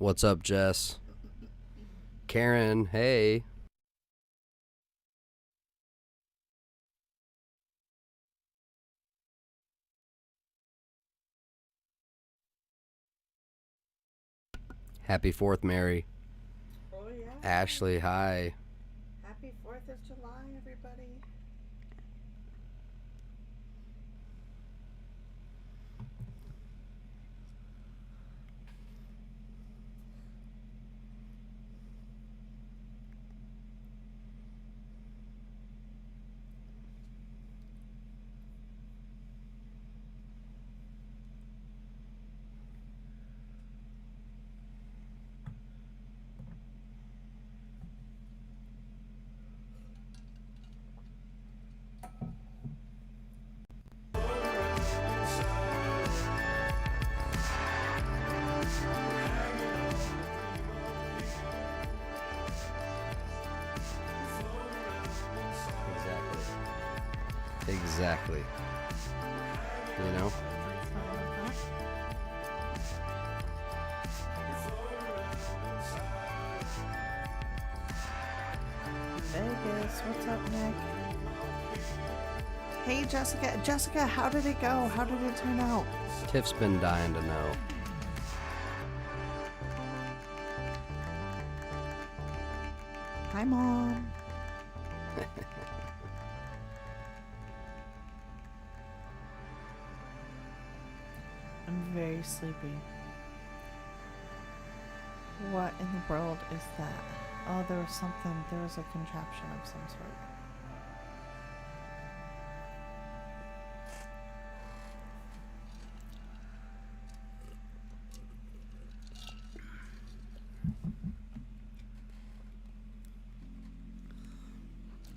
What's up, Jess? Karen, hey. Happy 4th, Mary. Oh, yeah. Ashley, hi. Happy 4th of July, everybody. Exactly. You know? Vegas, what's up, Nick? Hey, Jessica. Jessica, how did it go? How did it turn out? Tiff's been dying to know. Hi, Mom. I'm very sleepy. What in the world is that? Oh, there was something. There was a contraption of some sort.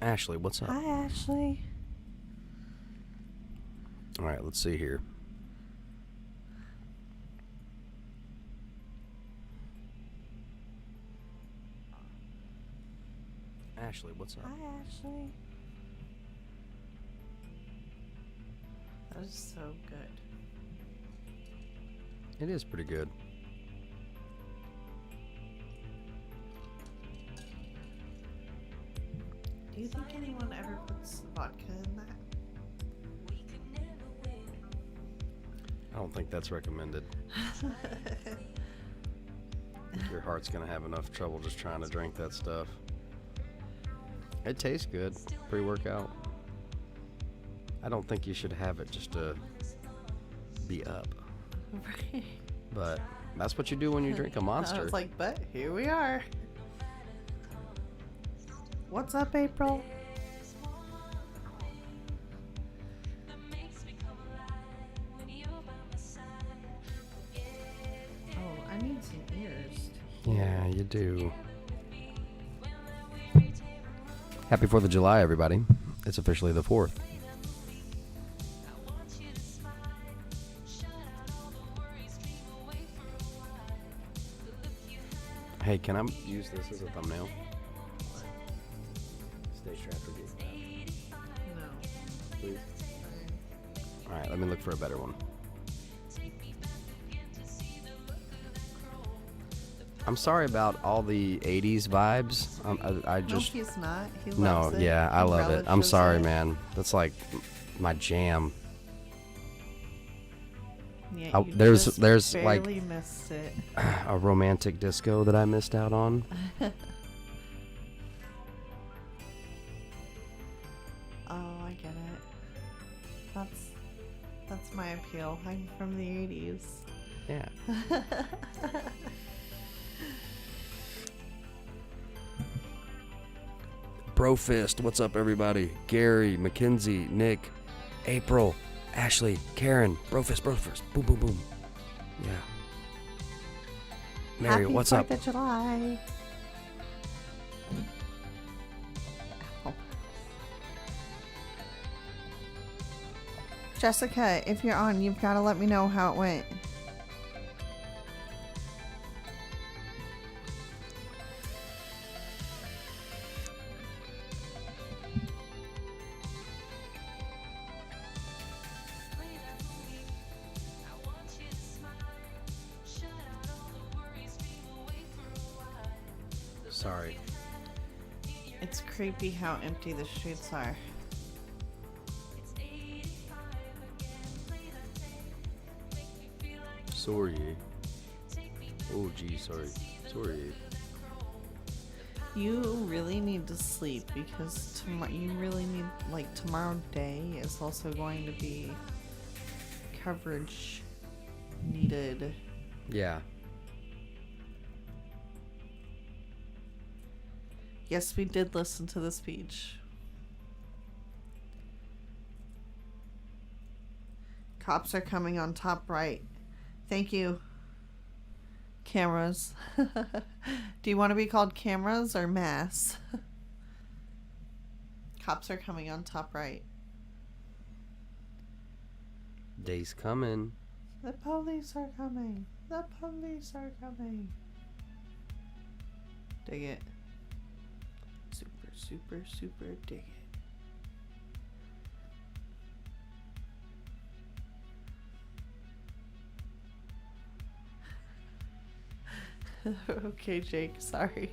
Ashley, what's up? Hi, Ashley. All right, let's see here. Ashley, what's up? Hi, Ashley. That is so good. It is pretty good. Do you think anyone ever puts vodka in that? I don't think that's recommended. Your heart's gonna have enough trouble just trying to drink that stuff. It tastes good pre-workout. I don't think you should have it just to be up. Right. But that's what you do when you drink a Monster. I was like, but here we are. What's up, April? Oh, I need some ears. Yeah, you do. Happy 4th of July, everybody. It's officially the 4th. Hey, can I use this as a thumbnail? Stay strapped for you. No. Please. Alright, let me look for a better one. I'm sorry about all the 80s vibes. I just... No, he's not. He No, loves it. yeah, I He love it. I'm relishes sorry, it. man. That's like my jam. Yeah, you there's just like barely missed it. a romantic disco that I missed out on. Oh, I get it. That's my appeal. I'm from the 80s. Yeah. Brofist, what's up, everybody? Gary, Mackenzie, Nick, April, Ashley, Karen, Brofist, boom, boom, boom. Yeah. Mary, Happy what's 4th up? of July. Ow. Jessica, if you're on, you've got to let me know how it went. Sorry. It's creepy how empty the streets are. Sorry. Oh, gee, sorry. Sorry. You really need to sleep because you really need, like, tomorrow day is also going to be coverage needed. Yeah. Yes, we did listen to the speech. Cops are coming on top right. Thank you. Cameras. Do you want to be called cameras or mass? Cops are coming on top right. Day's coming. The police are coming. The police are coming. Dig it. Super, super, super dig it. Okay, Jake, sorry.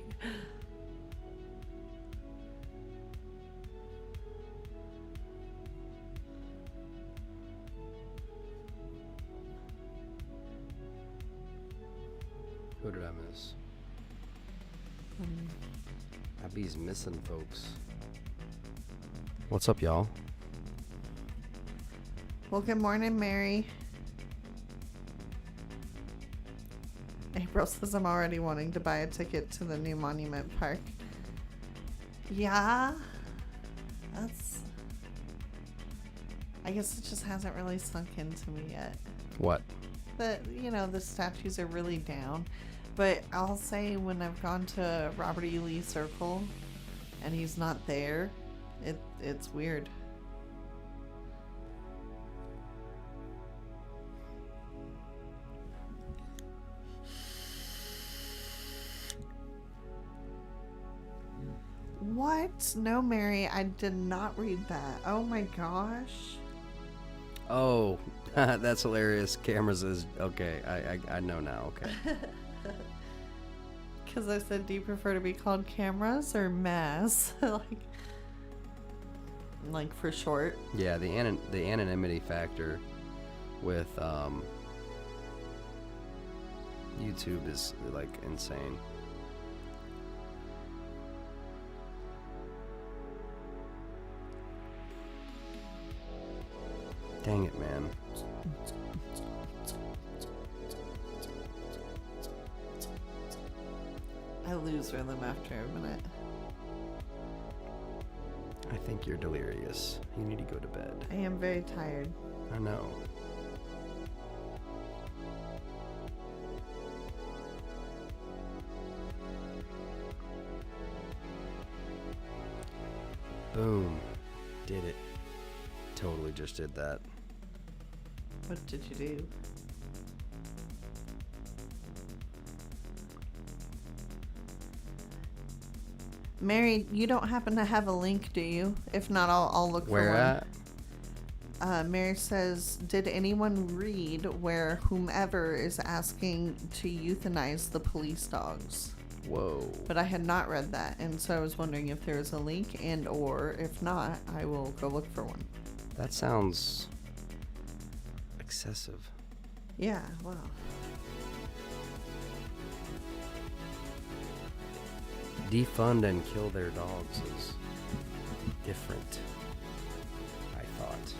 Who did I miss? Abby's missing, folks. What's up, y'all? Well, good morning, Mary. April says I'm already wanting to buy a ticket to the new Monument Park. Yeah, that's... I guess it just hasn't really sunk into me yet. What? But, you know, the statues are really down. But I'll say when I've gone to Robert E. Lee Circle and he's not there, it's weird. What? No, Mary, I did not read that. Oh my gosh. Oh, that's hilarious. Cameras is... Okay, I know now, okay. Because I said, do you prefer to be called cameras or mass? like for short. Yeah, the anonymity factor with YouTube is, like, insane. Dang it, man. I lose rhythm after a minute. I think you're delirious. You need to go to bed. I am very tired. I know. Boom. Did it. Totally just did that. What did you do? Mary, you don't happen to have a link, do you? If not, I'll look Where for one. at? Mary says, did anyone read where whomever is asking to euthanize the police dogs? Whoa. But I had not read that, and so I was wondering if there was a link, and or if not, I will go look for one. That sounds excessive. Yeah, well. Defund and kill their dogs is different, I thought.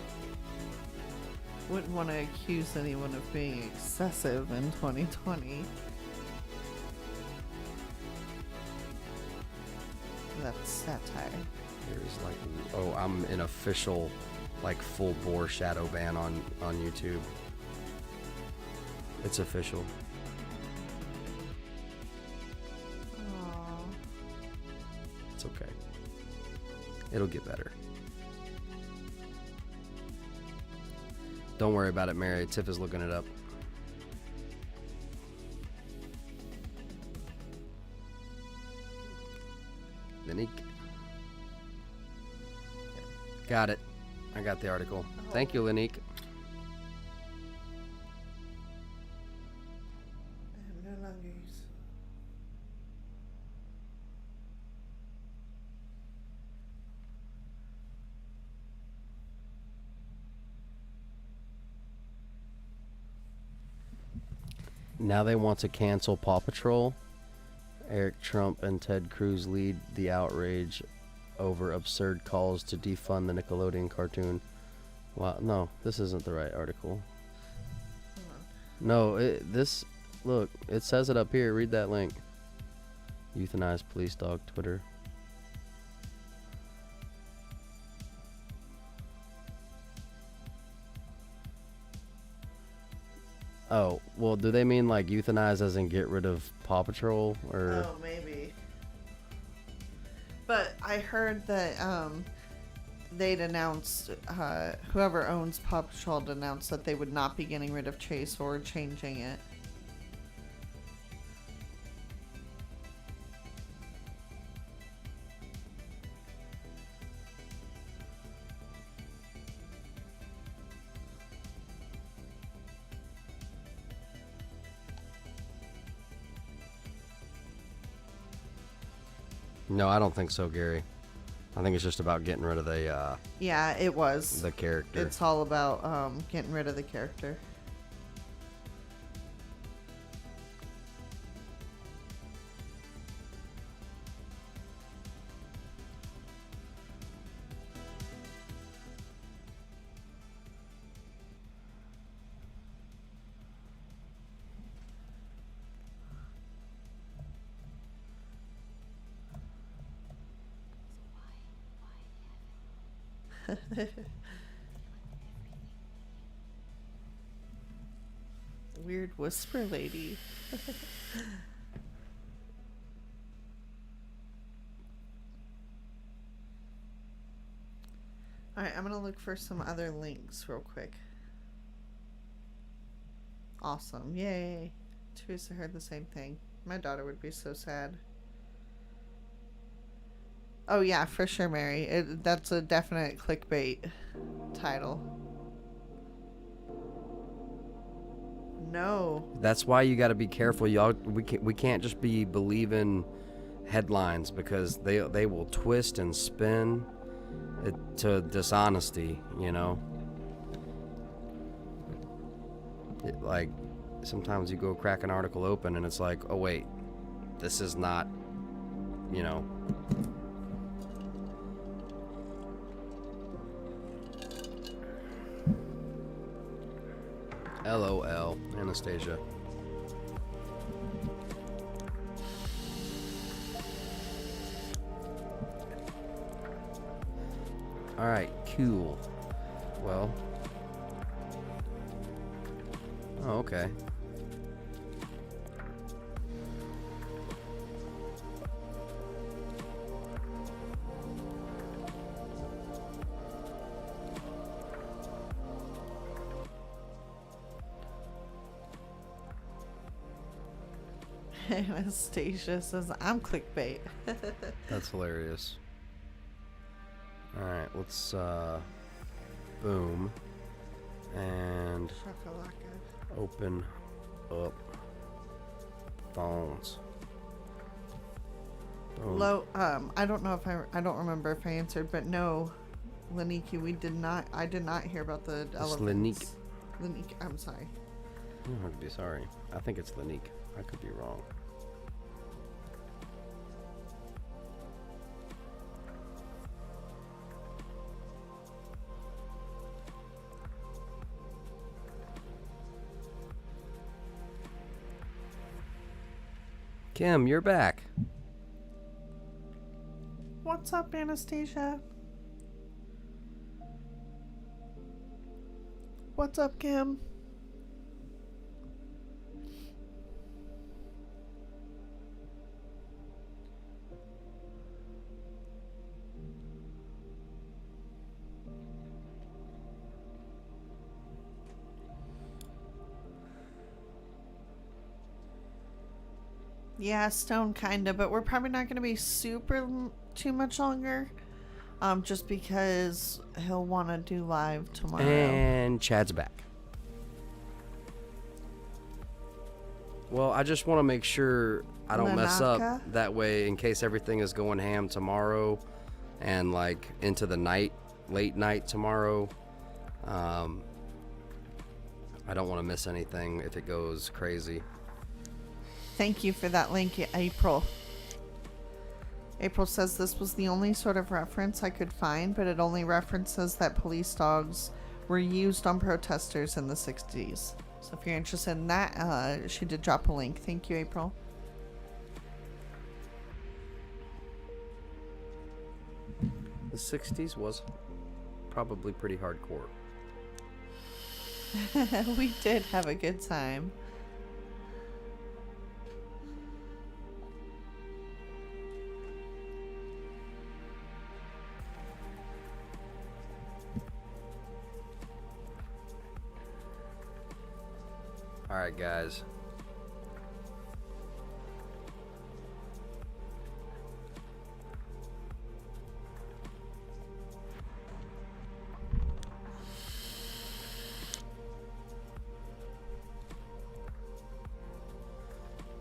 Wouldn't want to accuse anyone of being excessive in 2020. That's satire. There's like, oh, I'm an official, like, full bore shadow ban on YouTube. It's official. Aww. It's okay. It'll get better. Don't worry about it, Mary. Tiff is looking it up. Linique. Got it. I got the article. Thank you, Linique. I have no longer use. Now they want to cancel Paw Patrol. Eric Trump and Ted Cruz lead the outrage over absurd calls to defund the Nickelodeon cartoon. Wow, no, this isn't the right article. No, look, it says it up here. Read that link. Euthanized police dog Twitter. Oh, well, do they mean like euthanize as in get rid of Paw Patrol, or? Oh, maybe. But I heard that they'd announced, whoever owns Paw Patrol had announced that they would not be getting rid of Chase or changing it. No, I don't think so, Gary. I think it's just about getting rid of the Yeah, it was. the character. It's all about getting rid of the character. Weird whisper lady. Alright, I'm gonna look for some other links real quick. Awesome. Yay. Teresa heard the same thing. My daughter would be so sad. Oh yeah, for sure, Mary. That's a definite clickbait title. No. That's why you got to be careful, y'all. We can't just be believing headlines, because they will twist and spin it to dishonesty. You know, like sometimes you go crack an article open and it's like, oh wait, this is not, you know. LOL, Anastasia. Alright, cool. Well. Oh, okay. Anastasia says, I'm clickbait. That's hilarious. Alright, let's boom and Shakalaka. open up phones. Boom. I don't know if I don't remember if I answered, but no, Laniki, I did not hear about the elephants. Lanique, I'm sorry. You don't have to be sorry. I think it's Lanique. I could be wrong. Kim, you're back. What's up, Anastasia? What's up, Kim? Yeah, Stone kinda, but we're probably not gonna be too much longer. Just because he'll want to do live tomorrow. And Chad's back. Well, I just want to make sure I don't mess up that way, in case everything is going ham tomorrow and like into the night, late night tomorrow. I don't want to miss anything if it goes crazy. Thank you for that link, April. April says this was the only sort of reference I could find, but it only references that police dogs were used on protesters in the 60s. So if you're interested in that, she did drop a link. Thank you, April. The 60s was probably pretty hardcore. We did have a good time. All right, guys.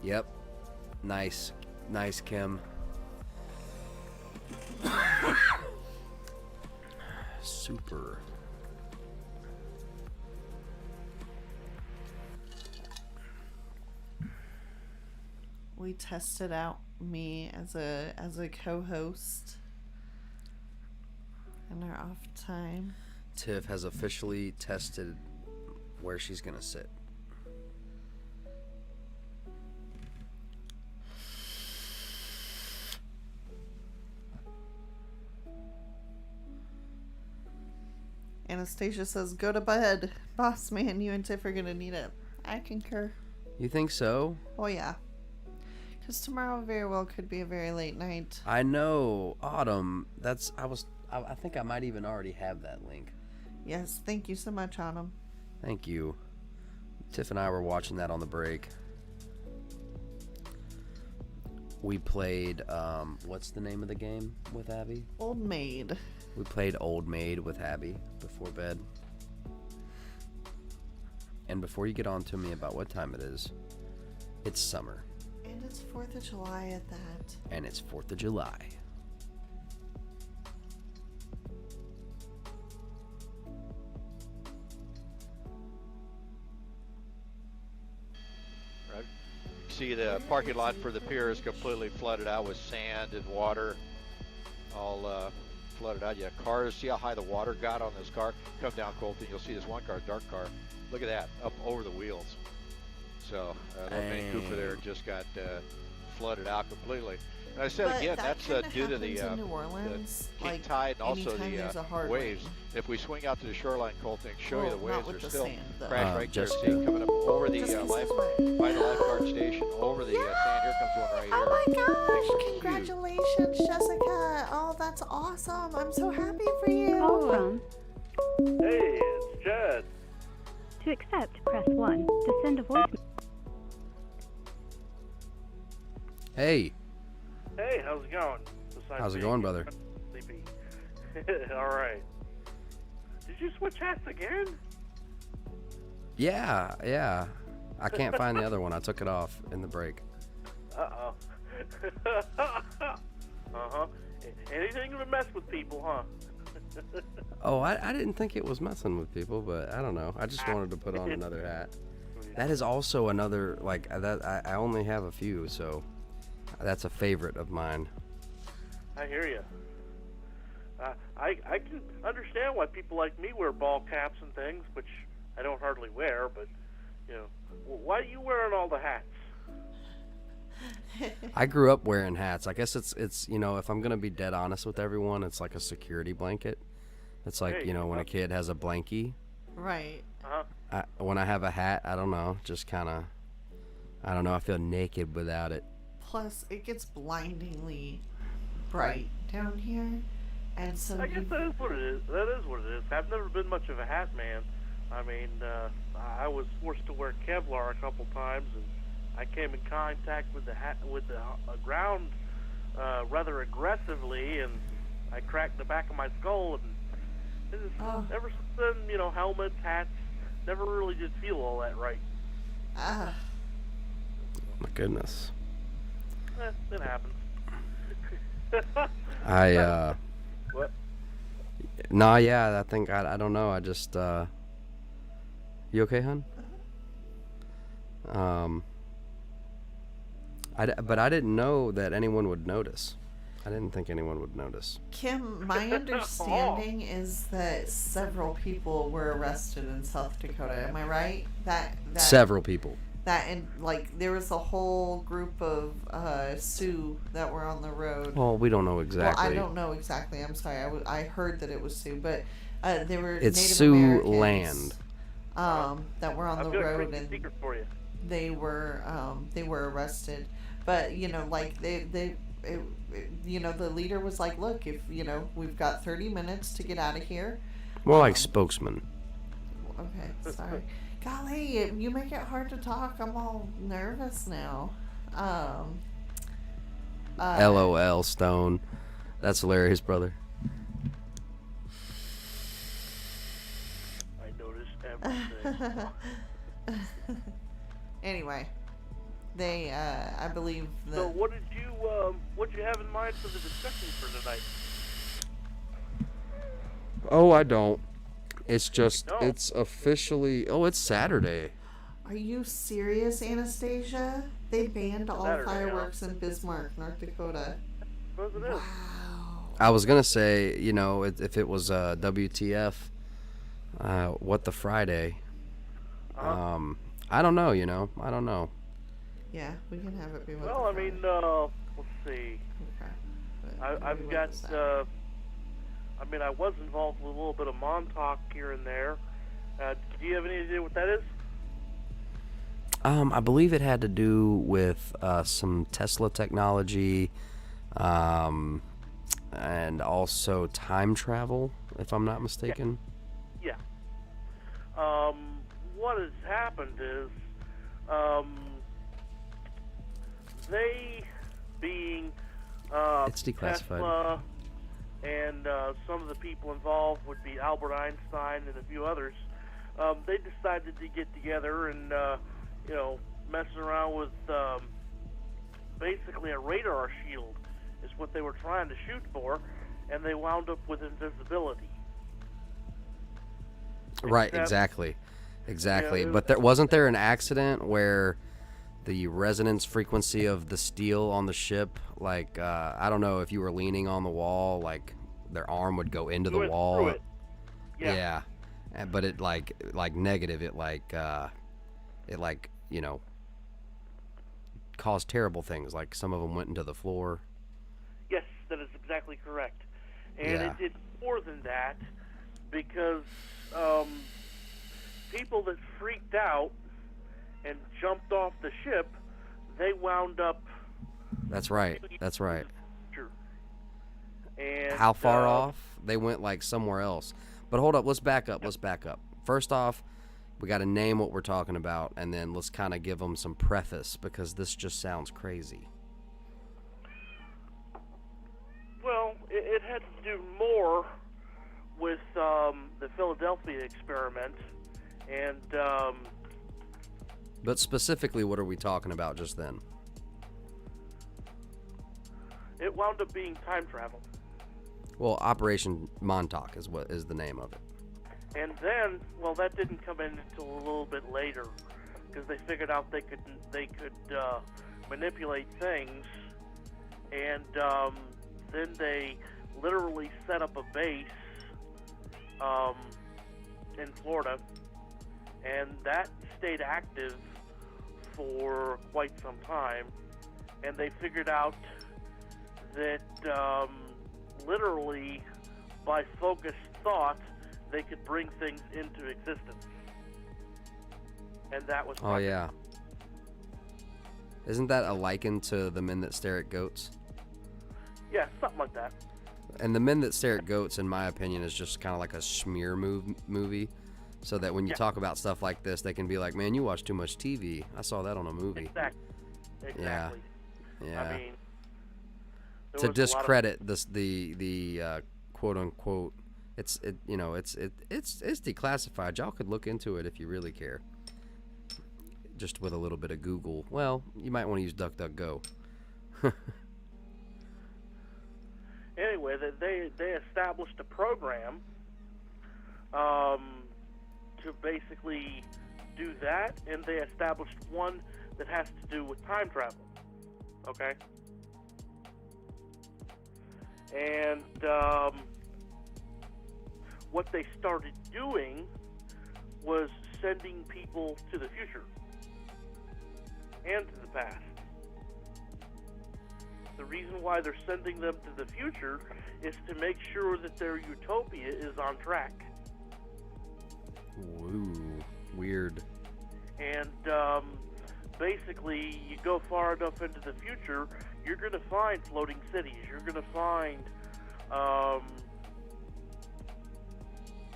Yep. Nice. Nice, Kim. Super. We tested out me as a co-host in our off time. Tiff has officially tested where she's gonna sit. Anastasia says, "Go to bed, boss man. You and Tiff are gonna need it." I concur. You think so? Oh yeah. Because tomorrow very well could be a very late night. I know. Autumn. I think I might even already have that link. Yes, thank you so much, Autumn. Thank you. Tiff and I were watching that on the break. We played, what's the name of the game with Abby? Old Maid. We played Old Maid with Abby before bed. And before you get on to me about what time it is, it's summer. And it's 4th of July at that. And it's 4th of July. Right. See the parking lot for the pier is completely flooded out with sand and water. All flooded out. Yeah, cars. See how high the water got on this car? Come down, Colton. You'll see this one car, dark car. Look at that, up over the wheels. So the Mini Cooper there just got flooded out completely. And I said again, that's due to the New Orleans, king like, tide and also there's a the hard waves. rain. If we swing out to the shoreline, Colton, show you the Well, not waves. with They're the still sand, though. crashed right there. Just See, coming up over the Just by the lifeguard station, over the sand. Here comes one right here. Oh my Things are gosh! huge. Congratulations, Jessica! Oh, that's awesome! I'm so happy for you. Call from. Hey, it's Jed. To accept, press 1. To send a voice. Hey, Hey, how's it going? Besides how's it being going, brother? Sleepy. All right. Did you switch hats again? Yeah. I can't find the other one. I took it off in the break. Uh-oh. Uh-huh. Anything to mess with people, huh? Oh, I didn't think it was messing with people, but I don't know. I just wanted to put on another hat. That is also another, like, that I only have a few, so that's a favorite of mine. I hear you. I can understand why people like me wear ball caps and things, which I don't hardly wear, but, you know, why are you wearing all the hats? I grew up wearing hats. I guess it's you know, if I'm gonna be dead honest with everyone, it's like a security blanket. It's like, Hey, you know, when a kid has a blankie. Right. Uh-huh. When I have a hat, I don't know, just kind of, I don't know, I feel naked without it. Plus, it gets blindingly bright down here, and so I guess that is what it is. That is what it is. I've never been much of a hat man. I mean, I was forced to wear Kevlar a couple times, and I came in contact with the ground rather aggressively, and I cracked the back of my skull. And ever since then, you know, helmets, hats, never really did feel all that right. My goodness. It happens. What? Nah, yeah, I think, I don't know, I just, you okay, hon? But I didn't know that anyone would notice. I didn't think anyone would notice. Kim, my understanding is that several people were arrested in South Dakota. Am I right? That Several people. That and like there was a whole group of Sioux that were on the road. Well, we don't know exactly. Well, I don't know exactly. I'm sorry. I heard that it was Sioux, but they were It's Native Sioux Americans, land. that were on I'm the gonna road, create a and secret for you. they were arrested. But like the leader was like, look, if we've got 30 minutes to get out of here. More like spokesman. Okay, sorry. Golly, you make it hard to talk. I'm all nervous now. LOL, Stone. That's hilarious, brother. I noticed everything. Anyway, they, I believe that. So what did you have in mind for the discussion for tonight? Oh, I don't. It's just, No. it's officially, it's Saturday. Are you serious, Anastasia? They banned all Saturday, fireworks in Bismarck, North Dakota. Suppose it is. Wow. I was going to say, if it was WTF, what the Friday? Uh-huh. I don't know, I don't know. Yeah, we can have it be what Well, the I mean, Friday. let's see. Okay. But I've maybe got, what the Saturday. I was involved with a little bit of Montauk here and there. Do you have any idea what that is? I believe it had to do with some Tesla technology, and also time travel, if I'm not mistaken. Yeah. What has happened is, they being It's declassified. Tesla and some of the people involved would be Albert Einstein and a few others. They decided to get together and messing around with basically a radar shield is what they were trying to shoot for, and they wound up with invisibility. Right, Except- exactly. Yeah, But wasn't there an accident where the resonance frequency of the steel on the ship, like, I don't know if you were leaning on the wall, like their arm would go into You the went wall. through it. Yeah. But it like negative, it caused terrible things. Like some of them went into the floor. Yes, that is exactly correct. And Yeah. it did more than that because people that freaked out and jumped off the ship, they wound up. That's right. And How far off? They went like somewhere else. But hold up, let's back up. First off, we got to name what we're talking about, and then let's kind of give them some preface, because this just sounds crazy. Well, it had to do more with the Philadelphia experiment, and But specifically, what are we talking about just then? it wound up being time travel. Well, Operation Montauk is what is the name of it. And then, well, that didn't come in until a little bit later, because they figured out they could manipulate things, and then they literally set up a base in Florida, and that stayed active for quite some time, and they figured out that literally by focused thought they could bring things into existence, and that was Oh yeah. Isn't that a liken to The Men That Stare at Goats? yeah, something like that. And The Men That Stare at Goats, in my opinion, is just kind of like a smear movie, so that when you Yeah. talk about stuff like this, they can be like, "Man, you watch too much TV. I saw that on a movie." Exactly. Yeah. I mean, there To was a lot of- discredit the quote unquote, it's declassified. Y'all could look into it if you really care. Just with a little bit of Google. Well, you might want to use DuckDuckGo. Anyway, they established a program to basically do that, and they established one that has to do with time travel. Okay? And what they started doing was sending people to the future and to the past. The reason why they're sending them to the future is to make sure that their utopia is on track. Ooh, weird. And basically, you go far enough into the future, you're going to find floating cities. You're going to find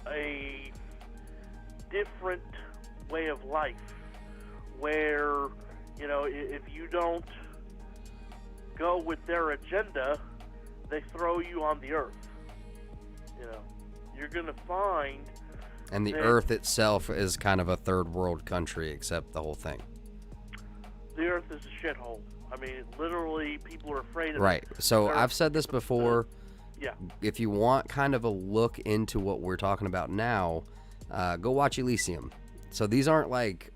a different way of life where, if you don't go with their agenda, they throw you on the earth. You're going to find... And the Earth itself is kind of a third world country, except the whole thing. The Earth is a shithole. I mean, literally, people are afraid of it. Right. So I've said this before. Yeah. If you want kind of a look into what we're talking about now, go watch Elysium. So these aren't like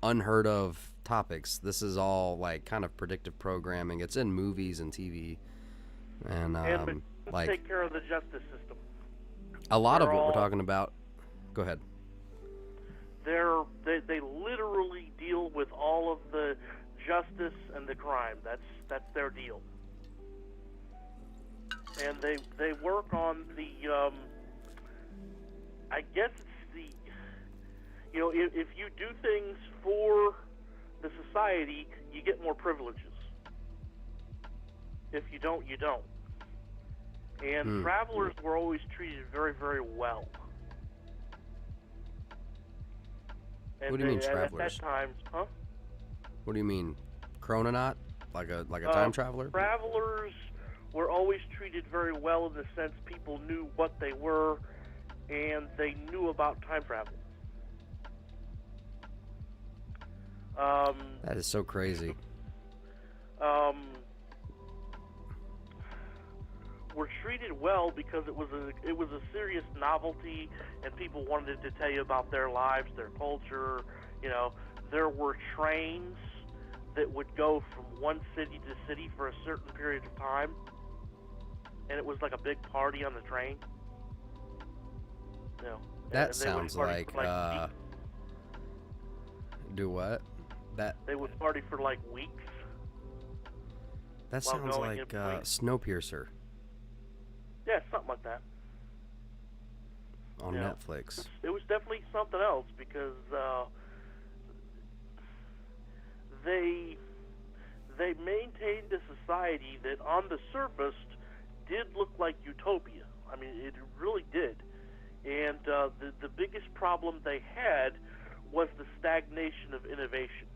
unheard of topics. This is all like kind of predictive programming. It's in movies and TV. And like take care of the justice system. A lot of what we're talking about. Go ahead. They literally deal with all of the justice and the crime. That's their deal. And they work on the I guess it's the if you do things for the society, you get more privileges. If you don't, you don't. And travelers were always treated very, very well. And what do you mean travelers? At that time, huh? What do you mean, chrononaut? Like a time traveler? Travelers were always treated very well in the sense people knew what they were, and they knew about time travel. That is so crazy. Were treated well because it was a serious novelty, and people wanted to tell you about their lives, their culture. There were trains that would go from one city to city for a certain period of time, and it was like a big party on the train. That sounds like do what? They would party for like weeks. That sounds like Snowpiercer. Yeah, something like that. On Netflix. It was definitely something else because they maintained a society that on the surface did look like utopia. I mean, it really did. And the biggest problem they had was the stagnation of innovation.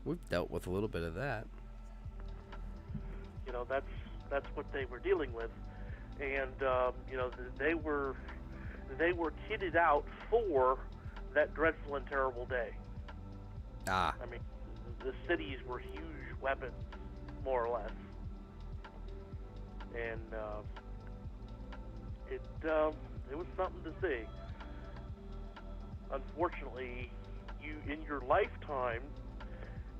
We've dealt with a little bit of that. That's what they were dealing with, and they were kitted out for that dreadful and terrible day. I mean, the cities were huge weapons, more or less, and it was something to see. Unfortunately, in your lifetime,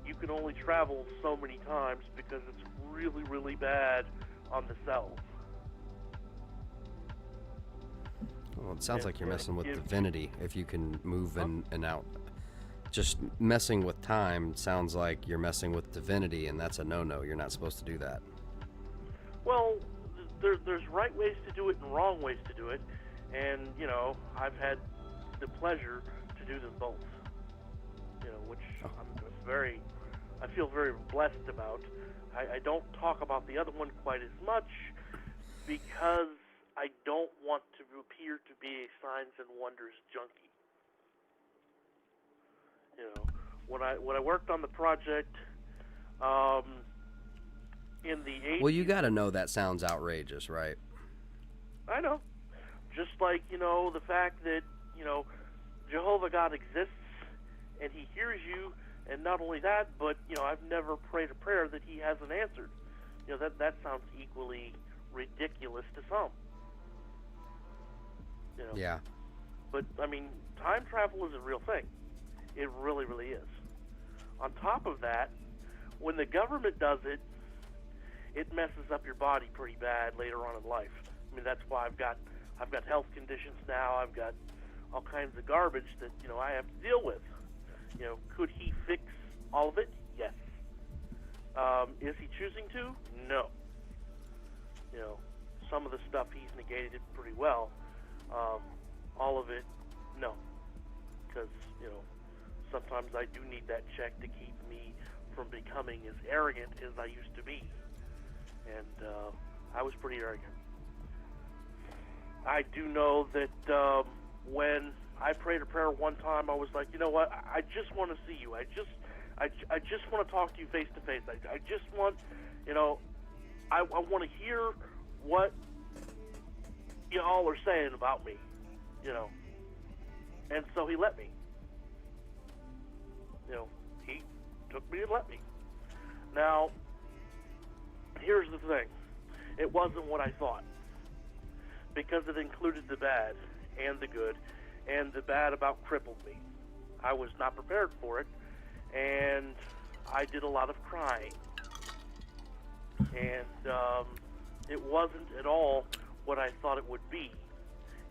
you can only travel so many times because it's really, really bad on the cells. Well, it sounds like you're messing with divinity if you can move in and out. Just messing with time sounds like you're messing with divinity, and that's a no-no. You're not supposed to do that. Well, there's right ways to do it and wrong ways to do it, and, I've had the pleasure to do them both, which I feel very blessed about. I don't talk about the other one quite as much because I don't want to appear to be a Signs and Wonders junkie. When I worked on the project in the 80s... Well, you got to know that sounds outrageous, right? I know. Just like, the fact that, Jehovah God exists and he hears you, and not only that, but, I've never prayed a prayer that he hasn't answered. That sounds equally ridiculous to some. Yeah. But, I mean, time travel is a real thing. It really, really is. On top of that, when the government does it, it messes up your body pretty bad later on in life. I mean, that's why I've got health conditions now. I've got all kinds of garbage that, you know, I have to deal with. You know, could he fix all of it? Yes. Is he choosing to? No. You know, some of the stuff he's negated pretty well. All of it, no. Because, you know, sometimes I do need that check to keep me from becoming as arrogant as I used to be. And I was pretty arrogant. I do know that when I prayed a prayer one time, I was like, you know what? I just want to see you. I just want to talk to you face to face. I just want, you know, I want to hear what y'all are saying about me, you know. And so he let me. You know, he took me and let me. Now, here's the thing. It wasn't what I thought, because it included the bad and the good, and the bad about crippled me. I was not prepared for it, and I did a lot of crying. And it wasn't at all what I thought it would be.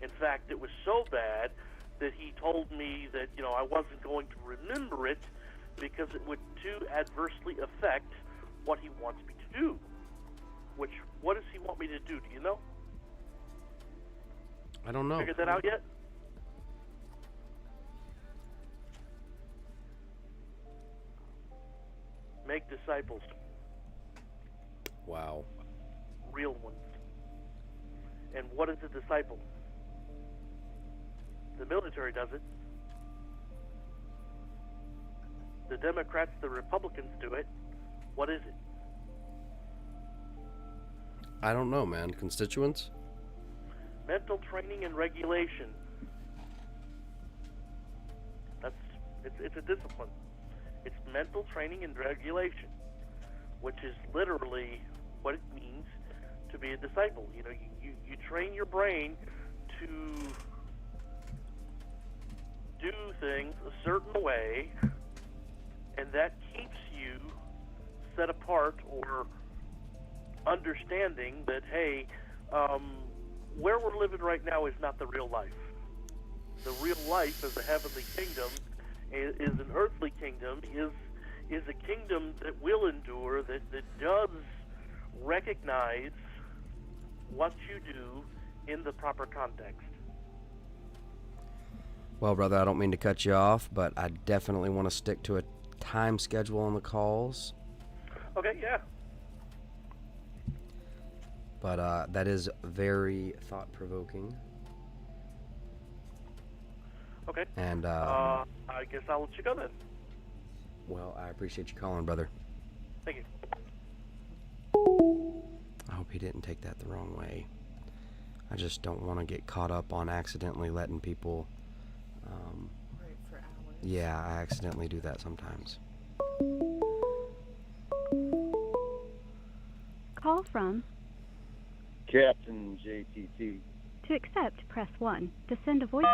In fact, it was so bad that he told me that, you know, I wasn't going to remember it because it would too adversely affect what he wants me to do. Which, what does he want me to do? Do you know? I don't know. Figured that out yet? Make disciples. Wow. Real ones. And what is a disciple? The military does it. The Democrats, the Republicans do it. What is it? I don't know, man. Constituents? Mental training and regulation. It's a discipline. It's mental training and regulation, which is literally what it means to be a disciple. You know, you train your brain to do things a certain way, and that keeps you set apart or understanding that, hey, where we're living right now is not the real life. The real life is a heavenly kingdom, is an earthly kingdom, is a kingdom that will endure, that does recognize what you do in the proper context. Well, brother, I don't mean to cut you off, but I definitely want to stick to a time schedule on the calls. Okay, yeah. But that is very thought-provoking. Okay. And, I guess I'll let you go then. well, I appreciate you calling, brother. Thank you. I hope he didn't take that the wrong way. I just don't want to get caught up on accidentally letting people... Right, for hours. yeah, I accidentally do that sometimes. Call from. Captain JTT. To accept, press 1. To send a voice.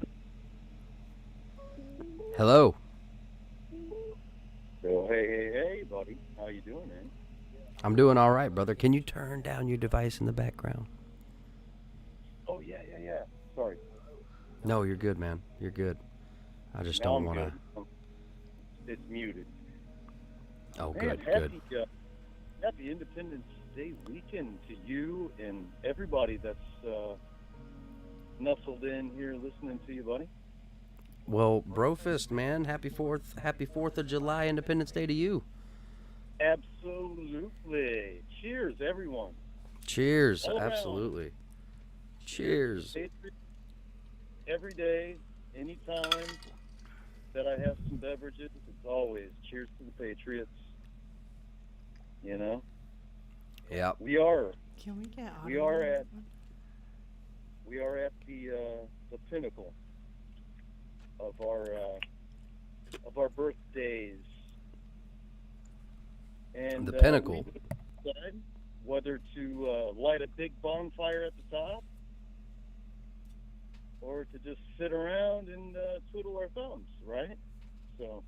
Hello. So hey, buddy. How you doing, man? I'm doing all right, brother. Can you turn down your device in the background? Oh, yeah. Sorry. No, you're good, man. You're good. I just Now don't I'm want to... good. It's muted. Oh, Man, good. happy Independence Day weekend to you and everybody that's nestled in here listening to you, buddy. Well, Brofist, man, happy 4th of July Independence Day to you. Absolutely. Cheers, everyone. Cheers, All around. absolutely. Cheers. Patriots, every day, anytime that I have some beverages, it's always cheers to the Patriots. You know? Yep. We are Can we get We audio are on at- that one? we are at the pinnacle of our birthdays. And The pinnacle. we decide whether to light a big bonfire at the top or to just sit around and twiddle our thumbs, right? So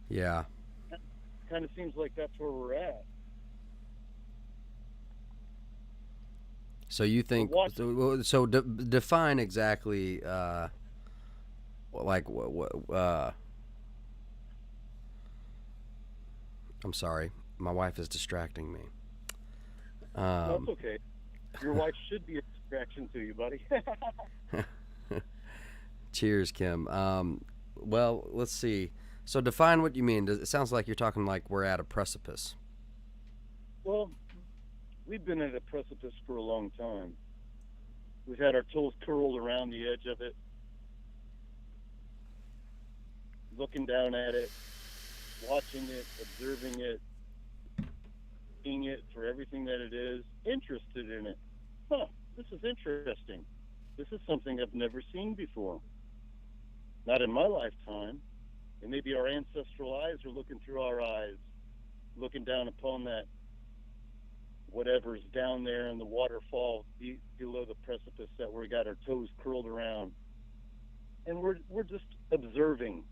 Yeah. kind of seems like that's where we're at. So you think watch- so define exactly like I'm sorry. My wife is distracting me. That's okay. Your wife should be a distraction to you, buddy. Cheers, Kim. Well, let's see. So define what you mean. It sounds like you're talking like we're at a precipice. Well, we've been at a precipice for a long time. We've had our toes curled around the edge of it, looking down at it, watching it, observing it, seeing it for everything that it is, interested in it. Huh, this is interesting. This is something I've never seen before. Not in my lifetime. And maybe our ancestral eyes are looking through our eyes, looking down upon that whatever's down there in the waterfall below the precipice that we got our toes curled around. And we're just observing.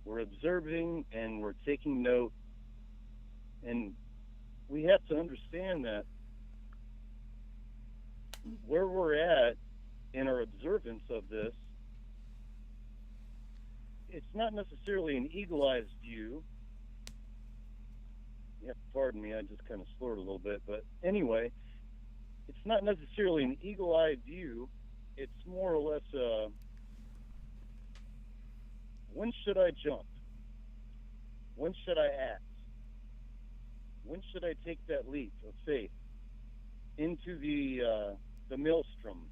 We're observing and we're taking note. And we have to understand that where we're at in our observance of this, it's not necessarily an eagle-eyed view. You have to pardon me, I just kind of slurred a little bit. But anyway, it's not necessarily an eagle-eyed view. It's more or less when should I jump? When should I act? When should I take that leap of faith into the maelstrom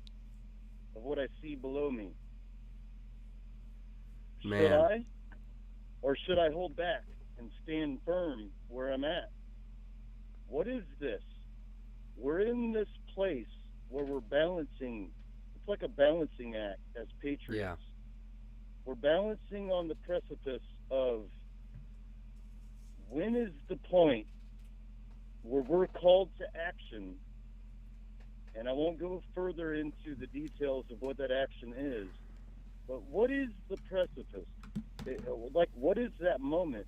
of what I see below me? Man. Should I? Or should I hold back and stand firm where I'm at? What is this? We're in this place where we're balancing. It's like a balancing act as patriots. Yeah. We're balancing on the precipice of when is the point where we're called to action. And I won't go further into the details of what that action is, but what is the precipice? Like, what is that moment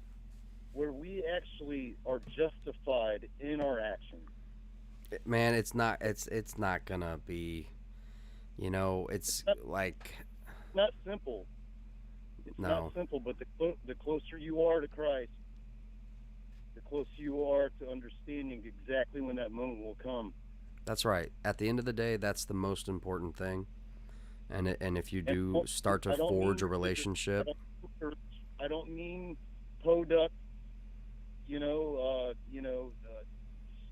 where we actually are justified in our action? Man, it's not gonna be, it's like Not simple. It's No. not simple, but the closer you are to Christ, the closer you are to understanding exactly when that moment will come. That's right. At the end of the day, that's the most important thing. And if you do start to forge a relationship, I don't mean podunk,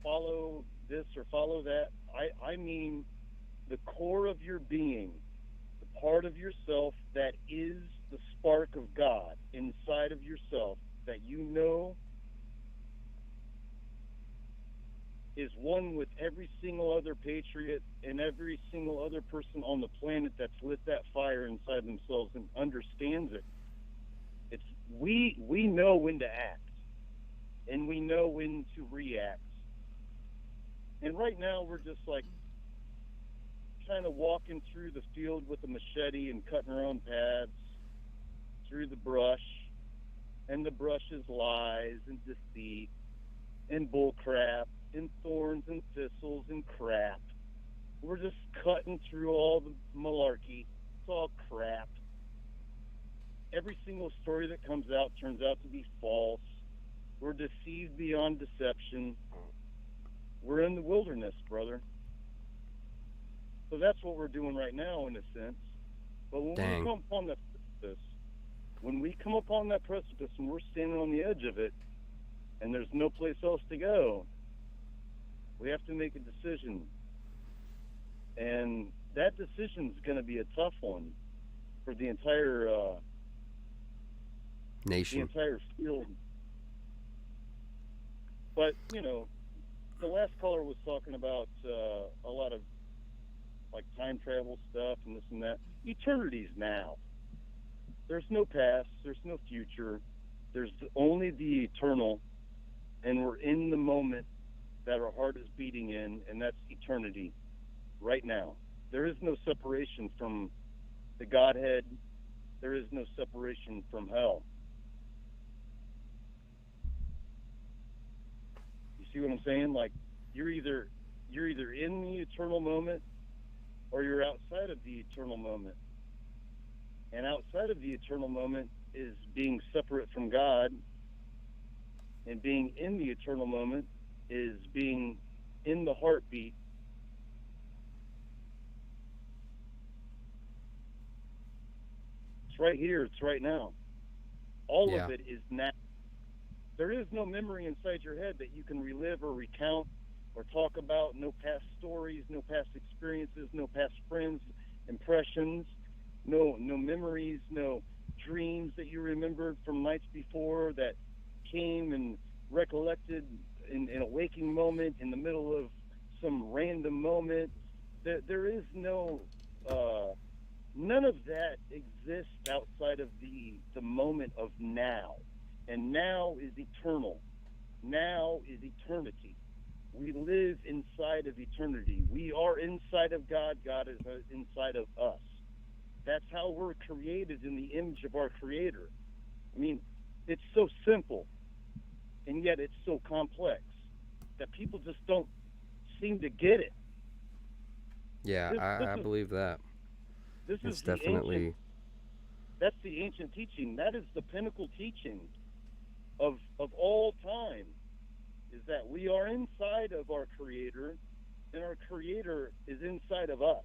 follow this or follow that. I mean the core of your being, the part of yourself that is the spark of God inside of yourself that is one with every single other patriot and every single other person on the planet that's lit that fire inside themselves and understands it. It's we know when to act and we know when to react. And right now we're just like kind of walking through the field with a machete and cutting our own paths through the brush, and the brush is lies and deceit and bullcrap and thorns and thistles and crap. We're just cutting through all the malarkey. It's all crap. Every single story that comes out turns out to be false. We're deceived beyond deception. We're in the wilderness, brother. So that's what we're doing right now, in a sense. But when Dang. we come upon that precipice, and we're standing on the edge of it, and there's no place else to go, we have to make a decision. And that decision is going to be a tough one for the entire nation. field. But, the last caller was talking about a lot of like time travel stuff and this and that. Eternity's now. There's no past. There's no future. There's only the eternal. And we're in the moment that our heart is beating in, and that's eternity right now. There is no separation from the Godhead there is no separation from hell. You see what I'm saying? Like, you're either in the eternal moment or you're outside of the eternal moment. And outside of the eternal moment is being separate from God, and being in the eternal moment is being in the heartbeat. It's right here, it's right now. All Yeah. of it is now. There is no memory inside your head that you can relive or recount or talk about. No past stories, no past experiences, no past friends, impressions, no memories, no dreams that you remembered from nights before that came and recollected in a waking moment in the middle of some random moment. There is no none of that exists outside of the moment of now. And now is eternal. Now is eternity. We live inside of eternity. We are inside of God. God is inside of us. That's how we're created in the image of our Creator. I mean, it's so simple, and yet it's so complex that people just don't seem to get it. Yeah, I believe that. This It's is the definitely... ancient, that's the ancient teaching. That is the pinnacle teaching of all time, is that we are inside of our Creator, and our Creator is inside of us.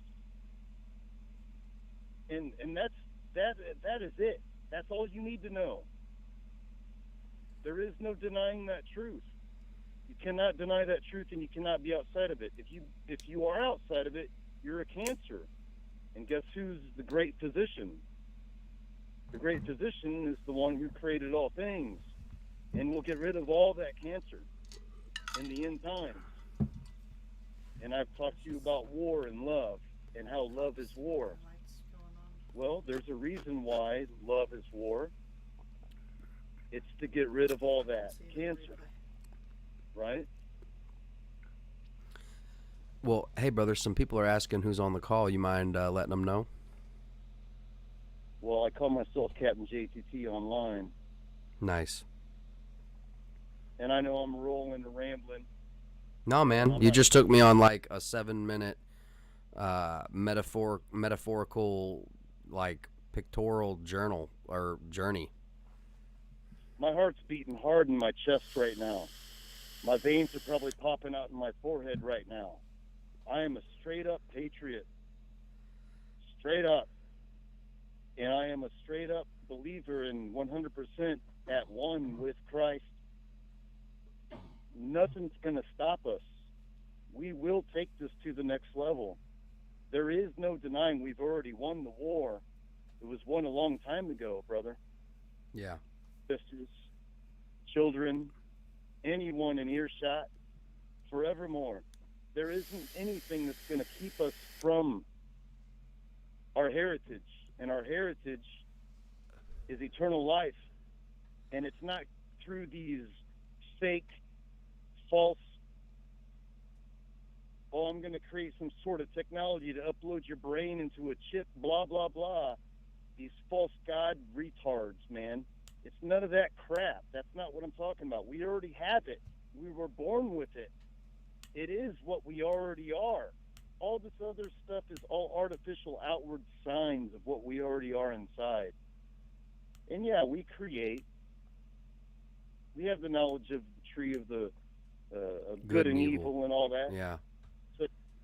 And that is it. That's all you need to know. There is no denying that truth. You cannot deny that truth, and you cannot be outside of it. If you are outside of it, you're a cancer. And guess who's the great physician? The great physician is the one who created all things, and will get rid of all that cancer in the end times. And I've talked to you about war and love, and how love is war. Well, there's a reason why love is war. It's to get rid of all that cancer, right? Well, hey, brother, some people are asking who's on the call. You mind letting them know? Well, I call myself Captain JTT online. Nice. And I know I'm rolling and rambling. No, man, you just took me on like a 7-minute metaphorical, like pictorial journal or journey. My heart's beating hard in my chest right now. My veins are probably popping out in my forehead right now. I am a straight up patriot. Straight up. And I am a straight up believer and 100% at one with Christ. Nothing's going to stop us. We will take this to the next level. There is no denying we've already won the war. It was won a long time ago, brother. Yeah. Sisters, children, anyone in earshot, forevermore. There isn't anything that's going to keep us from our heritage. And our heritage is eternal life. And it's not through these fake, false, oh, I'm going to create some sort of technology to upload your brain into a chip, blah, blah, blah. These false God retards, man. It's none of that crap. That's not what I'm talking about. We already have it. We were born with it. It is what we already are. All this other stuff is all artificial outward signs of what we already are inside. And yeah, we create. We have the knowledge of the tree of the good and evil and all that. Yeah.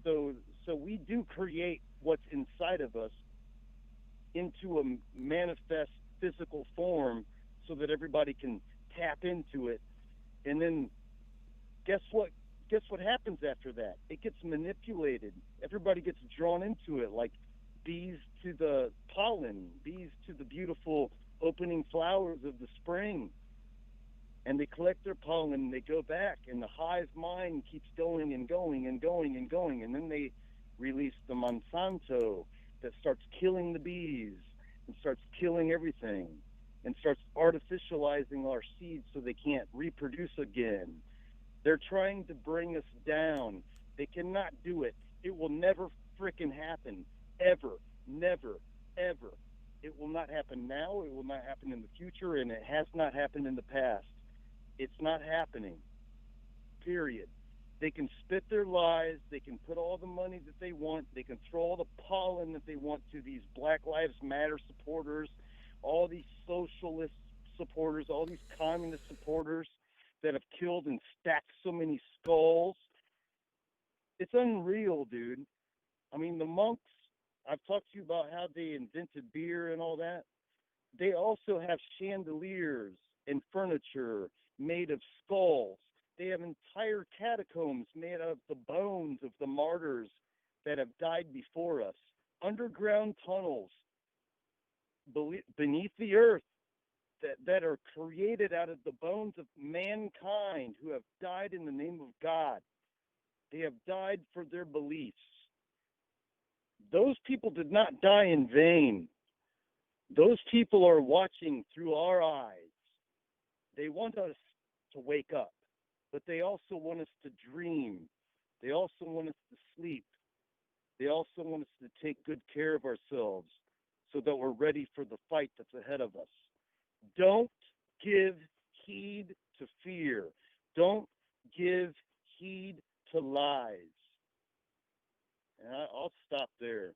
So we do create what's inside of us into a manifest physical form so that everybody can tap into it. And then guess what happens after that? It gets manipulated. Everybody gets drawn into it, like bees to the pollen, bees to the beautiful opening flowers of the spring. And they collect their pollen and they go back, and the hive mind keeps going and going and going and going. And then they release the Monsanto that starts killing the bees and starts killing everything and starts artificializing our seeds so they can't reproduce again. They're trying to bring us down. They cannot do it. It will never frickin' happen. Ever. Never. Ever. It will not happen now. It will not happen in the future, and it has not happened in the past. It's not happening. Period. They can spit their lies. They can put all the money that they want. They can throw all the pollen that they want to these Black Lives Matter supporters, all these socialist supporters, all these communist supporters that have killed and stacked so many skulls. It's unreal, dude. I mean, the monks, I've talked to you about how they invented beer and all that. They also have chandeliers and furniture made of skulls. They have entire catacombs made of the bones of the martyrs that have died before us. Underground tunnels beneath the earth that are created out of the bones of mankind who have died in the name of God. They have died for their beliefs. Those people did not die in vain. Those people are watching through our eyes. They want us to wake up, but they also want us to dream. They also want us to sleep. They also want us to take good care of ourselves so that we're ready for the fight that's ahead of us. Don't give heed to fear. Don't give heed to lies. And I'll stop there.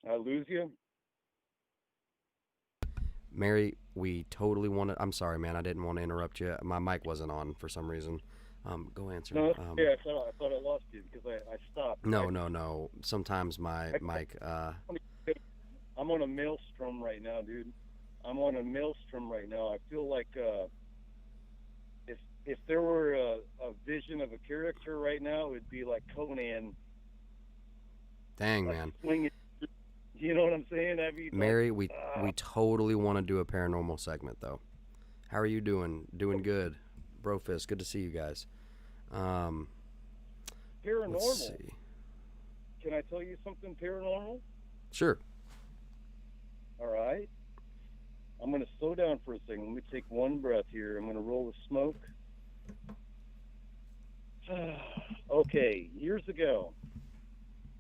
I lose you? Mary, we totally wanted. I'm sorry, man. I didn't want to interrupt you. My mic wasn't on for some reason. Go answer. No, yeah, I thought I lost you because I stopped. No. Sometimes my mic. I'm on a maelstrom right now, dude. I'm on a maelstrom right now. I feel like if there were a vision of a character right now, it would be like Conan. Dang, like man. Swinging. You know what I'm saying? Mary, we totally want to do a paranormal segment though. How are you doing? Doing good, Brofist. Good to see you guys. Paranormal. Let's see. Can I tell you something paranormal? Sure. All right. I'm going to slow down for a second. Let me take one breath here. I'm going to roll the smoke. Okay, years ago,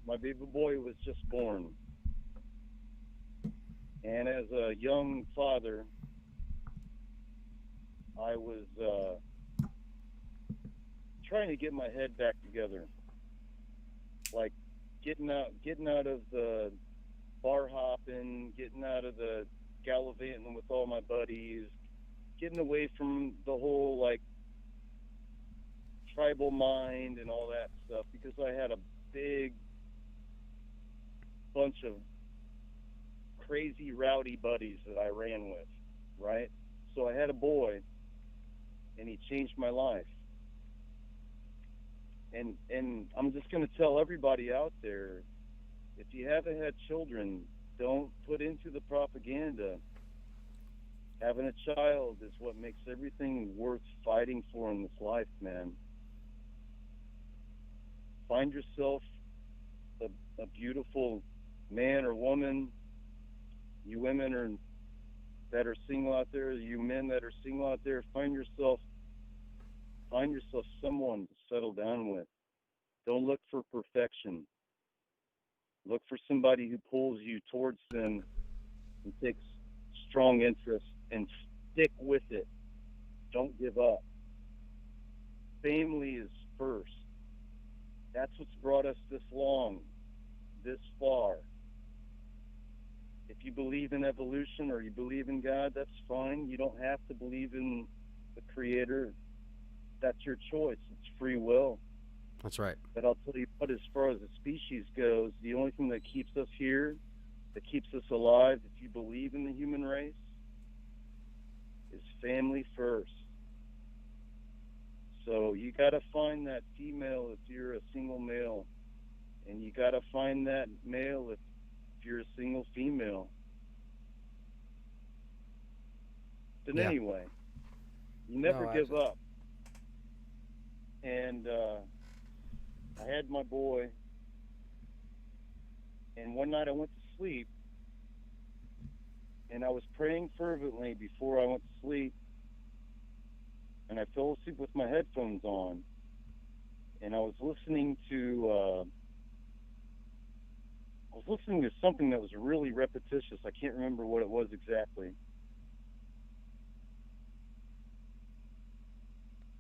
my baby boy was just born. And as a young father, I was trying to get my head back together. Like getting out of the bar hopping, getting out of the gallivanting with all my buddies, getting away from the whole like tribal mind and all that stuff, because I had a big bunch of crazy rowdy buddies that I ran with, right? So I had a boy and he changed my life. And I'm just going to tell everybody out there, if you haven't had children, don't put into the propaganda. Having a child is what makes everything worth fighting for in this life, man. Find yourself a beautiful man or woman. You women that are single out there, you men that are single out there, find yourself someone to settle down with. Don't look for perfection. Look for somebody who pulls you towards them and takes strong interest, and stick with it. Don't give up. Family is first. That's what's brought us this long, this far. If you believe in evolution or you believe in God, that's fine. You don't have to believe in the Creator. That's your choice. It's free will. That's right. But I'll tell you what, as far as the species goes, the only thing that keeps us here, that keeps us alive, if you believe in the human race, is family first. So you got to find that female if you're a single male, and you got to find that male if you're a single female. But anyway, you never give up. And I had my boy, and one night I went to sleep, and I was praying fervently before I went to sleep, and I fell asleep with my headphones on, and I was listening to something that was really repetitious. I can't remember what it was exactly.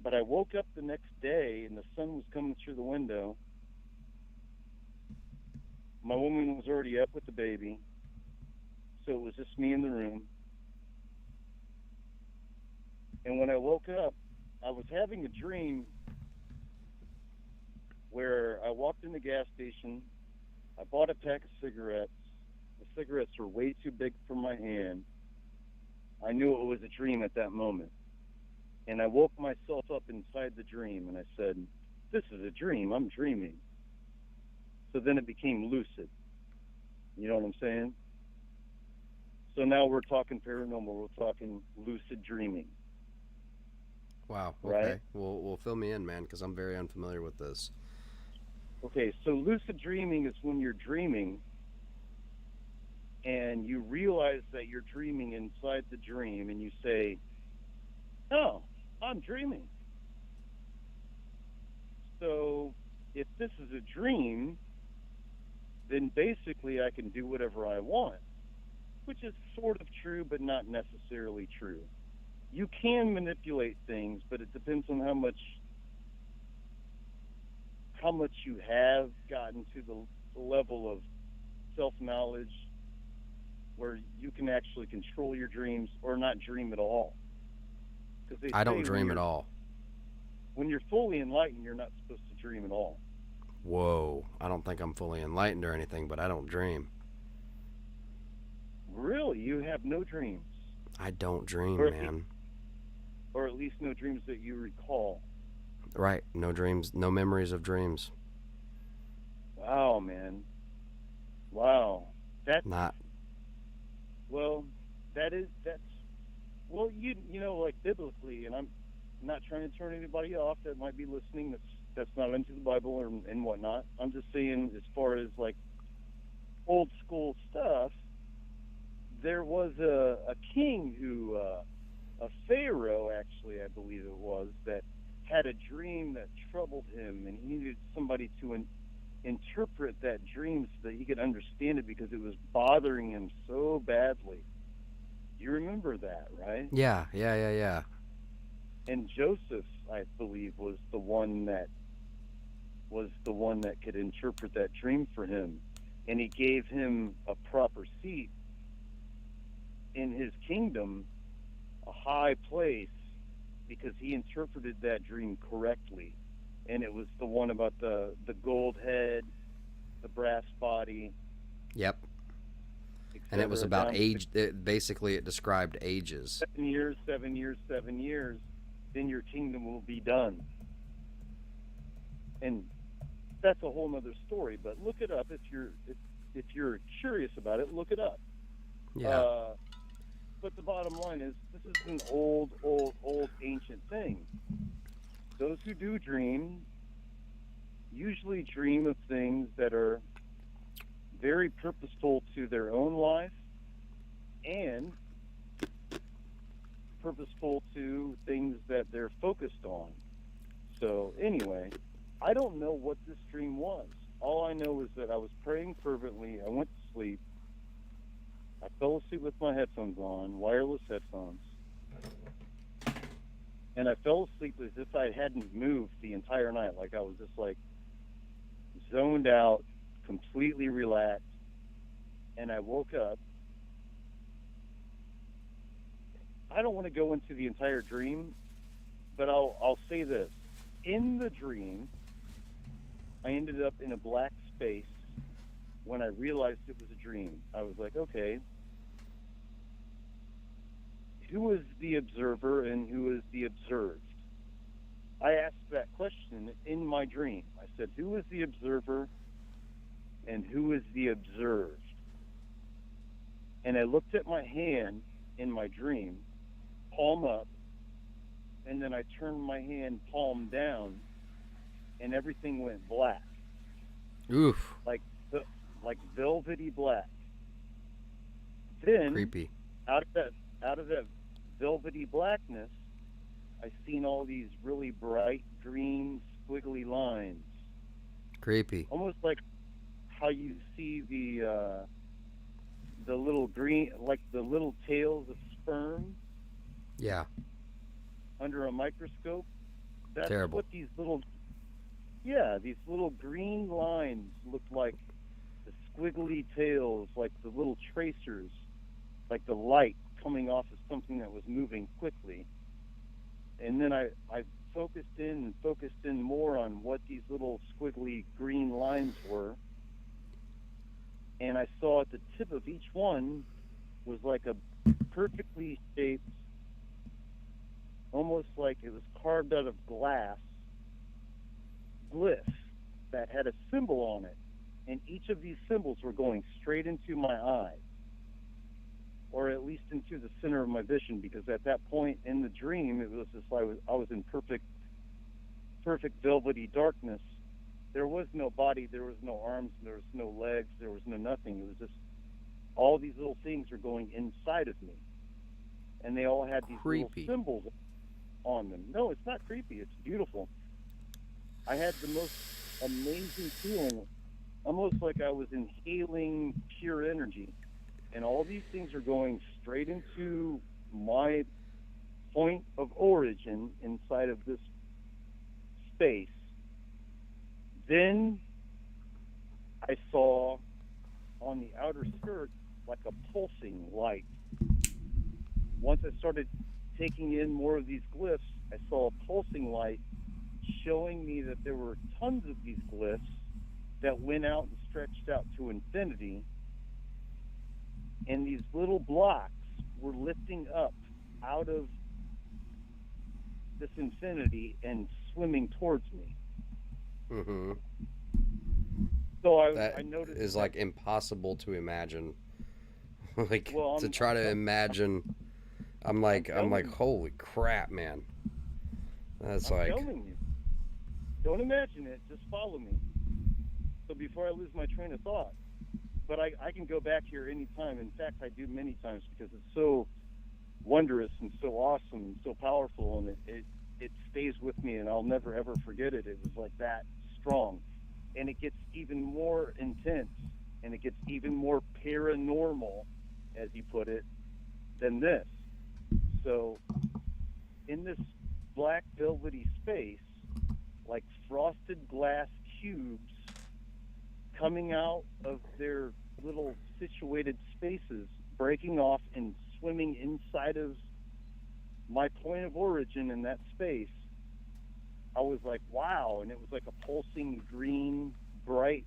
But I woke up the next day, and the sun was coming through the window. My woman was already up with the baby, so it was just me in the room. And when I woke up, I was having a dream where I walked in the gas station, I bought a pack of cigarettes. The cigarettes were way too big for my hand. I knew it was a dream at that moment. And I woke myself up inside the dream, and I said, this is a dream, I'm dreaming. So then it became lucid. You know what I'm saying? So now we're talking paranormal, we're talking lucid dreaming. Wow. Okay. Right? Well, fill me in, man, because I'm very unfamiliar with this. Okay, so lucid dreaming is when you're dreaming and you realize that you're dreaming inside the dream, and you say, oh, I'm dreaming. So if this is a dream, then basically I can do whatever I want, which is sort of true, but not necessarily true. You can manipulate things, but it depends on how much you have gotten to the level of self-knowledge where you can actually control your dreams or not dream at all. I don't dream at all. When you're fully enlightened, you're not supposed to dream at all. Whoa. I don't think I'm fully enlightened or anything, but I don't dream. Really? You have no dreams? I don't dream, Or- man. Or at least no dreams that you recall. Right. No dreams, no memories of dreams. Wow, man. Wow. That's Not. well, that's well, you know, like biblically, and I'm not trying to turn anybody off that might be listening that's not into the Bible or and whatnot. I'm just saying, as far as like old school stuff, there was a king who a pharaoh, actually, I believe it was, that had a dream that troubled him, and he needed somebody to interpret that dream so that he could understand it, because it was bothering him so badly. You remember that, right? Yeah. And Joseph, I believe, was the one that could interpret that dream for him, and he gave him a proper seat in his kingdom, a high place, because he interpreted that dream correctly. And it was the one about the gold head, the brass body. Yep. And it was about age. Basically, it described ages. 7 years, 7 years, 7 years, then your kingdom will be done. And that's a whole nother story. But look it up if you're curious about it. Look it up. Yeah. But the bottom line is, this is an old ancient thing. Those who do dream usually dream of things that are very purposeful to their own life and purposeful to things that they're focused on. So anyway, I don't know what this dream was. All I know is that I was praying fervently. I went to sleep. I fell asleep with my headphones on, wireless headphones. And I fell asleep as if I hadn't moved the entire night. Like I was just like zoned out, completely relaxed. And I woke up. I don't want to go into the entire dream, but I'll say this. In the dream, I ended up in a black space. When I realized it was a dream, I was like, okay, who is the observer and who is the observed? I asked that question in my dream. I said, who is the observer and who is the observed? And I looked at my hand in my dream, palm up, and then I turned my hand palm down, and everything went black. Oof. Like velvety black. Then Creepy. out of that out of that velvety blackness, I seen all these really bright green squiggly lines, Creepy. almost like how you see the little green, like the little tails of sperm Yeah. under a microscope. That's Terrible. what these little, yeah, these little green lines look like. The squiggly tails, like the little tracers, like the light coming off of something that was moving quickly. And then I focused in and focused in more on what these little squiggly green lines were. And I saw at the tip of each one was like a perfectly shaped, almost like it was carved out of glass, glyph that had a symbol on it. And each of these symbols were going straight into my eye, or at least into the center of my vision, because at that point in the dream, it was just like I was in perfect velvety darkness. There was no body, there was no arms, there was no legs, there was no nothing. It was just all these little things were going inside of me, and they all had these Creepy. little symbols on them. No, it's not creepy. It's beautiful. I had the most amazing feeling, almost like I was inhaling pure energy. And all these things are going straight into my point of origin inside of this space. Then I saw on the outer skirt like a pulsing light. Once I started taking in more of these glyphs, I saw a pulsing light showing me that there were tons of these glyphs that went out and stretched out to infinity. And these little blocks were lifting up out of this infinity and swimming towards me. Mm-hmm. So That I noticed is like impossible to imagine. Like Well, to I'm try to imagine. I'm like, telling you. holy crap, man. That's I'm like, telling you. Don't imagine it. Just follow me. So before I lose my train of thought. But I can go back here anytime. In fact, I do many times because it's so wondrous and so awesome and so powerful, and it stays with me, and I'll never ever forget it. It was like that strong, and it gets even more intense, and it gets even more paranormal, as you put it, than this. So in this black velvety space, like frosted glass cubes coming out of their little situated spaces, breaking off and swimming inside of my point of origin in that space. I was like, wow. And it was like a pulsing green, bright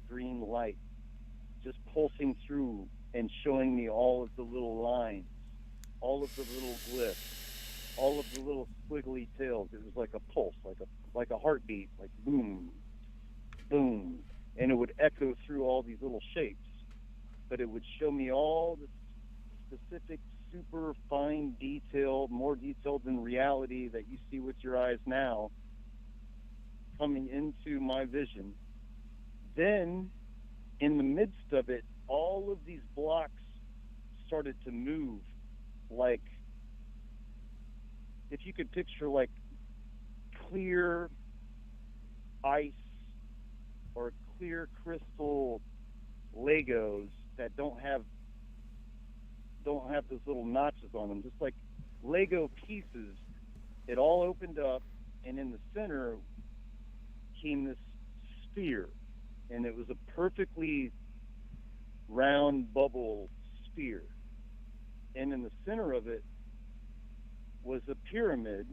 green light just pulsing through and showing me all of the little lines, all of the little glyphs, all of the little squiggly tails. It was like a pulse, like a heartbeat, like boom, boom. And it would echo through all these little shapes. But it would show me all the specific, super fine detail, more detailed than reality that you see with your eyes now, coming into my vision. Then, in the midst of it, all of these blocks started to move like, if you could picture like clear ice or clear crystal Legos that don't have those little notches on them, just like Lego pieces. It all opened up, and in the center came this sphere, and it was a perfectly round bubble sphere. And in the center of it was a pyramid,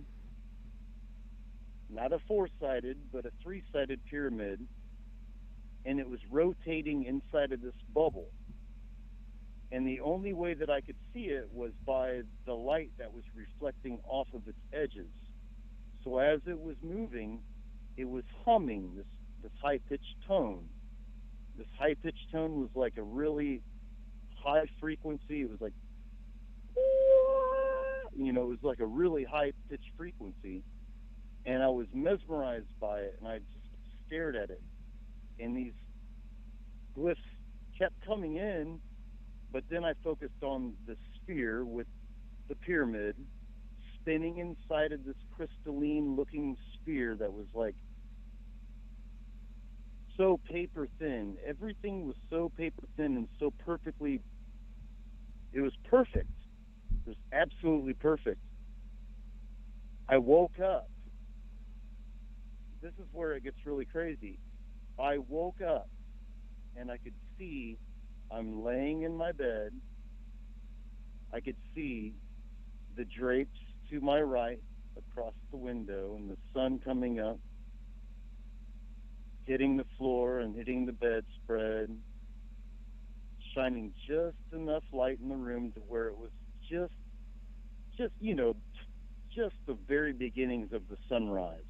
not a four-sided, but a three-sided pyramid, and it was rotating inside of this bubble. And the only way that I could see it was by the light that was reflecting off of its edges. So as it was moving, it was humming this high-pitched tone. This high-pitched tone was like a really high frequency. It was like, it was like a really high-pitched frequency. And I was mesmerized by it, and I just stared at it. And these glyphs kept coming in, But then I focused on the sphere with the pyramid spinning inside of this crystalline looking sphere that was like so paper thin. Everything was so paper thin and so perfectly, it was perfect. It was absolutely perfect. I woke up. This is where it gets really crazy. I woke up and I could see I'm laying in my bed. I could see the drapes to my right across the window and the sun coming up, hitting the floor and hitting the bedspread, shining just enough light in the room to where it was just just the very beginnings of the sunrise.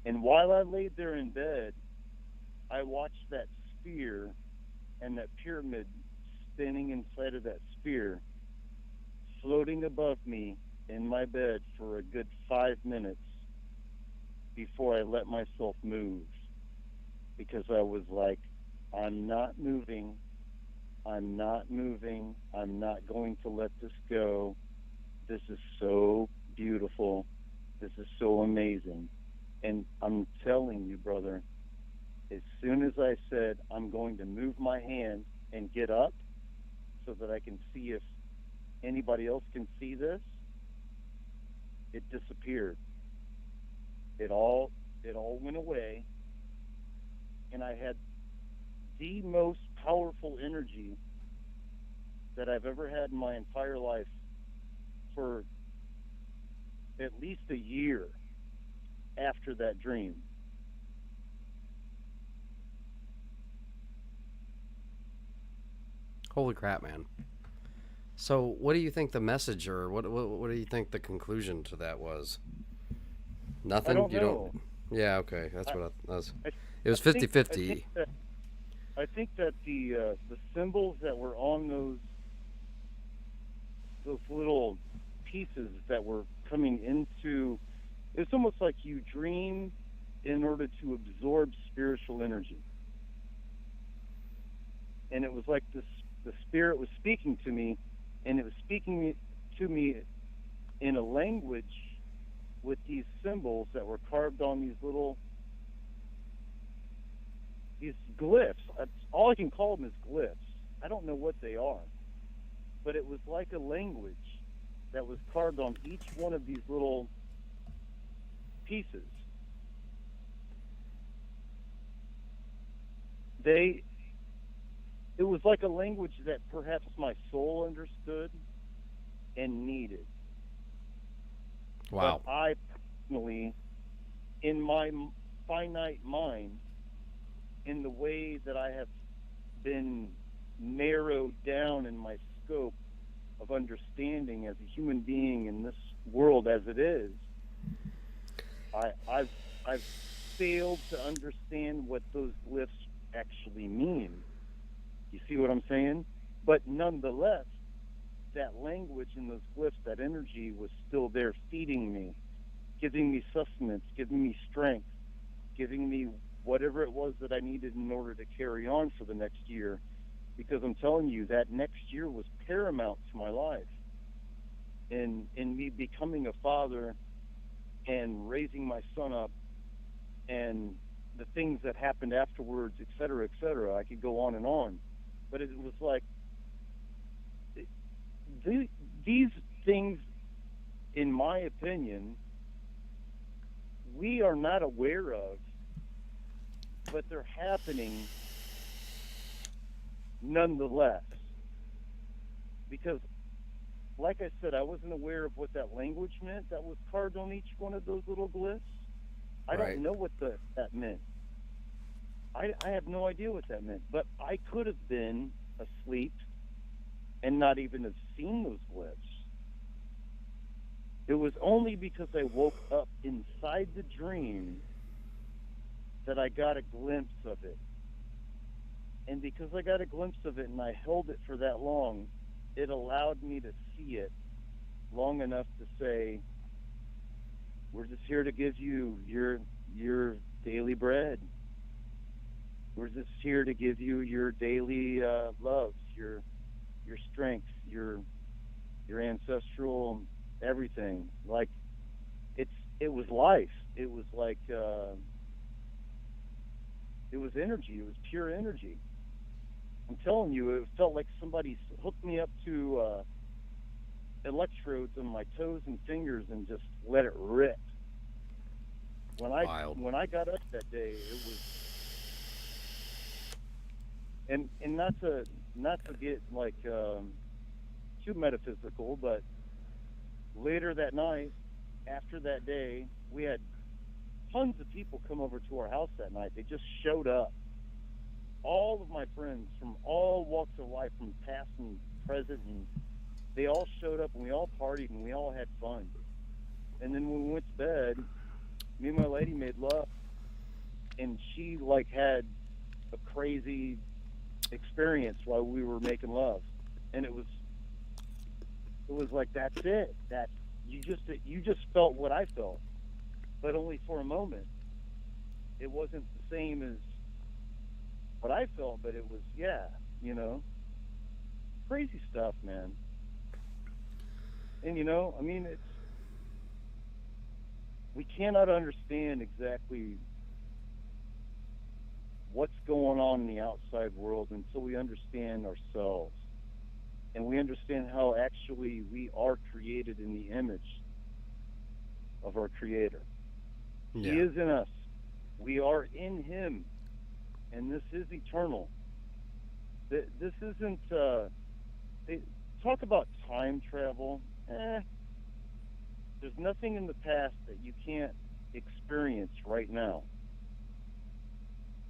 And while I laid there in bed, I watched that sphere and that pyramid spinning inside of that sphere, floating above me in my bed for a good 5 minutes before I let myself move. Because I was like, I'm not moving. I'm not moving. I'm not going to let this go. This is so beautiful. This is so amazing. And I'm telling you, brother, as soon as I said I'm going to move my hand and get up so that I can see if anybody else can see this, it disappeared. It all went away, and I had the most powerful energy that I've ever had in my entire life for at least a year after that dream. Holy crap, man. So, what do you think the message, or what do you think the conclusion to that was? Nothing? I don't You know. don't? Yeah, okay. That's what I was. I- It was I think- 50-50. I think that the symbols that were on those little pieces that were coming into, it's almost like you dream in order to absorb spiritual energy. And it was like the spirit was speaking to me, and it was speaking to me in a language with these symbols that were carved on these glyphs. That's all I can call them is glyphs. I don't know what they are, but it was like a language that was carved on each one of these little pieces. It was like a language that perhaps my soul understood and needed. Wow. But I personally, in my finite mind, in the way that I have been narrowed down in my scope of understanding as a human being in this world as it is, I've failed to understand what those glyphs actually mean. You see what I'm saying? But nonetheless, that language and those glyphs, that energy was still there feeding me, giving me sustenance, giving me strength, giving me whatever it was that I needed in order to carry on for the next year. Because I'm telling you, that next year was paramount to my life. In me becoming a father and raising my son up and the things that happened afterwards, et cetera, et cetera. I could go on and on. But it was like, these things, in my opinion, we are not aware of, but they're happening nonetheless. Because, like I said, I wasn't aware of what that language meant that was carved on each one of those little glyphs. I Right. don't know what that meant. I have no idea what that meant. But I could have been asleep and not even have seen those glyphs. It was only because I woke up inside the dream that I got a glimpse of it. And because I got a glimpse of it and I held it for that long, it allowed me to see it long enough to say, we're just here to give you your daily bread. We're just here to give you your daily loves, your strength, your ancestral everything. Like it was life. It was like it was energy. It was pure energy. I'm telling you, it felt like somebody hooked me up to electrodes on my toes and fingers and just let it rip. Wild. When I got up that day, it was, and not to get like too metaphysical, but later that night, after that day, we had tons of people come over to our house that night. They just showed up. All of my friends from all walks of life, from past and present, and they all showed up, and we all partied, and we all had fun. And then when we went to bed, me and my lady made love, and she like had a crazy experience while we were making love, and it was like, that's it. That you just felt what I felt, but only for a moment. It wasn't the same as what I felt, but it was, crazy stuff, man. And I mean, we cannot understand exactly what's going on in the outside world until we understand ourselves. And we understand how actually we are created in the image of our Creator. Yeah. He is in us. We are in Him. And this is eternal. This isn't, they talk about time travel. There's nothing in the past that you can't experience right now.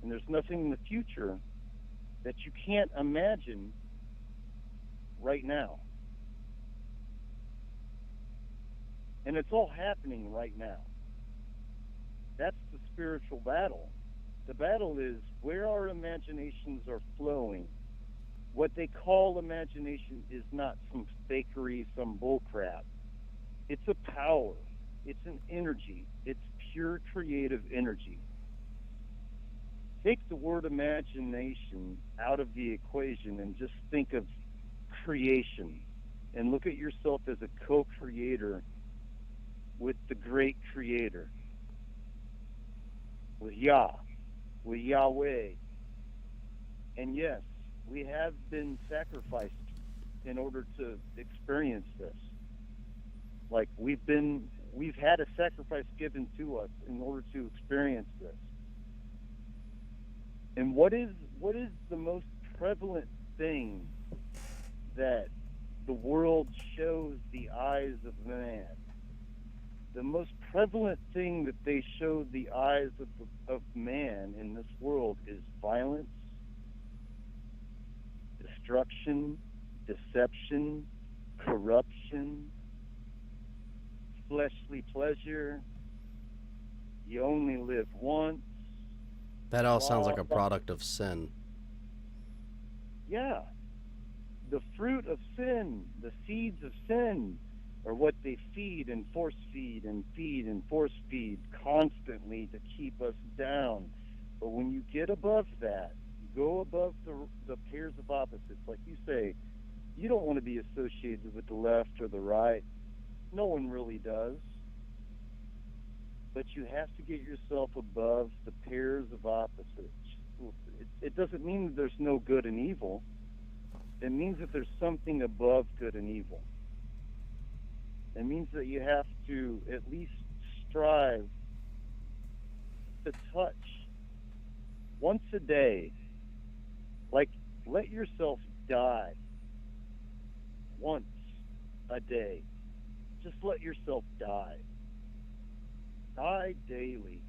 And there's nothing in the future that you can't imagine right now. And it's all happening right now. That's the spiritual battle. The battle is where our imaginations are flowing. What they call imagination is not some fakery, some bullcrap. It's a power. It's an energy. It's pure creative energy. Take the word imagination out of the equation and just think of creation, and look at yourself as a co-creator with the great Creator, with Yah, with Yahweh. And yes, we have been sacrificed in order to experience this. Like we've had a sacrifice given to us in order to experience this. And what is the most prevalent thing that the world shows the eyes of man? The most prevalent thing that they show the eyes of man in this world is violence, destruction, deception, corruption, fleshly pleasure. You only live once. That all sounds like a product of sin. Yeah. The fruit of sin, the seeds of sin, are what they feed and force feed and force feed constantly to keep us down. But when you get above that, go above the pairs of opposites, like you say, you don't want to be associated with the left or the right. No one really does. But you have to get yourself above the pairs of opposites. It doesn't mean that there's no good and evil. It means that there's something above good and evil. It means that you have to at least strive to touch once a day. Like, let yourself die once a day. Just let yourself die. Die daily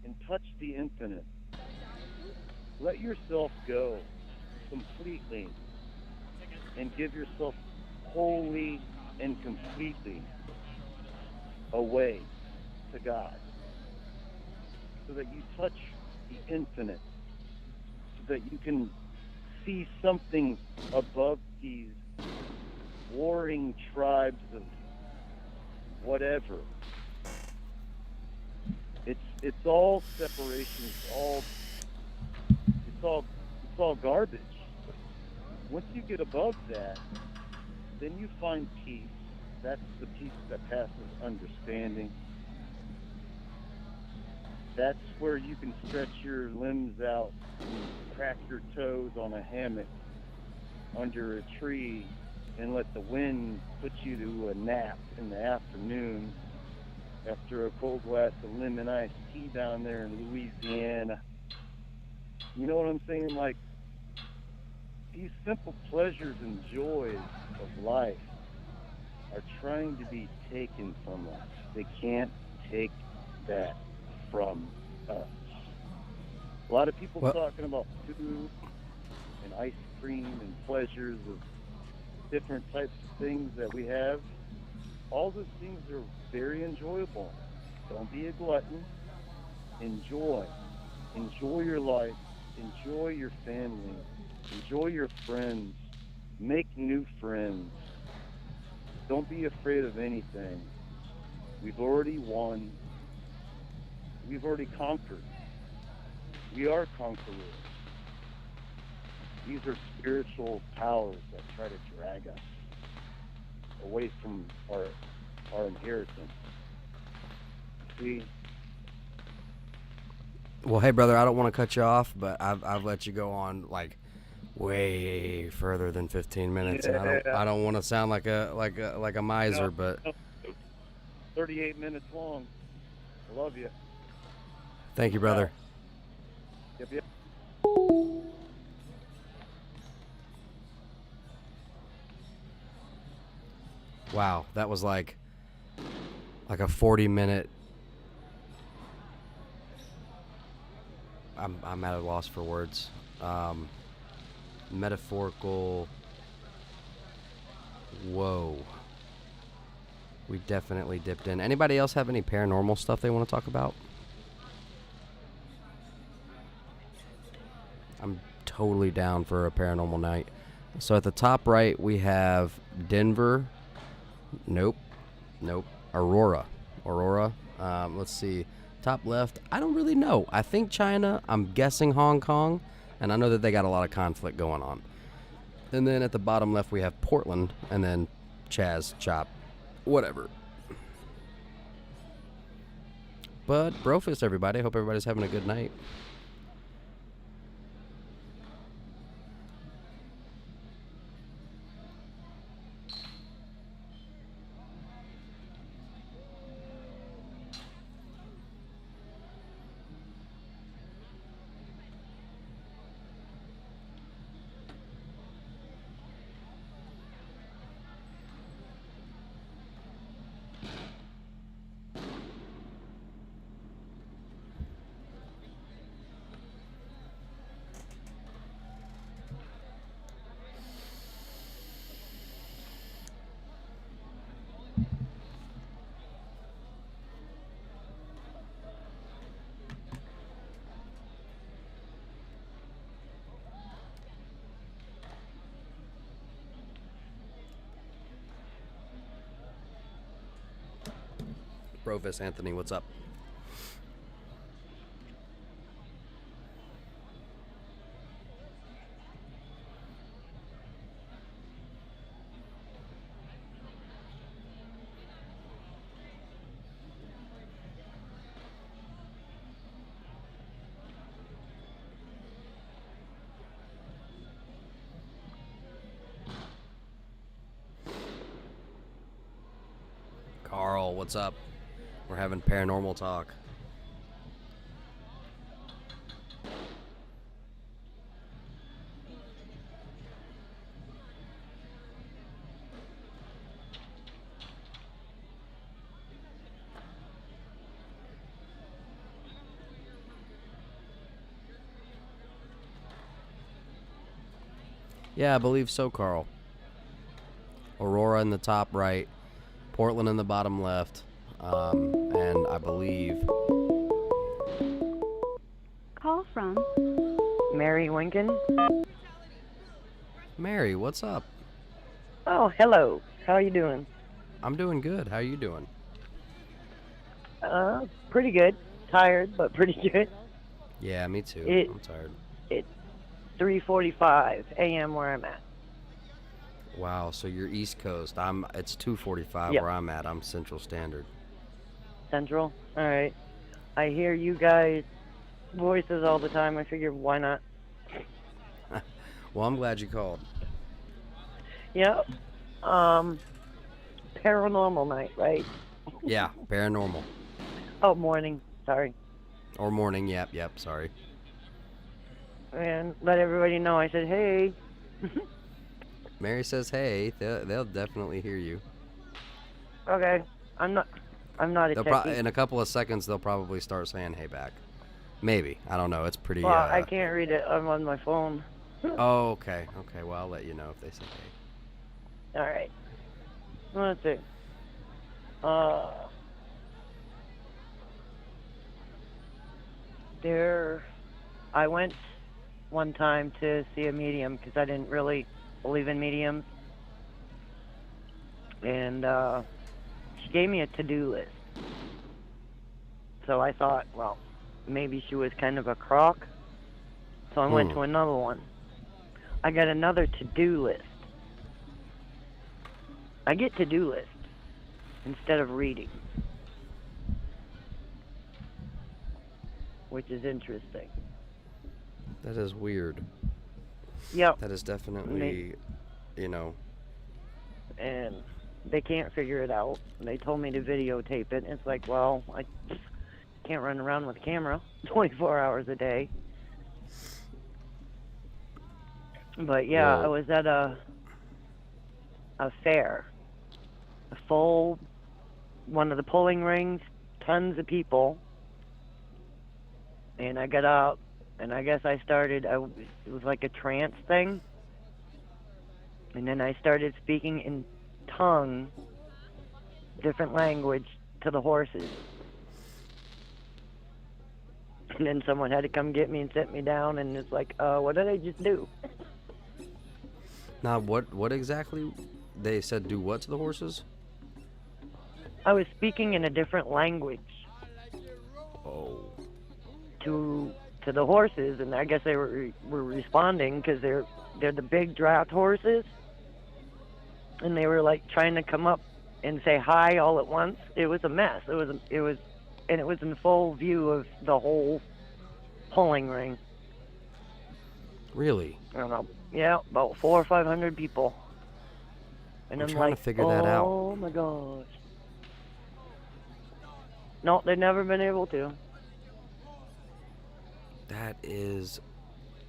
and touch the infinite. Let yourself go completely and give yourself wholly and completely away to God, so that you touch the infinite, so that you can see something above these warring tribes of whatever. It's all separation. It's all it's all garbage. Once you get above that, then you find peace. That's the peace that passes understanding. That's where you can stretch your limbs out and crack your toes on a hammock under a tree and let the wind put you to a nap in the afternoon after a cold glass of lemon iced tea down there in Louisiana. You know what I'm saying? Like, these simple pleasures and joys of life are trying to be taken from us. They can't take that from us. A lot of people talking about food and ice cream and pleasures of different types of things that we have. All those things are very enjoyable. Don't be a glutton. Enjoy. Enjoy your life. Enjoy your family. Enjoy your friends. Make new friends. Don't be afraid of anything. We've already won. We've already conquered. We are conquerors. These are spiritual powers that try to drag us away from our inheritance. See? Well, hey, brother, I don't want to cut you off, but I've let you go on like way further than 15 minutes, and I don't want to sound like a miser, but 38 minutes long. I love you. Thank you, brother. Yep. Wow, that was like a 40-minute. I'm at a loss for words. Metaphorical. Whoa. We definitely dipped in. Anybody else have any paranormal stuff they want to talk about? I'm totally down for a paranormal night. So at the top right, we have Denver. Nope. Aurora. Let's see. Top left, I don't really know. I think China. I'm guessing Hong Kong. And I know that they got a lot of conflict going on. And then at the bottom left, we have Portland. And then Chaz, Chop, whatever. But brofist, everybody. Hope everybody's having a good night. Brofist Anthony, what's up? Carl, what's up? We're having paranormal talk. Yeah, I believe so, Carl. Aurora in the top right, Portland in the bottom left, and I believe... Call from Mary Winkin. Mary, what's up? Oh, hello. How are you doing? I'm doing good. How are you doing? Pretty good. Tired, but pretty good. Yeah, me too. I'm tired. 3:45 a.m. where I'm at. Wow, so you're East Coast. It's 2:45 Yep. where I'm at. I'm Central Standard. Central? All right. I hear you guys' voices all the time. I figured, why not? Well, I'm glad you called. Yep. Paranormal night, right? Yeah, paranormal. Oh, morning. Sorry. Or morning, yep, sorry. And let everybody know I said, hey. Mary says, hey, they'll definitely hear you. Okay. I'm not a techie. In a couple of seconds, they'll probably start saying hey back. Maybe. I don't know. It's pretty... Well, I can't read it. I'm on my phone. Oh, okay. Okay, well, I'll let you know if they say hey. All right. Let's see. I went one time to see a medium because I didn't really believe in mediums. And she gave me a to-do list. So I thought, well, maybe she was kind of a crock. So I went to another one. I got another to-do list. I get to-do lists instead of reading, which is interesting. That is weird. Yep. That is definitely, And they can't figure it out. They told me to videotape it. It's like, well, I can't run around with a camera 24 hours a day. But yeah, Whoa. I was at a fair. A full one of the pulling rings, tons of people. And I got up, and I guess it was like a trance thing. And then I started speaking in tongue, different language, to the horses. And then someone had to come get me and sit me down, and it's like, what did I just do? Now, what exactly? They said do what to the horses? I was speaking in a different language. Oh. To the horses, and I guess they were responding because they're the big draft horses, and they were like trying to come up and say hi all at once. It was a mess. It was in full view of the whole pulling ring. Really? I don't know. Yeah, about 400 or 500 people. And I'm I'm trying like, to figure that out. Oh my gosh. No, they've never been able to. That is...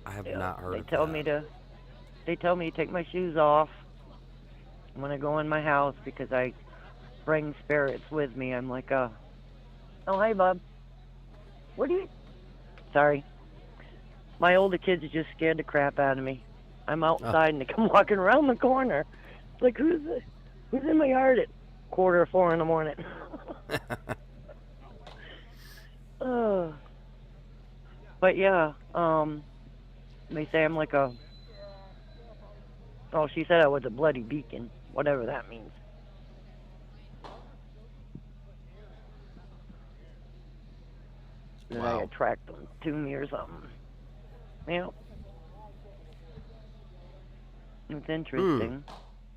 I have not heard of They tell that. me to take my shoes off when I go in my house because I bring spirits with me. I'm like, oh, hi, Bob. What are you... Sorry. My older kids just scared the crap out of me. I'm outside and they come walking around the corner. It's like, who's in my yard at 3:45 in the morning? But yeah, they say I'm like she said I was a bloody beacon, whatever that means. That I attract them to me or something. Yeah. It's interesting.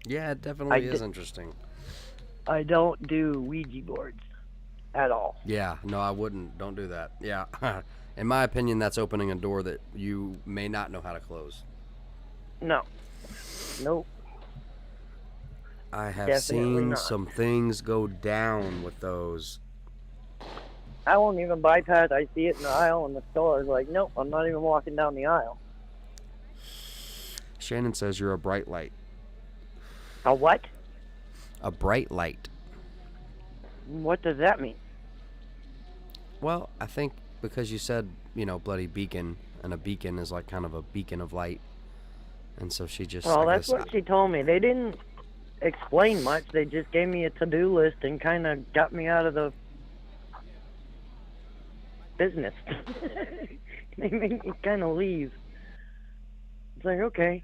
Yeah, it definitely is interesting. I don't do Ouija boards at all. Yeah, no, I wouldn't. Don't do that. Yeah. In my opinion, that's opening a door that you may not know how to close. No. Nope. I have Definitely seen not. some things go down with those. I won't even bypass. I see it in the aisle in the store. It's like, nope, I'm not even walking down the aisle. Shannon says you're a bright light. A what? A bright light. What does that mean? Well, I think because you said, bloody beacon, and a beacon is like kind of a beacon of light. And so she just... Well, that's what she told me. They didn't explain much. They just gave me a to-do list and kind of got me out of the business. They made me kind of leave. It's like, okay.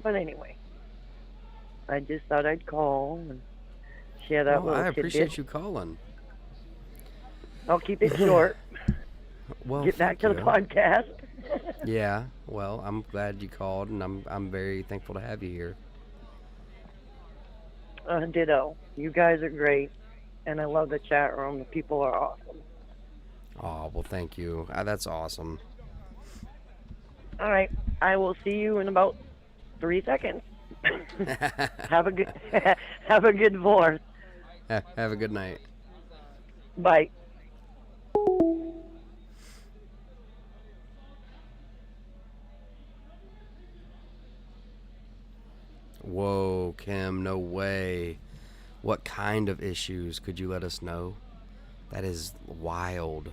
But anyway, I just thought I'd call and share that little I appreciate tidbit. you calling. I'll keep it short. Well, get back thank to the you. podcast. Yeah. Well, I'm glad you called, and I'm very thankful to have you here. Ditto. You guys are great, and I love the chat room. The people are awesome. Oh, well, thank you. That's awesome. All right, I will see you in about 3 seconds. Have a good have a good 4th. Have a good night. Bye. Whoa, Kim, no way. What kind of issues could you let us know? That is wild.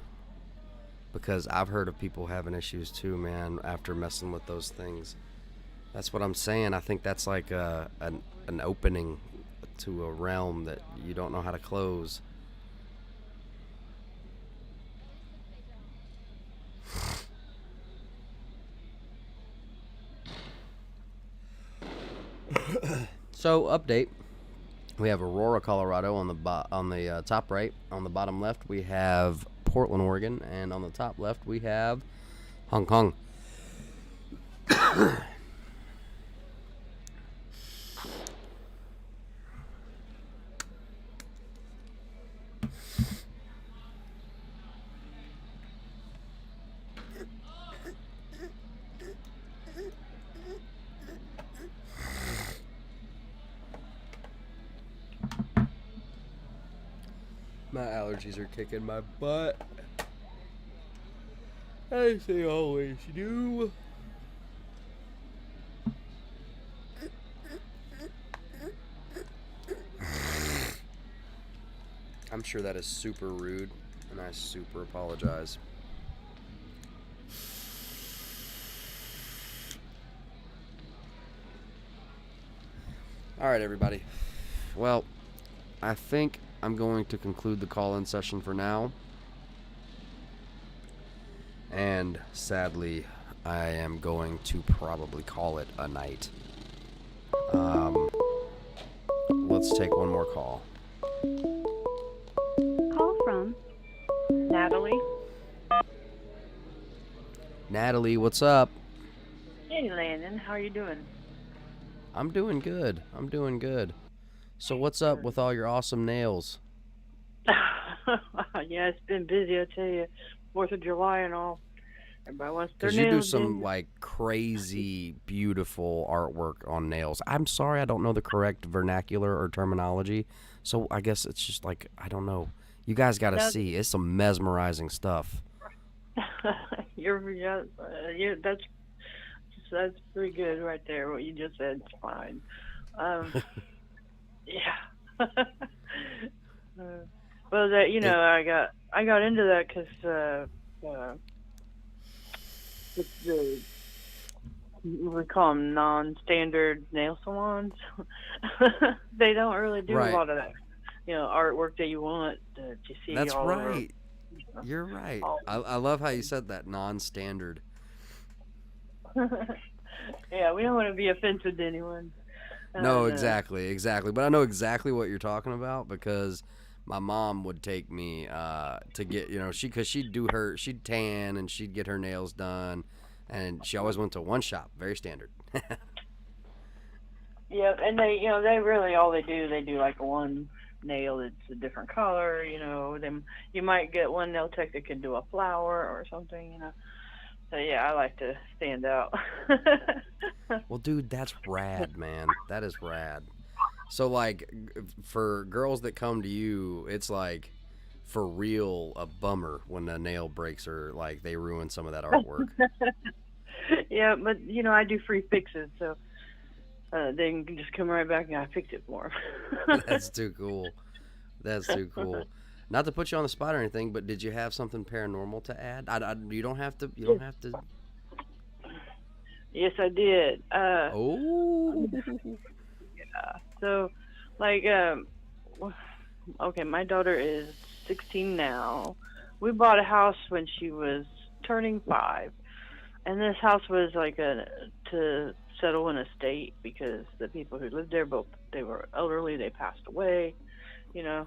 Because I've heard of people having issues too, man, after messing with those things. That's what I'm saying. I think that's like an opening to a realm that you don't know how to close. So, update. We have Aurora, Colorado on the top right. On the bottom left, we have Portland, Oregon, and on the top left, we have Hong Kong. My allergies are kicking my butt. As they always do. I'm sure that is super rude, and I super apologize. Alright, everybody. Well, I think I'm going to conclude the call-in session for now. And sadly, I am going to probably call it a night. Let's take one more call. Call from Natalie. Natalie, what's up? Hey, Landon. How are you doing? I'm doing good. So what's up with all your awesome nails? Yeah, it's been busy, I tell you. 4th of July and all. Everybody wants their Because nails you do some done. like crazy, beautiful artwork on nails. I'm sorry I don't know the correct vernacular or terminology. So I guess it's just like, I don't know. You guys got to see. It's some mesmerizing stuff. Yeah, that's pretty good right there. What you just said is fine. Yeah. Well, that I got into that because we call them non-standard nail salons. They don't really do Right. a lot of that, artwork that you want to see. That's all right. Over. You're right. I love how you said that, non-standard. Yeah, we don't want to be offensive to anyone. No, exactly. But I know exactly what you're talking about because my mom would take me to get, she'd tan and she'd get her nails done, and she always went to one shop, very standard. Yeah, and they really all they do like one nail that's a different color. Then you might get one nail tech that can do a flower or something. So yeah, I like to stand out. Well, dude, that's rad, man. That is rad. So, like, for girls that come to you, it's like, for real, a bummer when a nail breaks or, like, they ruin some of that artwork. Yeah, but, I do free fixes, so they can just come right back and I fix it for them. That's too cool. Not to put you on the spot or anything, but did you have something paranormal to add? You don't have to. Yes, I did. Oh. Yeah. So, like, okay, my daughter is 16 now. We bought a house when she was turning 5, and this house was like to settle an estate because the people who lived there they were elderly. They passed away, and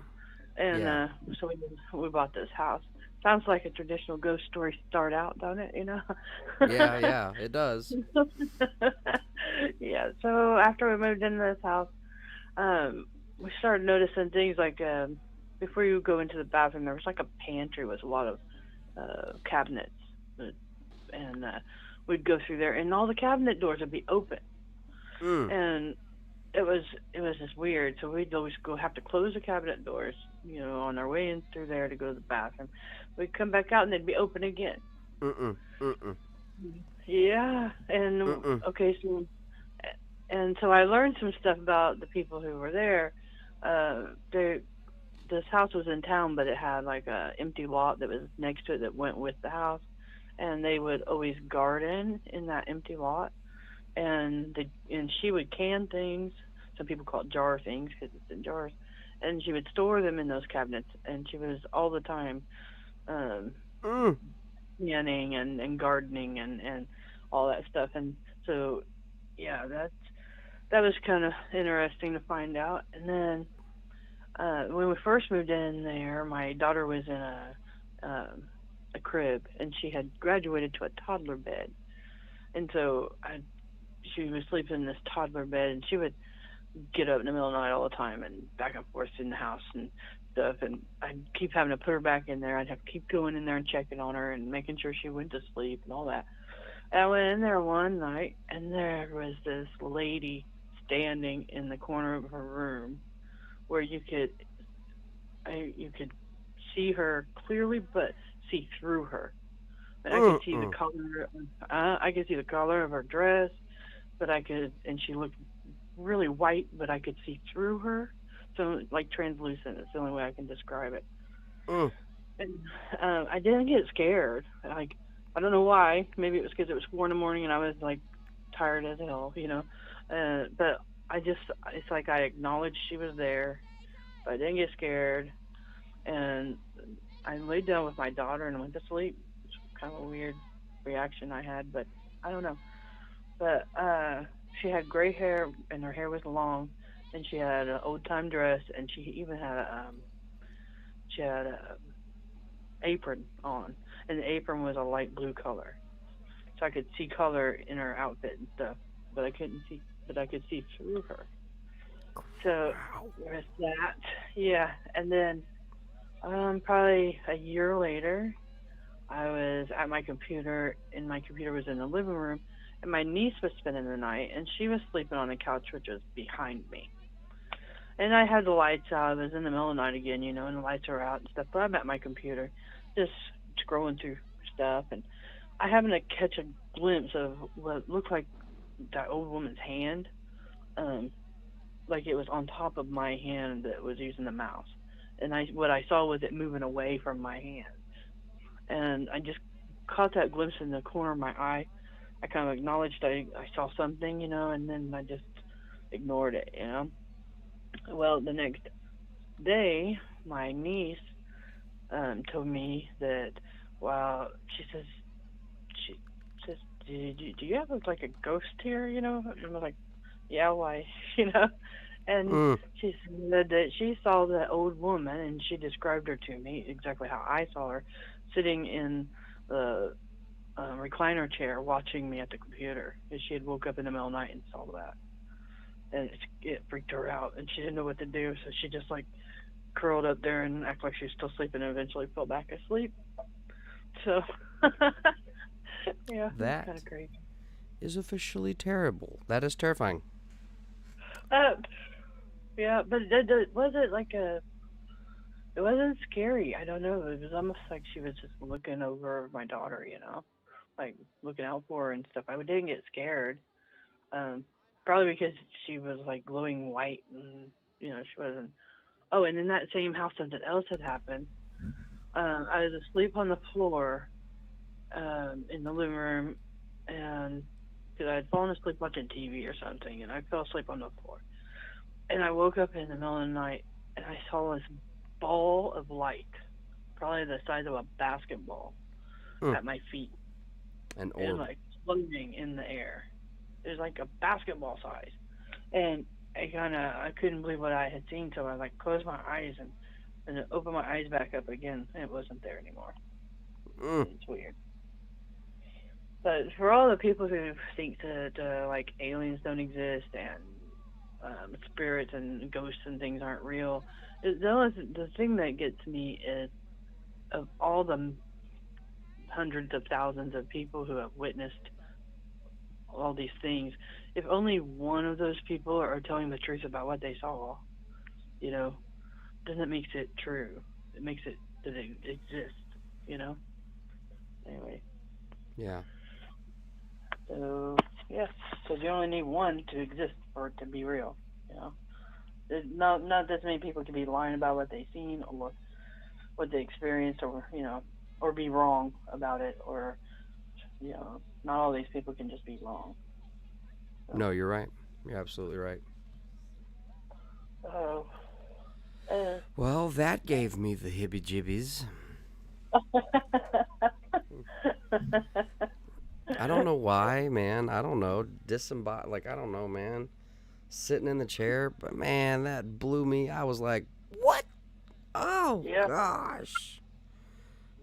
Yeah. so we bought this house. sounds like a traditional ghost story start out, doesn't it? You know. Yeah, it does. Yeah. So after we moved into this house, we started noticing things like before you go into the bathroom, there was like a pantry with a lot of cabinets, uh, and we'd go through there, and all the cabinet doors would be open, Mm. and it was just weird. So we'd always have to close the cabinet doors, on our way in through there to go to the bathroom. We'd come back out and they'd be open again. Mm-mm. Mm-mm. Yeah, and Mm-mm. okay, so I learned some stuff about the people who were there. They This house was in town, but it had like a empty lot that was next to it that went with the house, and they would always garden in that empty lot, and she would can things. Some people call it jar things because it's in jars, and she would store them in those cabinets, and she was all the time um, Mm. canning and gardening and all that stuff, and so yeah, that was kind of interesting to find out, and then. When we first moved in there, my daughter was in a crib, and she had graduated to a toddler bed, and so she was sleeping in this toddler bed, and she would get up in the middle of the night all the time and back and forth in the house and stuff, and I'd keep having to put her back in there. I'd have to keep going in there and checking on her and making sure she went to sleep and all that. And I went in there one night, and there was this lady standing in the corner of her room where you could see her clearly, but see through her. And I could see the Mm-mm. color. I could see the color of her dress, but and she looked really white, but I could see through her. So like translucent. It's the only way I can describe it. Mm. And I didn't get scared. Like I don't know why. Maybe it was because it was 4 in the morning and I was like tired as hell. But it's like I acknowledged she was there, but I didn't get scared. And I laid down with my daughter and went to sleep. It's kind of a weird reaction I had, but I don't know. But she had gray hair and her hair was long, and she had an old time dress, and she even had a apron on, and the apron was a light blue color, so I could see color in her outfit and stuff, but I could see through her. So there's that, yeah, and then probably a year later, I was at my computer, and my computer was in the living room, and my niece was spending the night, and she was sleeping on the couch, which was behind me. And I had the lights out. I was in the middle of the night again, and the lights are out and stuff. But I'm at my computer, just scrolling through stuff, and I happened to catch a glimpse of what looked like that old woman's hand, um, like it was on top of my hand that was using the mouse. And what I saw was it moving away from my hand, and I just caught that glimpse in the corner of my eye. I kind of acknowledged I saw something, and then I just ignored it. Well, the next day, my niece told me that, well, she says, do you have like a ghost here? And I was like, yeah, why? you know, and Mm. she said that she saw the old woman, and she described her to me exactly how I saw her, sitting in the recliner chair watching me at the computer. And she had woke up in the middle of the night and saw that, and it freaked her out, and she didn't know what to do, so she just like curled up there and acted like she was still sleeping, and eventually fell back asleep. So, yeah, it's kind That of crazy. is officially terrible. That is terrifying. Uh, yeah, but was it like a? It wasn't scary. I don't know. It was almost like she was just looking over my daughter, like looking out for her and stuff. I didn't get scared. Um, Probably because she was like glowing white, and she wasn't. Oh, and in that same house, something else had happened. I was asleep on the floor in the living room, and because I had fallen asleep watching TV or something, and I fell asleep on the floor. And I woke up in the middle of the night, and I saw this ball of light, probably the size of a basketball, Mm. at my feet, An and orb. like floating in the air. It was like a basketball size, and I couldn't believe what I had seen, so I like closed my eyes and opened my eyes back up again, and it wasn't there anymore. It's weird. But for all the people who think that like aliens don't exist and spirits and ghosts and things aren't real, the thing that gets me is of all the hundreds of thousands of people who have witnessed all these things, if only one of those people are telling the truth about what they saw, then it makes it true. It makes it that it exists, Anyway. Yeah. So, yeah. So you only need one to exist for it to be real, There's not this many people can be lying about what they've seen or what they experienced or be wrong about it or, not all these people can just be wrong. So. No, you're right. You're absolutely right. Oh. Well, that gave me the hibby-jibbies. I don't know why, man. I don't know. I don't know, man. Sitting in the chair, but man, that blew me. I was like, what? Oh, yeah. gosh.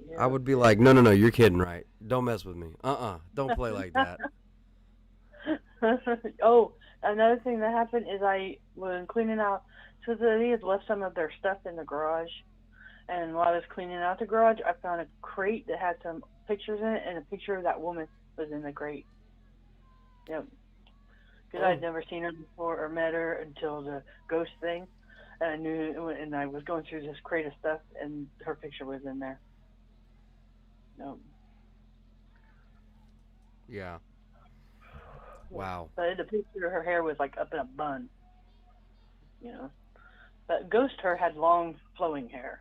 Yeah. I would be like, no, you're kidding, right? Don't mess with me. Don't play like that. Oh, another thing that happened is I was cleaning out, so they had left some of their stuff in the garage, and while I was cleaning out the garage, I found a crate that had some pictures in it, and a picture of that woman was in the crate. Yep. Because I'd never seen her before or met her until the ghost thing, and I knew, and I was going through this crate of stuff, and her picture was in there. Yep. Yeah. Wow. But in the picture, her hair was like up in a bun. But ghost her had long flowing hair.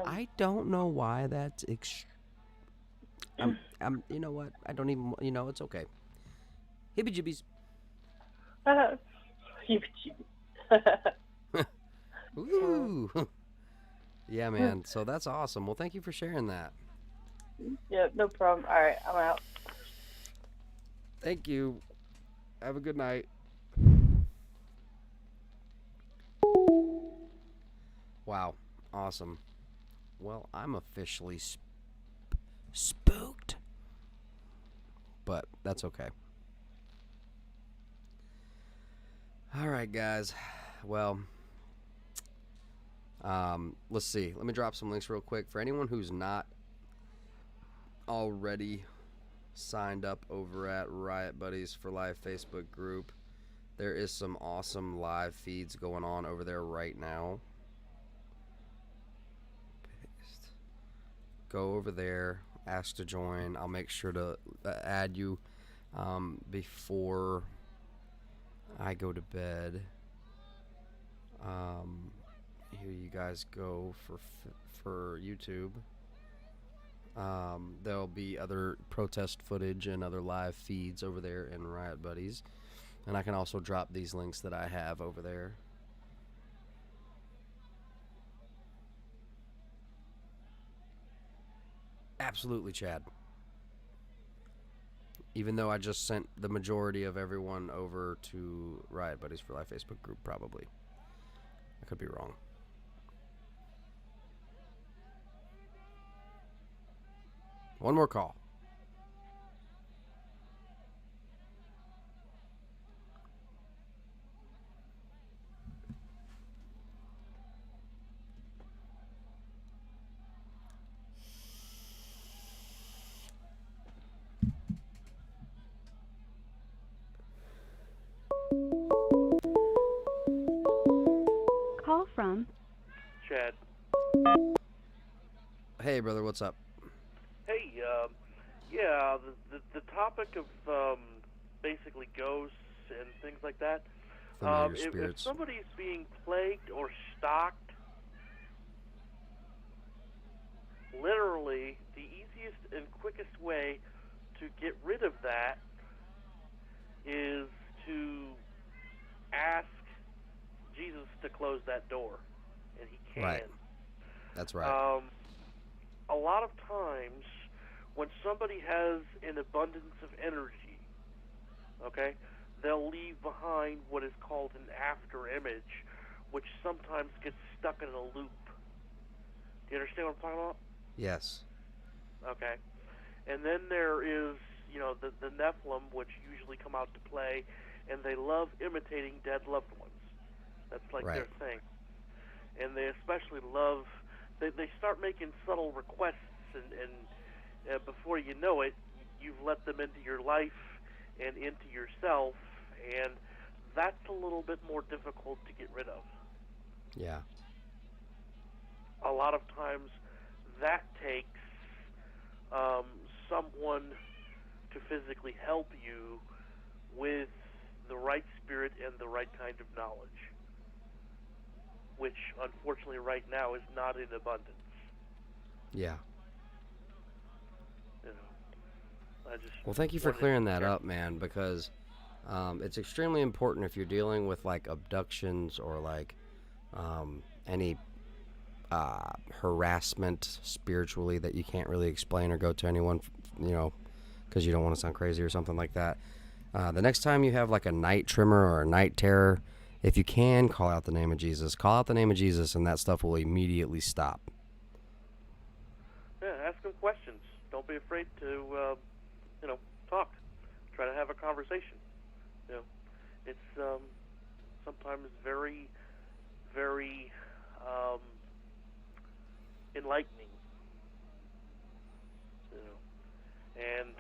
I don't know why that's you know what? I don't even, it's okay. Hibby-jibbies. Ooh. Yeah, man. So that's awesome. Well, thank you for sharing that. Yeah, no problem. All right, I'm out. Thank you. Have a good night. Wow. Awesome. Well, I'm officially spooked. But that's okay. All right, guys. Well, let's see. Let me drop some links real quick. For anyone who's not already signed up over at Riot Buddies for Life Facebook group, there is some awesome live feeds going on over there right now. Go over there, ask to join. I'll make sure to add you before I go to bed. Here you guys go for YouTube. There'll be other protest footage and other live feeds over there in Riot Buddies. And I can also drop these links that I have over there. Absolutely, Chad. Even though I just sent the majority of everyone over to Riot Buddies for Life Facebook group, probably. I could be wrong. One more call. Call from Chad. Hey, brother, what's up? Hey, yeah, the topic of basically ghosts and things like that. Familiar If spirits. somebody's being plagued or stalked, literally the easiest and quickest way to get rid of that is to ask Jesus to close that door, and he can. Right. That's right. A lot of times when somebody has an abundance of energy, okay, they'll leave behind what is called an after image, which sometimes gets stuck in a loop. Do you understand what I'm talking about? Yes. Okay. And then there is, the Nephilim, which usually come out to play, and they love imitating dead loved ones. That's like Right. their thing. And they especially love, they start making subtle requests, and before you know it, you've let them into your life and into yourself, and that's a little bit more difficult to get rid of. Yeah. A lot of times that takes someone to physically help you with the right spirit and the right kind of knowledge, which unfortunately right now is not in abundance. Yeah. I just Well, thank you for wanted to clearing that share. up, man, because it's extremely important if you're dealing with like abductions or like any harassment spiritually that you can't really explain or go to anyone, because you don't want to sound crazy or something like that. The next time you have like a night tremor or a night terror, if you can, call out the name of Jesus. Call out the name of Jesus, and that stuff will immediately stop. Yeah, ask them questions. Don't be afraid to, talk. Try to have a conversation. It's sometimes very, very enlightening. And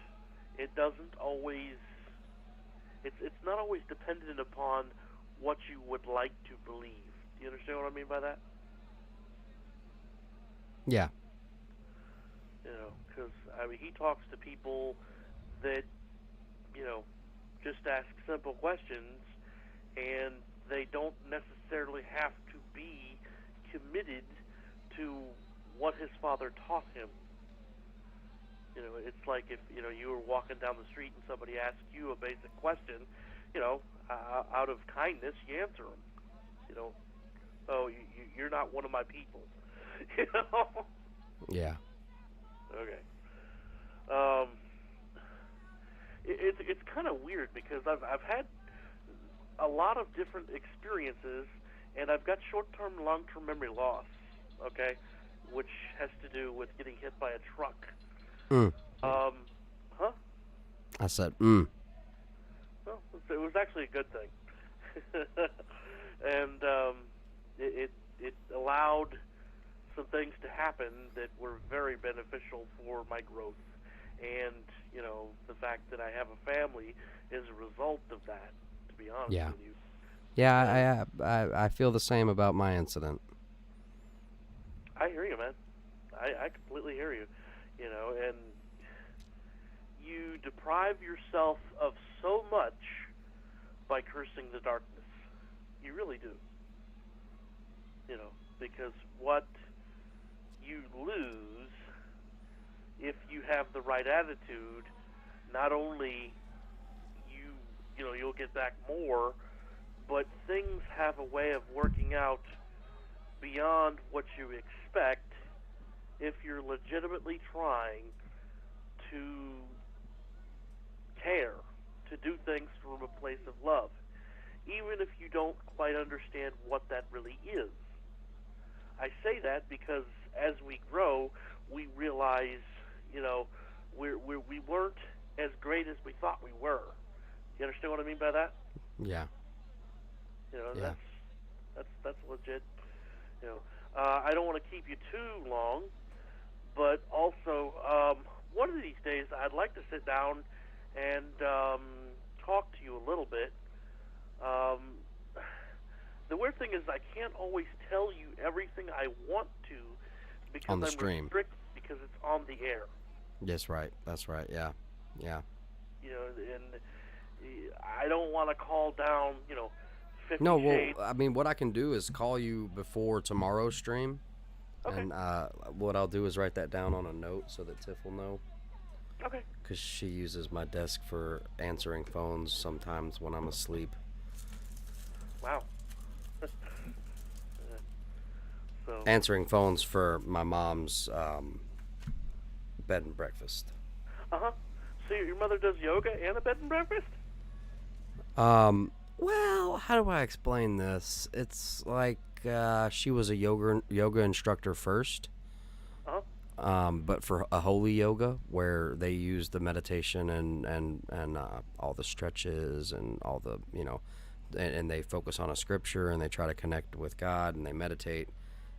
it doesn't always. It's not always dependent upon what you would like to believe. Do you understand what I mean by that? Yeah. Because he talks to people that just ask simple questions, and they don't necessarily have to be committed to what his father taught him. It's like if you were walking down the street and somebody asked you a basic question, out of kindness you answer them. Oh, you're not one of my people. Yeah. Okay. It's kind of weird because I've had a lot of different experiences, and I've got short-term, long-term memory loss. Okay, which has to do with getting hit by a truck. Huh? I said, Well, it was actually a good thing, and it allowed some things to happen that were very beneficial for my growth, and the fact that I have a family is a result of that. To be honest Yeah. with you. Yeah, I feel the same about my incident. I hear you, man. I completely hear you. And you deprive yourself of so much by cursing the darkness. You really do. Because what you lose if you have the right attitude, not only you'll get back more, but things have a way of working out beyond what you expect if you're legitimately trying to care, to do things from a place of love, even if you don't quite understand what that really is. I say that because as we grow, we realize, we weren't as great as we thought we were. You understand what I mean by that? Yeah. Yeah. That's legit. I don't want to keep you too long, but also one of these days I'd like to sit down and talk to you a little bit. The weird thing is I can't always tell you everything I want to because On the I'm stream. restricted because it's on the air. That's right. Yeah. And I don't want to call down, 50 No, well, shades. I mean, what I can do is call you before tomorrow's stream. Okay. And what I'll do is write that down on a note so that Tiff will know. Okay. Because she uses my desk for answering phones sometimes when I'm asleep. Wow. So. Answering phones for my mom's bed and breakfast. Uh-huh. So your mother does yoga and a bed and breakfast? Well, how do I explain this? It's like she was a yoga instructor first, but for a holy yoga where they use the meditation and all the stretches and all the and they focus on a scripture and they try to connect with God and they meditate.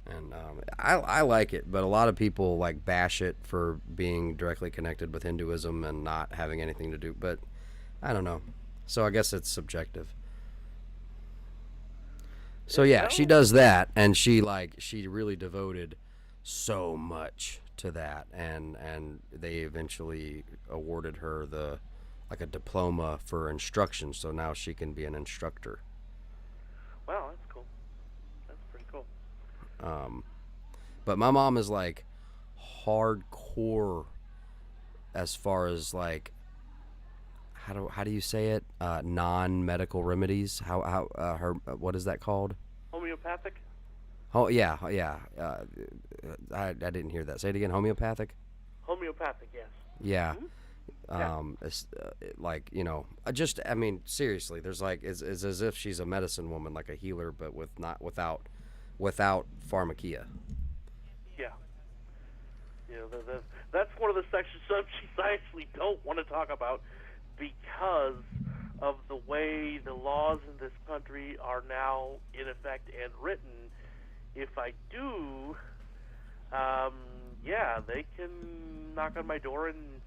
And I like it, but a lot of people like bash it for being directly connected with Hinduism and not having anything to do. But I don't know. So I guess it's subjective. So yeah, she does that, and she really devoted so much to that, and they eventually awarded her a diploma for instruction. So now she can be an instructor. Wow, that's cool. That's pretty cool. But my mom is like hardcore as far as like how do you say it? Non-medical remedies. How her what is that called? Homeopathic? Oh yeah. I didn't hear that. Say it again. Homeopathic. Homeopathic, yes. Yeah. Mm-hmm. It's, like I mean seriously. There's like it's as if she's a medicine woman, like a healer, but without pharmakia. Yeah. That's one of the sections I actually don't want to talk about because of the way the laws in this country are now in effect and written. If I do, they can knock on my door and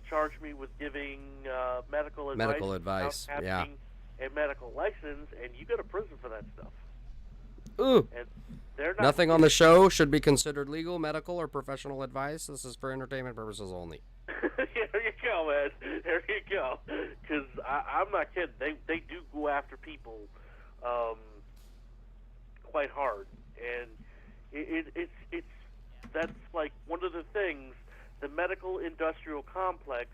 charge me with giving medical advice without having a medical license, and you go to prison for that stuff. Ooh. And they're not Nothing on the show should be considered legal, medical, or professional advice. This is for entertainment purposes only. There you go, man. There you go. Because I'm not kidding. They do go after people quite hard, and it's that's like one of the things. The medical industrial complex,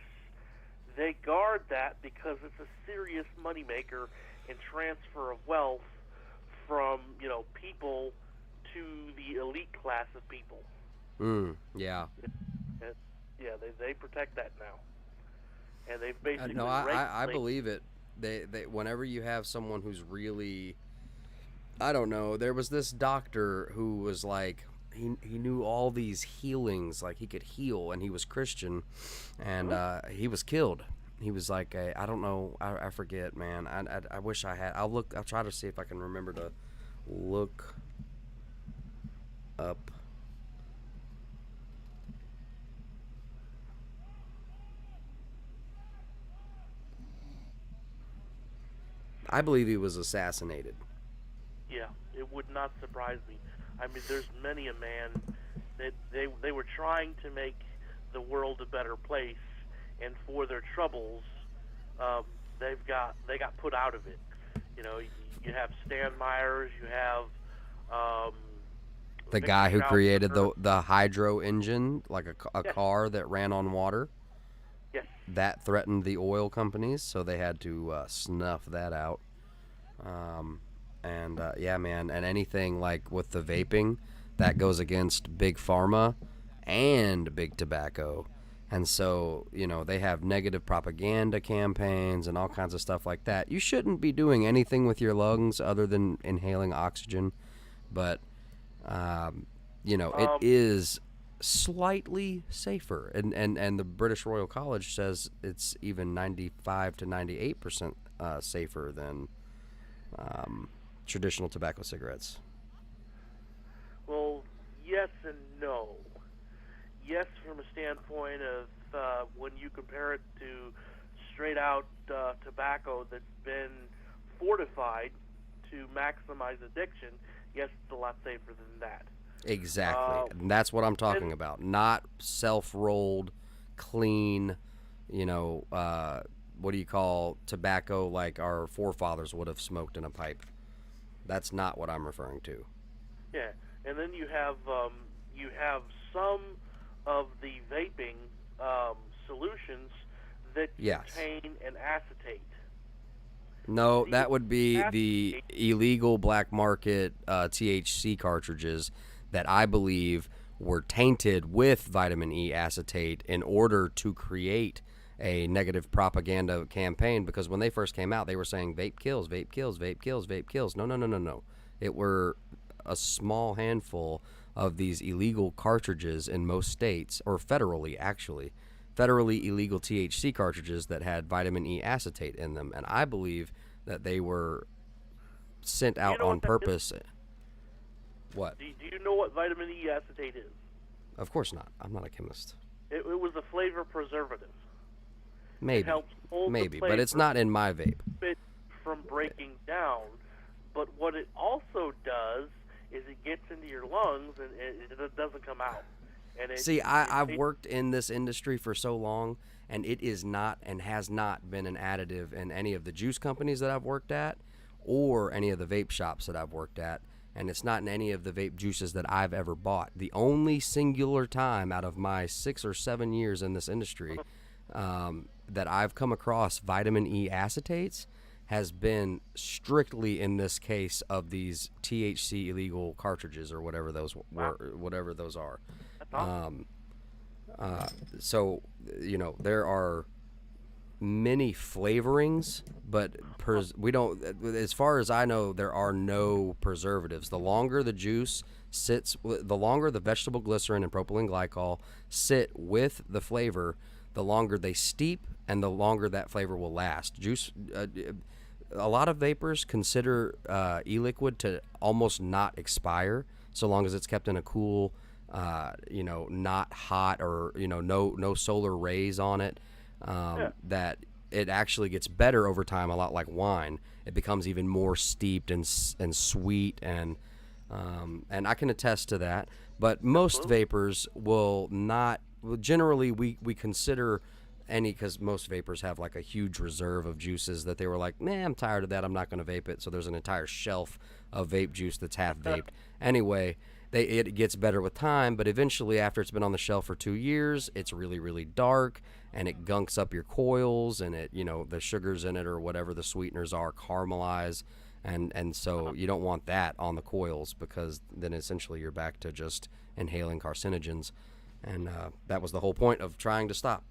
they guard that because it's a serious moneymaker and transfer of wealth from people to the elite class of people. Yeah. They protect that now, and they've basically. No, I believe it. They whenever you have someone who's really, I don't know. There was this doctor who was like he knew all these healings, like he could heal, and he was Christian, and he was killed. He was like I don't know. I forget, man. I wish I had. I'll try to see if I can remember to look up. I believe he was assassinated. Yeah, it would not surprise me. I mean, there's many a man that they were trying to make the world a better place, and for their troubles, they got put out of it. You have Stan Myers, you have the guy who created the hydro engine, like a car that ran on water. Yes. That threatened the oil companies, so they had to snuff that out. Yeah, man, and anything like with the vaping, that goes against big pharma and big tobacco. And so, they have negative propaganda campaigns and all kinds of stuff like that. You shouldn't be doing anything with your lungs other than inhaling oxygen. But, it is slightly safer. And the British Royal College says it's even 95 to 98% safer than traditional tobacco cigarettes. Well, yes and no. Yes, from a standpoint of when you compare it to straight out tobacco that's been fortified to maximize addiction, yes, it's a lot safer than that. Exactly. And that's what I'm talking about. Not self-rolled, clean, what do you call tobacco like our forefathers would have smoked in a pipe. That's not what I'm referring to. Yeah, and then you have some of the vaping solutions that contain an acetate. No, that would be the illegal black market THC cartridges that I believe were tainted with vitamin E acetate in order to create a negative propaganda campaign, because when they first came out, they were saying vape kills, vape kills, vape kills, vape kills. No, no, no, no, no. It were a small handful of these illegal cartridges in most states, or federally illegal THC cartridges that had vitamin E acetate in them. And I believe that they were sent out on purpose. What? Do you know what vitamin E acetate is? Of course not. I'm not a chemist. It was a flavor preservative. Maybe. It helps hold Maybe, the but it's not in my vape. It from breaking down. But what it also does is it gets into your lungs and it doesn't come out. And I've worked in this industry for so long, and it is not and has not been an additive in any of the juice companies that I've worked at or any of the vape shops that I've worked at. And it's not in any of the vape juices that I've ever bought. The only singular time out of my 6 or 7 years in this industry that I've come across vitamin E acetates has been strictly in this case of these THC illegal cartridges or whatever those whatever those are. So, you know, there are many flavorings, but we don't, as far as I know, there are no preservatives. The longer the juice sits, the longer the vegetable glycerin and propylene glycol sit with the flavor, the longer they steep and the longer that flavor will last. A lot of vapors consider e-liquid to almost not expire so long as it's kept in a cool, not hot, or, no solar rays on it. That it actually gets better over time, a lot like wine. It becomes even more steeped and sweet, and I can attest to that. But most vapors will not. Generally, we consider because most vapors have like a huge reserve of juices that they were like, I'm tired of that. I'm not going to vape it. So there's an entire shelf of vape juice that's half vaped. Anyway, it gets better with time, but eventually, after it's been on the shelf for 2 years, it's really, really dark, and it gunks up your coils, and the sugars in it or whatever the sweeteners are caramelize, and so you don't want that on the coils, because then essentially you're back to just inhaling carcinogens, and that was the whole point of trying to stop.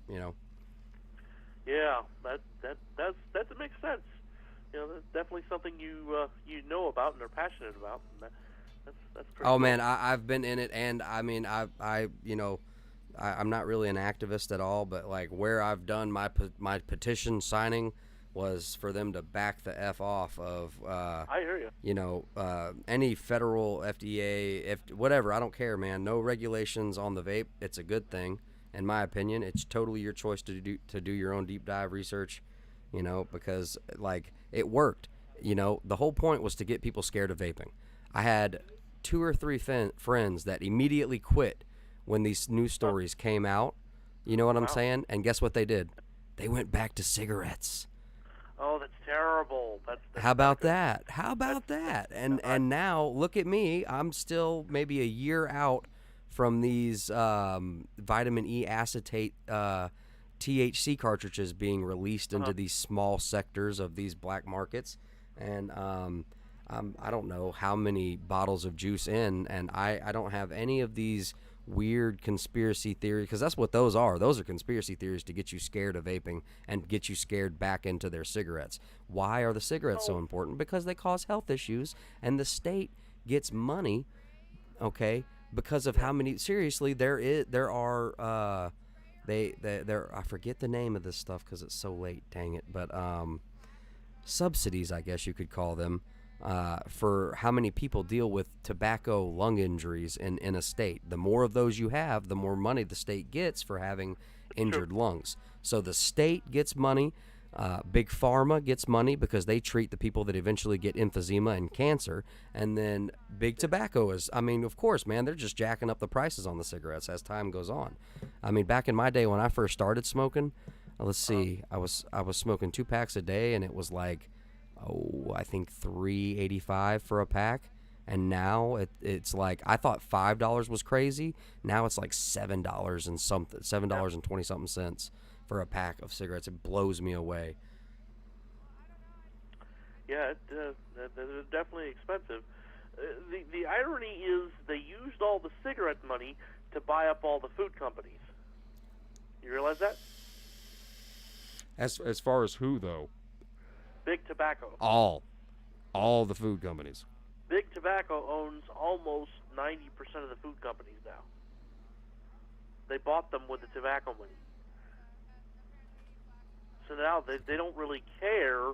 Yeah, that makes sense. That's definitely something you know about and are passionate about. And that's pretty cool. Man, I've been in it, and I mean, I'm not really an activist at all, but like where I've done my petition signing was for them to back the F off of. I hear you. Any federal FDA, whatever. I don't care, man. No regulations on the vape. It's a good thing, in my opinion. It's totally your choice to do your own deep dive research, because like it worked. The whole point was to get people scared of vaping. I had 2 or 3 friends that immediately quit when these news stories came out. You know what I'm saying? And guess what they did? They went back to cigarettes. Oh, that's terrible. That's How about that? How about that? And now look at me. I'm still maybe a year out from these vitamin E acetate THC cartridges being released into these small sectors of these black markets. And I don't know how many bottles of juice in, and I don't have any of these weird conspiracy theories, because that's what those are. Those are conspiracy theories to get you scared of vaping and get you scared back into their cigarettes. Why are the cigarettes so important? Because they cause health issues, and the state gets money, okay, because of how many. Seriously, there are I forget the name of this stuff because it's so late. Dang it! But subsidies, I guess you could call them. For how many people deal with tobacco lung injuries in a state. The more of those you have, the more money the state gets for having injured lungs. So the state gets money. Big Pharma gets money because they treat the people that eventually get emphysema and cancer. And then Big Tobacco of course, man, they're just jacking up the prices on the cigarettes as time goes on. I mean, back in my day when I first started smoking, let's see, I was smoking 2 packs a day, and it was like, I think $3.85 for a pack, and now it's like, I thought $5 was crazy. Now it's like $7 and something, $7.20 something cents for a pack of cigarettes. It blows me away. Yeah, they're definitely expensive. The irony is they used all the cigarette money to buy up all the food companies. You realize that? As far as who though? Big Tobacco. All the food companies. Big Tobacco owns almost 90% of the food companies now. They bought them with the tobacco money. So now they don't really care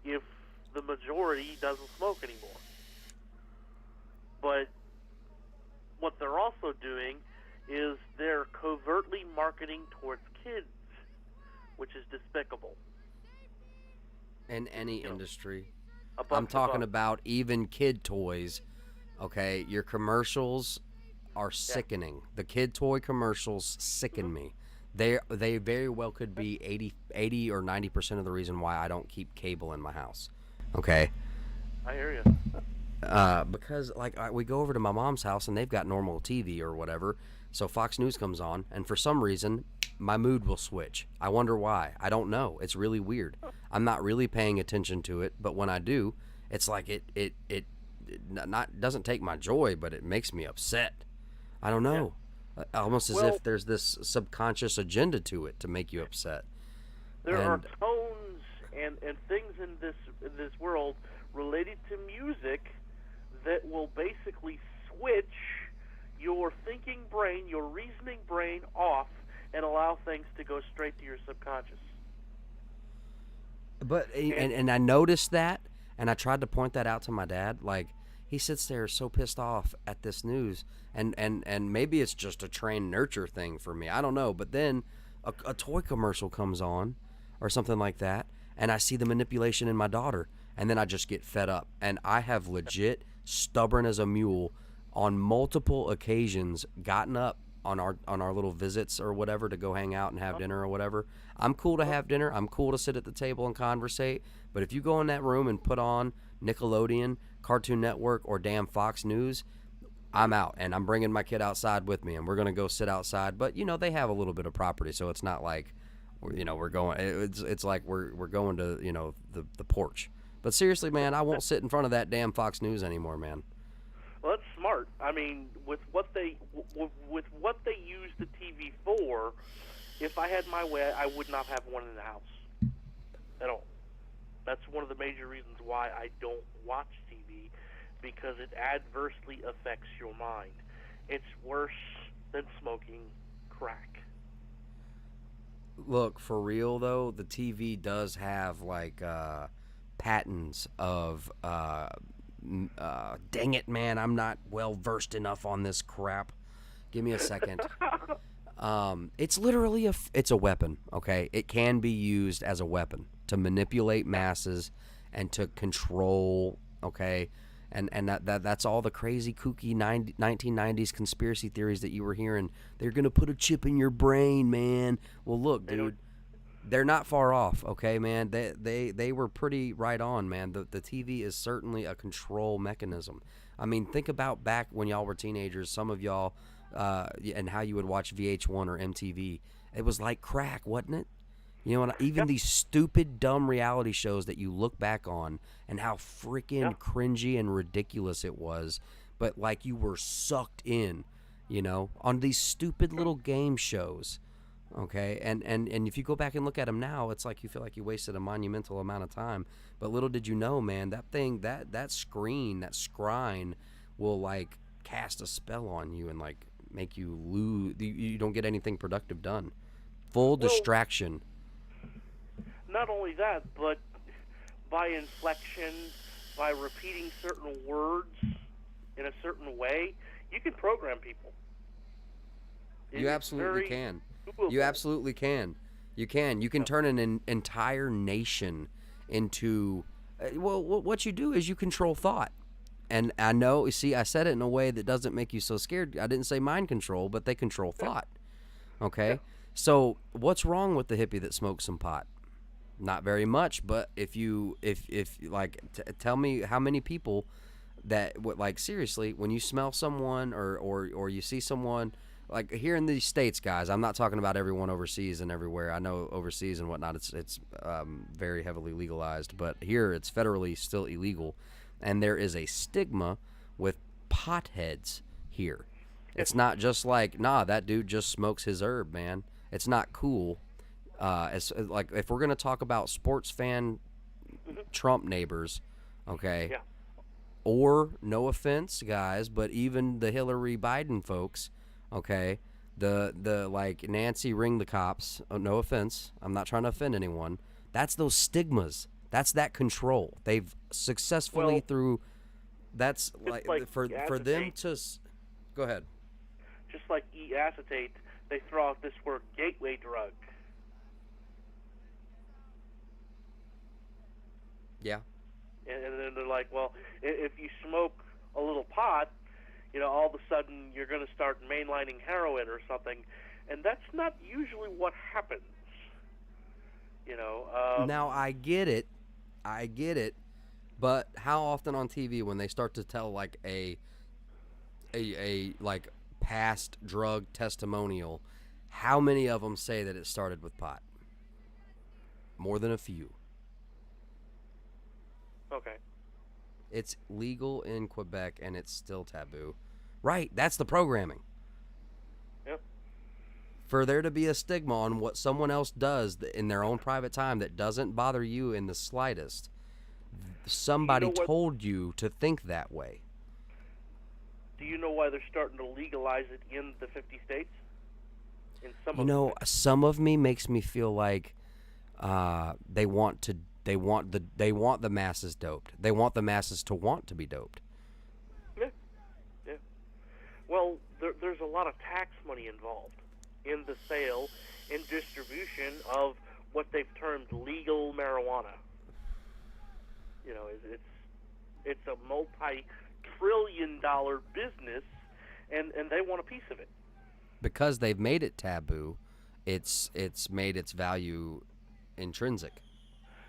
if the majority doesn't smoke anymore. But what they're also doing is they're covertly marketing towards kids, which is despicable. In any industry. Above I'm talking above. about even kid toys. Okay, your commercials are sickening. The kid toy commercials sicken me. They very well could be 80 or 90% of the reason why I don't keep cable in my house. Okay. I hear you. Because we go over to my mom's house and they've got normal TV or whatever, so Fox News comes on, and for some reason my mood will switch. I wonder why. I don't know. It's really weird. I'm not really paying attention to it, but when I do, it's like it not doesn't take my joy, but it makes me upset. I don't know. Almost as if there's this subconscious agenda to it to make you upset. There are tones and things in this world related to music that will basically switch your thinking brain, your reasoning brain off, and allow things to go straight to your subconscious. But and I noticed that, and I tried to point that out to my dad. Like, he sits there so pissed off at this news, and maybe it's just a train nurture thing for me. I don't know. But then a toy commercial comes on, or something like that, and I see the manipulation in my daughter, and then I just get fed up. And I have legit, stubborn as a mule, on multiple occasions, gotten up on our little visits or whatever to go hang out and have dinner or whatever. I'm cool to have dinner. I'm cool to sit at the table and conversate. But if you go in that room and put on Nickelodeon, Cartoon Network, or damn Fox News, I'm out. And I'm bringing my kid outside with me, and we're going to go sit outside. But, they have a little bit of property, so it's not like, we're going. It's like we're going to, the porch. But seriously, man, I won't sit in front of that damn Fox News anymore, man. Well, that's smart. I mean, with what they use the TV for, if I had my way, I would not have one in the house at all. That's one of the major reasons why I don't watch TV, because it adversely affects your mind. It's worse than smoking crack. Look, for real though, the TV does have patents of dang it, man, I'm not well versed enough on this crap. Give me a second. It's literally it's a weapon, okay? It can be used as a weapon to manipulate masses and to control, okay? And that's all the crazy, kooky 1990s conspiracy theories that you were hearing. They're going to put a chip in your brain, man. Well, look, dude, they're not far off, okay, man? They were pretty right on, man. The TV is certainly a control mechanism. I mean, think about back when y'all were teenagers, some of y'all, and how you would watch VH1 or MTV. It was like crack, wasn't it? And even these stupid, dumb reality shows that you look back on, and how freaking cringy and ridiculous it was, but like you were sucked in, on these stupid little game shows. Okay, and if you go back and look at them now, it's like you feel like you wasted a monumental amount of time. But little did you know, man, that thing, that screen, that screen will like cast a spell on you and like make you lose. You don't get anything productive done. Full distraction. Not only that, but by inflection, by repeating certain words in a certain way, you can program people. You absolutely can. You absolutely can. You can. You can turn an entire nation into... Well, what you do is you control thought. And I know, see, I said it in a way that doesn't make you so scared. I didn't say mind control, but they control thought. Okay? Yeah. So what's wrong with the hippie that smokes some pot? Not very much, but if tell me how many people that, like, seriously, when you smell someone or you see someone... Like here in these states, guys, I'm not talking about everyone overseas and everywhere. I know overseas and whatnot, it's very heavily legalized, but here it's federally still illegal, and there is a stigma with potheads here. It's not just like, nah, that dude just smokes his herb, man. It's not cool. as like if we're gonna talk about sports fan Trump neighbors, okay, Yeah. or no offense, guys, but even the Hillary Biden folks, okay, the like Nancy ring the cops. Oh, no offense, I'm not trying to offend anyone. That's those stigmas. That's that control. They've successfully Well, through. That's just like for them acetate, to. Go ahead. just like E-acetate, they throw out this word gateway drug. Yeah. And then they're like, well, if you smoke a little pot, all of a sudden you're going to start mainlining heroin or something, and that's not usually what happens. Now I get it, but how often on TV when they start to tell like a like past drug testimonial, how many of them say that it started with pot? More than a few. Okay. It's legal in Quebec and it's still taboo. Right, that's the programming. Yep. For there to be a stigma on what someone else does in their own private time that doesn't bother you in the slightest, somebody told you to think that way. Do you know why they're starting to legalize it in the 50 states? In some You of know, them. some of me makes me feel like they want the masses doped. They want the masses to want to be doped. Yeah. Yeah. Well, there's a lot of tax money involved in the sale and distribution of what they've termed legal marijuana. It's a multi-trillion-dollar business, and they want a piece of it. Because they've made it taboo, it's made its value intrinsic.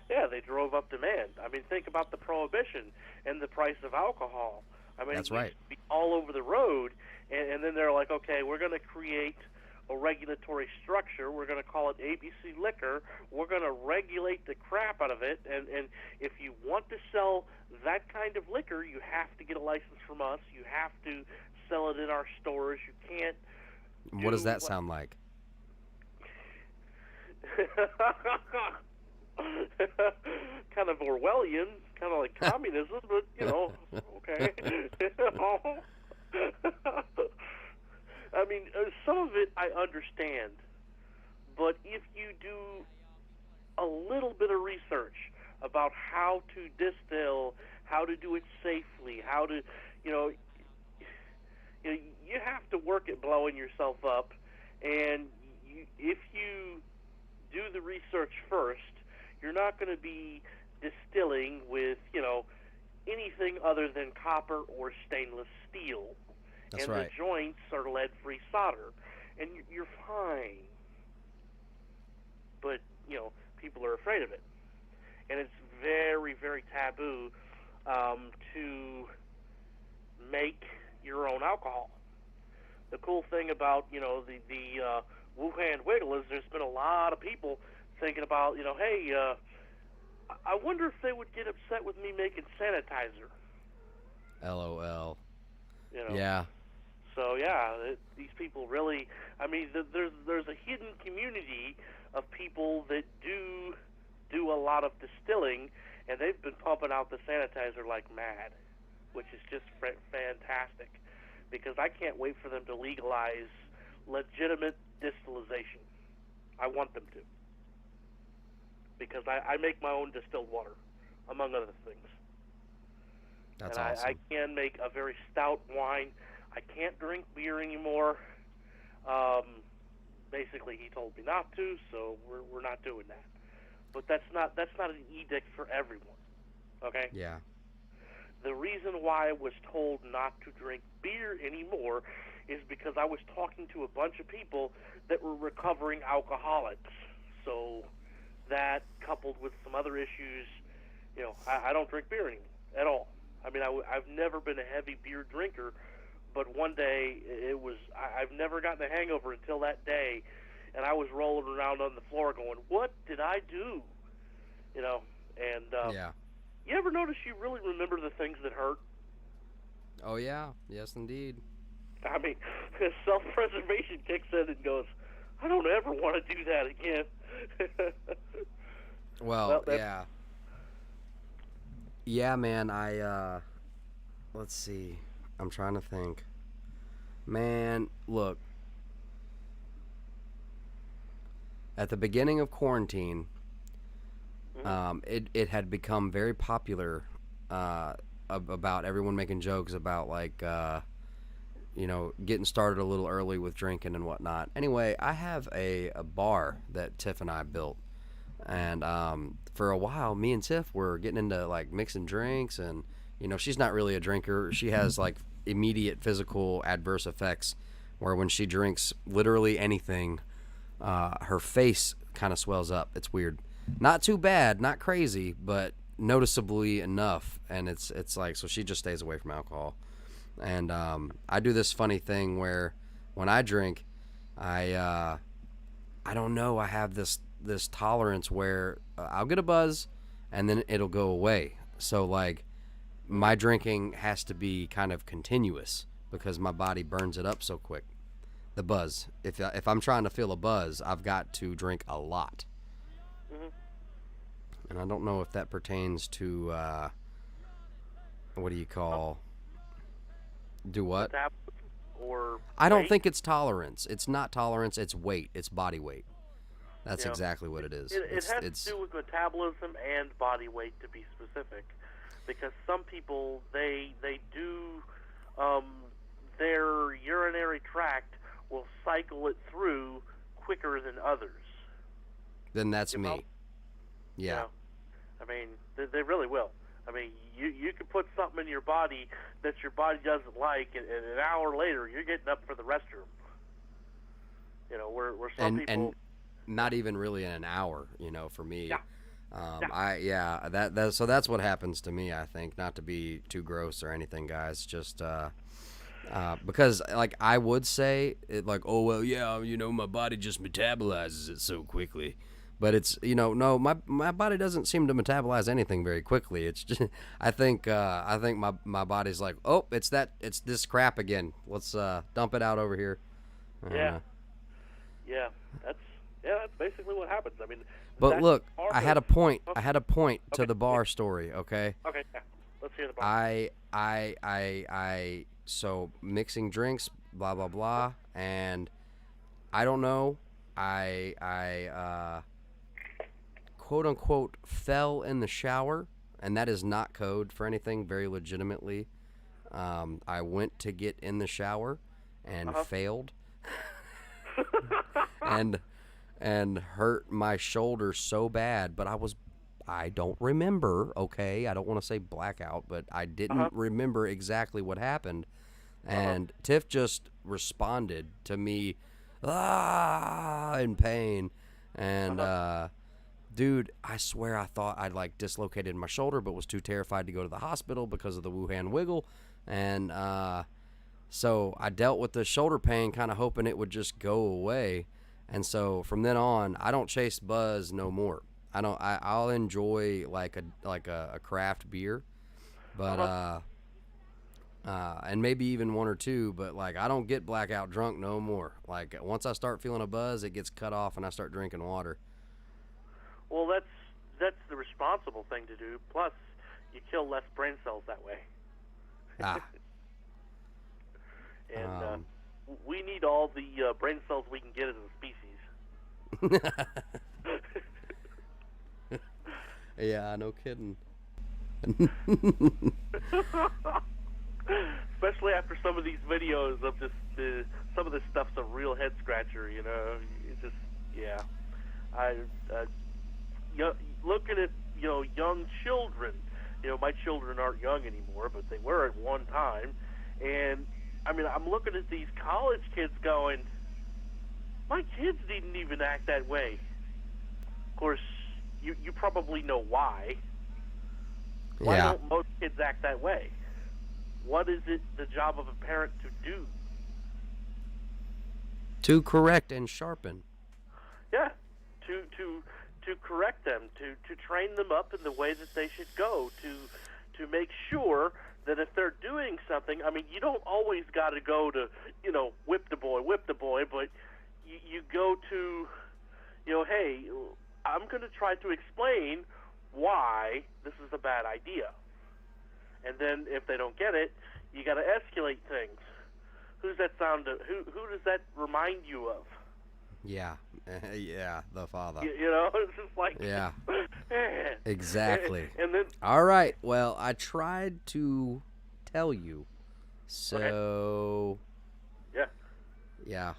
Yeah, they drove up demand. I mean, think about the prohibition and the price of alcohol. I mean, That's it used right. to be all over the road, and then they're like, okay, we're going to create a regulatory structure. We're going to call it ABC Liquor. We're going to regulate the crap out of it, and if you want to sell that kind of liquor, you have to get a license from us. You have to sell it in our stores. You can't. What does that sound like? Kind of Orwellian, kind of like communism, but okay. I mean, some of it I understand, but if you do a little bit of research about how to distill, how to do it safely, how to, you have to work at blowing yourself up, and if you do the research first, you're not going to be distilling with, anything other than copper or stainless steel. That's and right. The joints are lead-free solder, and you're fine. But, people are afraid of it. And it's very, very taboo to make your own alcohol. The cool thing about, the Wuhan Wiggle is there's been a lot of people thinking about, hey, I wonder if they would get upset with me making sanitizer. LOL. Yeah. So these people really. I mean, there's a hidden community of people that do a lot of distilling, and they've been pumping out the sanitizer like mad, which is just fantastic. Because I can't wait for them to legalize legitimate distillation. I want them to. Because I make my own distilled water, among other things. That's and awesome. I can make a very stout wine. I can't drink beer anymore. Basically, he told me not to, so we're not doing that. But that's not an edict for everyone. Okay? Yeah. The reason why I was told not to drink beer anymore is because I was talking to a bunch of people that were recovering alcoholics. So that, coupled with some other issues, I don't drink beer anymore at all. I mean, I've never been a heavy beer drinker, but one day I've never gotten a hangover until that day, and I was rolling around on the floor going, what did I do? Yeah. You ever notice you really remember the things that hurt? Oh, yeah. Yes, indeed. I mean, self-preservation kicks in and goes, I don't ever want to do that again. Well, that's- yeah. Yeah, man, let's see. I'm trying to think. Man, look. At the beginning of quarantine, it had become very popular about everyone making jokes about, like, getting started a little early with drinking and whatnot. Anyway, I have a bar that Tiff and I built. And for a while, me and Tiff were getting into, like, mixing drinks. And, she's not really a drinker. She has, like, immediate physical adverse effects where when she drinks literally anything, her face kind of swells up. It's weird. Not too bad, not crazy, but noticeably enough. And it's like, so she just stays away from alcohol. And I do this funny thing where when I drink, I don't know, I have this tolerance where I'll get a buzz and then it'll go away. So, like, my drinking has to be kind of continuous because my body burns it up so quick. The buzz. If I'm trying to feel a buzz, I've got to drink a lot. And I don't know if that pertains to what do you call? Do what? Or I don't weight? think it's tolerance. It's not tolerance. It's weight. It's body weight. That's exactly what it is. It has to do with metabolism and body weight, to be specific, because some people they do their urinary tract will cycle it through quicker than others. Then that's me. Yeah. I mean, they really will. I mean, you can put something in your body that your body doesn't like, and an hour later you're getting up for the restroom. Where some people. And not even really in an hour, for me. Yeah. So that's what happens to me, I think. Not to be too gross or anything, guys. Just because, like, I would say it, like, oh well, yeah, my body just metabolizes it so quickly. But it's, no, my body doesn't seem to metabolize anything very quickly. It's just, I think my body's like, oh, it's this crap again. Let's dump it out over here. Yeah, that's basically what happens. I mean, but look, I had a point. Okay. I had a point to the bar story. Okay. Okay, yeah. Let's hear the bar. I so mixing drinks, blah blah blah, and I don't know. I quote unquote fell in the shower, and that is not code for anything. Very legitimately, I went to get in the shower and failed. and hurt my shoulder so bad, but I don't remember, okay? I don't want to say blackout, but I didn't remember exactly what happened. And Tiff just responded to me, in pain. And, dude, I swear I thought I'd, like, dislocated my shoulder, but was too terrified to go to the hospital because of the Wuhan wiggle. And, so I dealt with the shoulder pain, kind of hoping it would just go away. And so from then on, I don't chase buzz no more. I'll enjoy like a craft beer, but and maybe even one or two. But, like, I don't get blackout drunk no more. Like, once I start feeling a buzz, it gets cut off, and I start drinking water. Well, that's the responsible thing to do. Plus, you kill less brain cells that way. And we need all the brain cells we can get as a species. Yeah, no kidding. Especially after some of these videos of just some of this stuff's a real head scratcher. It's just looking at young children. My children aren't young anymore, but they were at one time, and I mean, I'm looking at these college kids going, my kids didn't even act that way. Of course, you probably know why. Why don't most kids act that way? What is it the job of a parent to do? To correct and sharpen. Yeah, to correct them, to train them up in the way that they should go, to make sure that if they're doing something, I mean, you don't always got to go to, whip the boy, but you go to, hey, I'm going to try to explain why this is a bad idea. And then if they don't get it, you got to escalate things. Who's that sound? Who does that remind you of? Yeah. Yeah, the father. You know, it's just like... Yeah. Exactly. And then... All right. Well, I tried to tell you. So... Yeah. Yeah.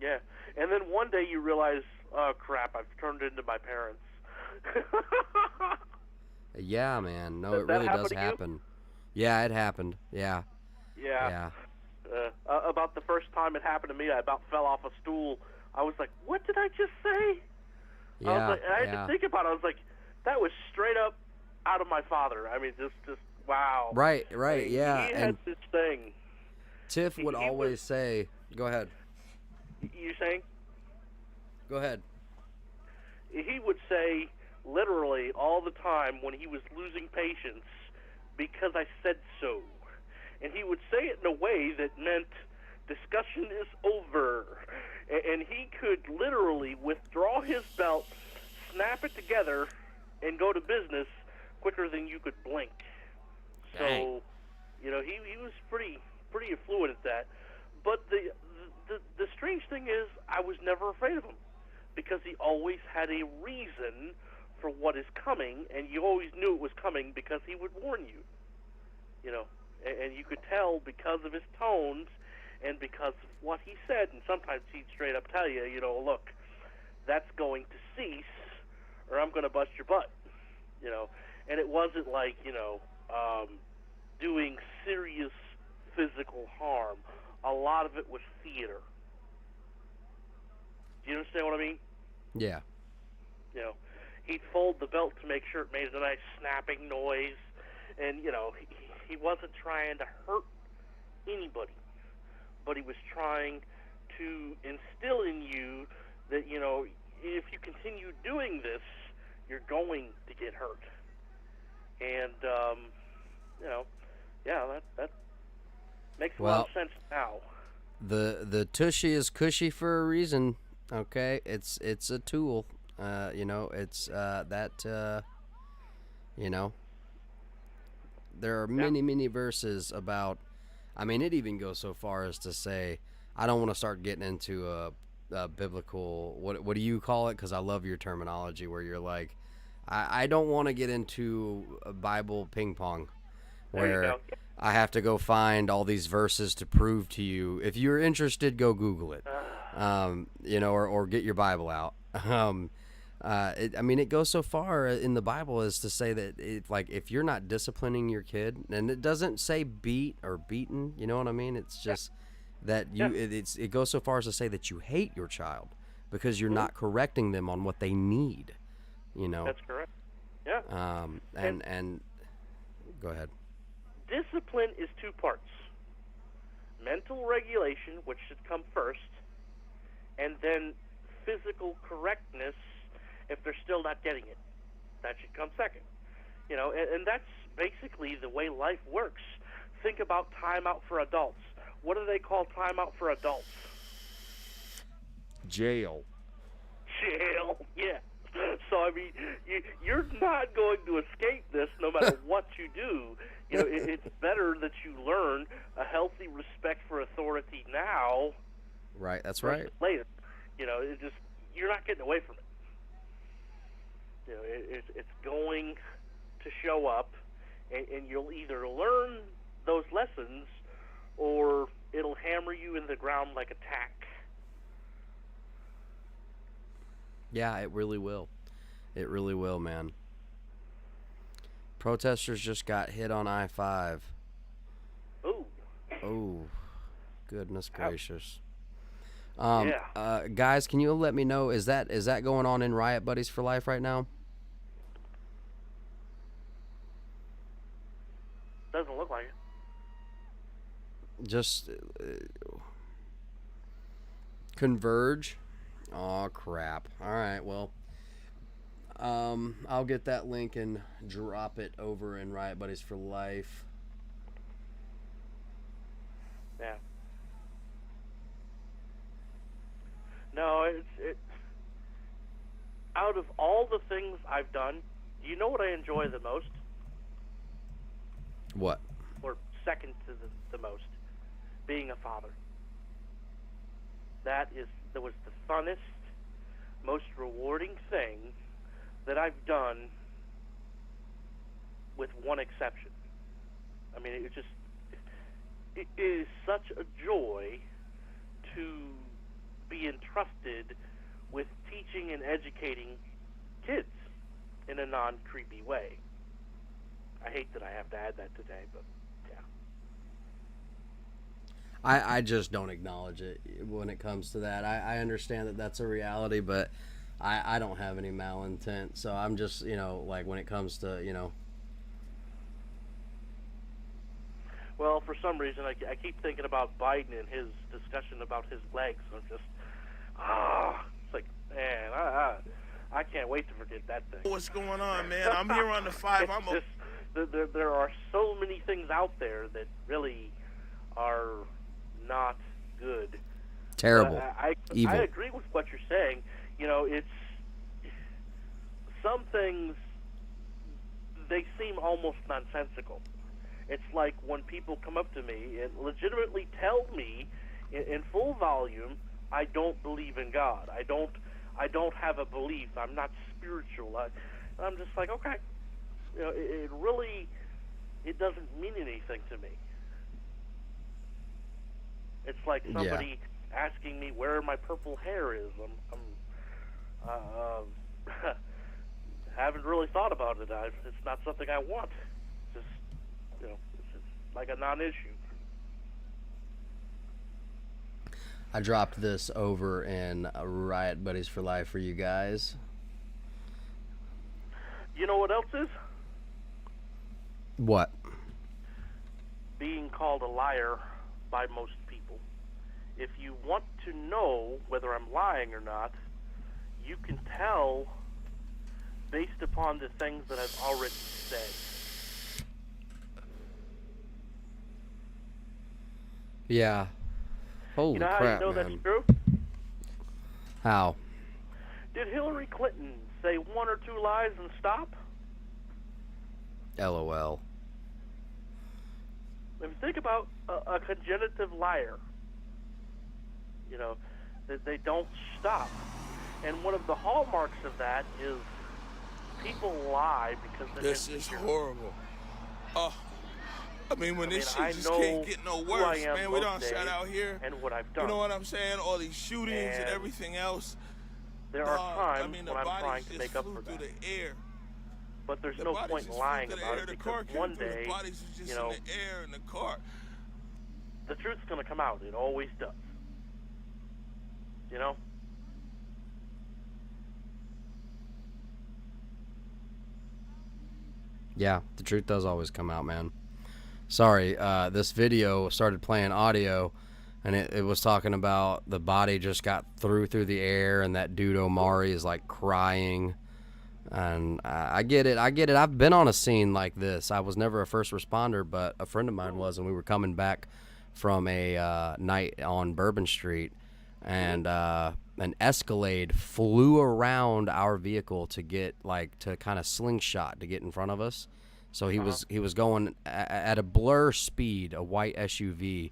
Yeah. And then one day you realize, oh, crap, I've turned into my parents. Yeah, man. No, Does it that really happen does to you? happen. Yeah, it happened. Yeah. Yeah. Yeah. About the first time it happened to me, I about fell off a stool. I was like, what did I just say? Yeah. I was like, I had yeah. to think about it. I was like, that was straight up out of my father. I mean, just wow. Right, I right, mean, yeah. He had And this thing. Tiff would he always was- say, go ahead. You saying? Go ahead. He would say literally all the time when he was losing patience, because I said so. And he would say it in a way that meant discussion is over. And he could literally withdraw his belt, snap it together, and go to business quicker than you could blink. Dang. So, you know, he was pretty affluent at that. But the strange thing is, I was never afraid of him, because he always had a reason for what is coming, and you always knew it was coming because he would warn you. You know, and you could tell because of his tones and because of what he said, and sometimes he'd straight up tell you, you know, look, that's going to cease, or I'm going to bust your butt. You know, and it wasn't like, you know, doing serious physical harm. A lot of it was theater. Do you understand what I mean? Yeah. You know, he'd fold the belt to make sure it made a nice snapping noise, and, you know, he wasn't trying to hurt anybody, but he was trying to instill in you that, you know, if you continue doing this, you're going to get hurt. And, you know, yeah, that makes a lot of sense now. The tushy is cushy for a reason. Okay, it's a tool. You know, it's you know, there are many verses about. I mean, it even goes so far as to say, I don't want to start getting into a biblical. What do you call it? Because I love your terminology where you're like, I don't want to get into a Bible ping pong, where I have to go find all these verses to prove to you. If you're interested, go Google it, you know, or get your Bible out. I mean, it goes so far in the Bible as to say that if you're not disciplining your kid, and it doesn't say beat or beaten, you know what I mean? It's just that it goes so far as to say that you hate your child because you're not correcting them on what they need, you know? That's correct. Yeah. And go ahead. Discipline is two parts. Mental regulation, which should come first, and then physical correctness if they're still not getting it. That should come second. You know, and that's basically the way life works. Think about time out for adults. What do they call time out for adults? Jail. Jail, yeah. So, I mean, you're not going to escape this no matter what you do. You know, it's better that you learn a healthy respect for authority now. Right, that's right. Later. You know, you're not getting away from it. You know, it's going to show up, and you'll either learn those lessons or it'll hammer you in the ground like a tack. Yeah, it really will. It really will, man. Protesters just got hit on I-5. Ooh. Oh, goodness gracious. Yeah. Guys, can you let me know, is that going on in Riot Buddies for Life right now? Doesn't look like it. Just Converge. Oh crap. All right, well, I'll get that link and drop it over in Riot Buddies for Life. Yeah. No, out of all the things I've done, do you know what I enjoy the most? What? Or second to the most? Being a father. That was the funnest, most rewarding thing that I've done, with one exception. I mean, it is such a joy to be entrusted with teaching and educating kids in a non-creepy way. I hate that I have to add that today, but yeah. I just don't acknowledge it when it comes to that. I understand that that's a reality, but I don't have any malintent. So I'm just, like when it comes to, Well, for some reason, I keep thinking about Biden and his discussion about his legs. I'm just, it's like, man, I can't wait to forget that thing. What's going on, man? I'm here on the 5. There are so many things out there that really are not good. Terrible. Evil. I agree with what you're saying. It's some things, they seem almost nonsensical. It's like when people come up to me and legitimately tell me in full volume, I don't believe in God. I don't have a belief. I'm not spiritual. I'm just like, okay. It doesn't mean anything to me. It's like somebody asking me where my purple hair is. I'm haven't really thought about it. It's not something I want. Just, it's like a non-issue. I dropped this over in Riot Buddies for Life for you guys. You know what else is? What? Being called a liar by most people. If you want to know whether I'm lying or not, you can tell based upon the things that I've already said. Yeah. Holy how crap, you know man. that's true? How? Did Hillary Clinton say one or two lies and stop? LOL. If you think about a congenitive liar, that they don't stop. And one of the hallmarks of that is people lie because they're This is horrible. When this shit just know can't get no worse, man. We done shot out here. And what I've done. You know what I'm saying? All these shootings and everything else. There are times when I'm trying to make up for that. The air. But there's no point in lying about it because one day, the bodies was just in the air in the car. The truth's going to come out. It always does. Yeah, the truth does always come out, man. Sorry, this video started playing audio, and it was talking about the body just got through the air, and that dude Omari is like crying. And I get it. I've been on a scene like this. I was never a first responder, but a friend of mine was, and we were coming back from a night on Bourbon Street, and an Escalade flew around our vehicle to get to kind of slingshot to get in front of us. So he was going at a blur speed, a white SUV,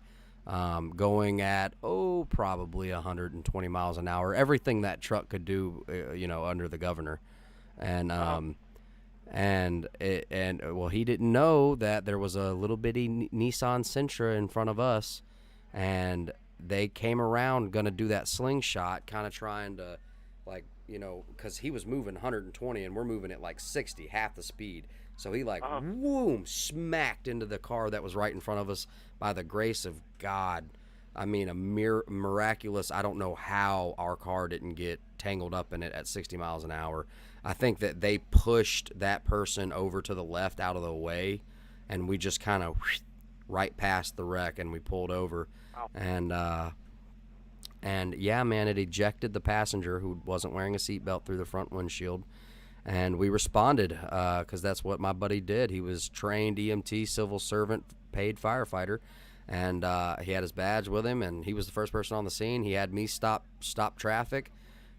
going at probably 120 miles an hour. Everything that truck could do, under the governor. And he didn't know that there was a little bitty Nissan Sentra in front of us, and they came around gonna do that slingshot, kind of trying to, because he was moving 120 and we're moving at 60, half the speed. So he boom, smacked into the car that was right in front of us. By the grace of God, I mean a miraculous. I don't know how our car didn't get tangled up in it at 60 miles an hour. I think that they pushed that person over to the left out of the way, and we just kind of right past the wreck, and we pulled over. Wow. And yeah, man, it ejected the passenger who wasn't wearing a seatbelt through the front windshield. And we responded because that's what my buddy did. He was trained EMT, civil servant, paid firefighter, and he had his badge with him, and he was the first person on the scene. He had me stop traffic.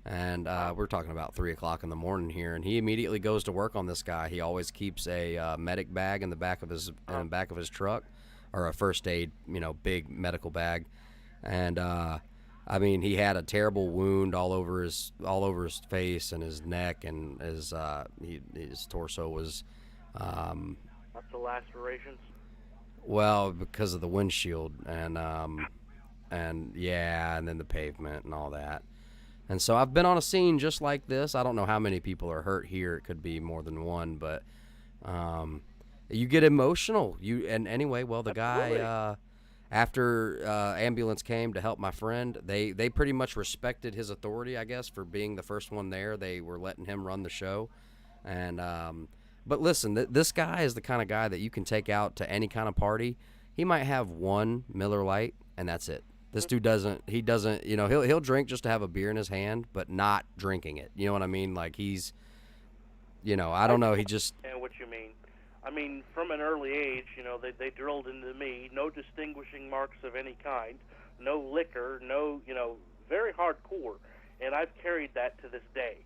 And we're talking about 3 o'clock in the morning here, and he immediately goes to work on this guy. He always keeps a medic bag in the back of his truck, or a first aid, big medical bag. And I mean, he had a terrible wound all over his face and his neck, and his torso was. Lots of lacerations. Well, because of the windshield and then the pavement and all that. And so I've been on a scene just like this. I don't know how many people are hurt here. It could be more than one, but you get emotional. The guy after ambulance came to help my friend, they pretty much respected his authority, I guess, for being the first one there. They were letting him run the show. And but listen, this guy is the kind of guy that you can take out to any kind of party. He might have one Miller Lite, and that's it. This dude doesn't, he'll drink just to have a beer in his hand, but not drinking it. You know what I mean? Like he's, I don't know. He just. And what you mean? I mean, from an early age, they drilled into me no distinguishing marks of any kind, no liquor, no, very hardcore. And I've carried that to this day.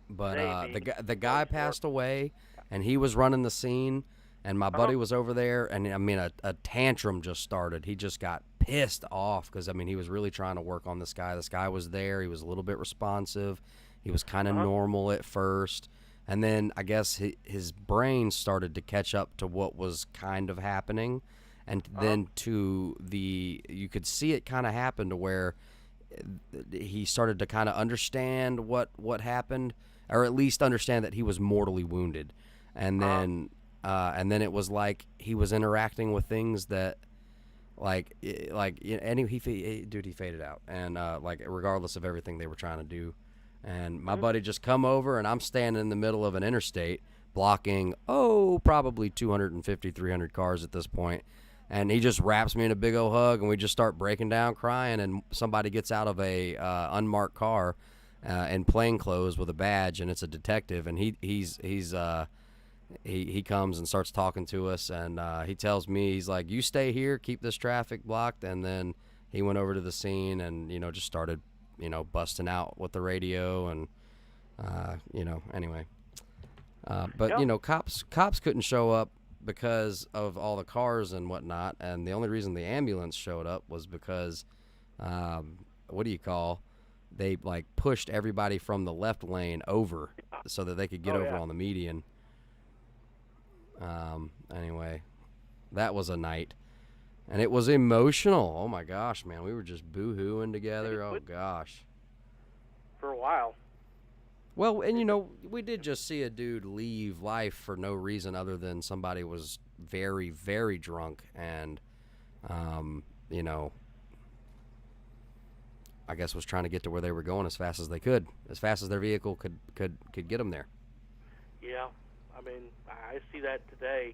But the guy passed away, and he was running the scene. And my buddy was over there, and I mean, a tantrum just started. He just got pissed off because, I mean, he was really trying to work on this guy. This guy was there. He was a little bit responsive. He was kind of normal at first. And then I guess his brain started to catch up to what was kind of happening. And then you could see it kind of happen to where he started to kind of understand what happened, or at least understand that he was mortally wounded. And then it was like he was interacting with things that, he faded out, and regardless of everything they were trying to do, and my buddy just come over, and I'm standing in the middle of an interstate, blocking probably 250, 300 cars at this point, and he just wraps me in a big old hug, and we just start breaking down, crying, and somebody gets out of a unmarked car, in plain clothes with a badge, and it's a detective, and he comes and starts talking to us, and he tells me, he's like, you stay here, keep this traffic blocked. And then he went over to the scene and, just started, busting out with the radio and, anyway. But, cops couldn't show up because of all the cars and whatnot. And the only reason the ambulance showed up was because, they pushed everybody from the left lane over so that they could get over on the median. Anyway, that was a night, and it was emotional. Oh my gosh, man, we were just boo-hooing together. Oh gosh. For a while. Well, and we did just see a dude leave life for no reason other than somebody was very, very drunk, and I guess was trying to get to where they were going as fast as they could, as fast as their vehicle could get them there. Yeah. I mean, I see that today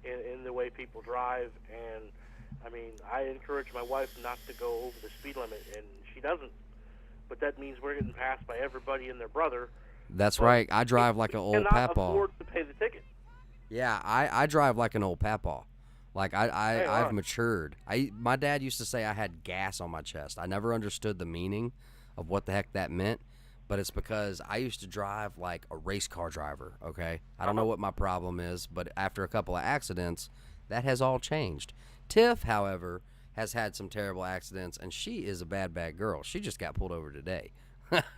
in the way people drive, and I mean, I encourage my wife not to go over the speed limit, and she doesn't. But that means we're getting passed by everybody and their brother. That's right. I drive like an old cannot papaw. afford to pay the ticket. Yeah, I drive like an old papaw. Like I've matured. My dad used to say I had gas on my chest. I never understood the meaning of what the heck that meant. But it's because I used to drive like a race car driver, okay? I don't know what my problem is, but after a couple of accidents, that has all changed. Tiff, however, has had some terrible accidents, and she is a bad girl. She just got pulled over today.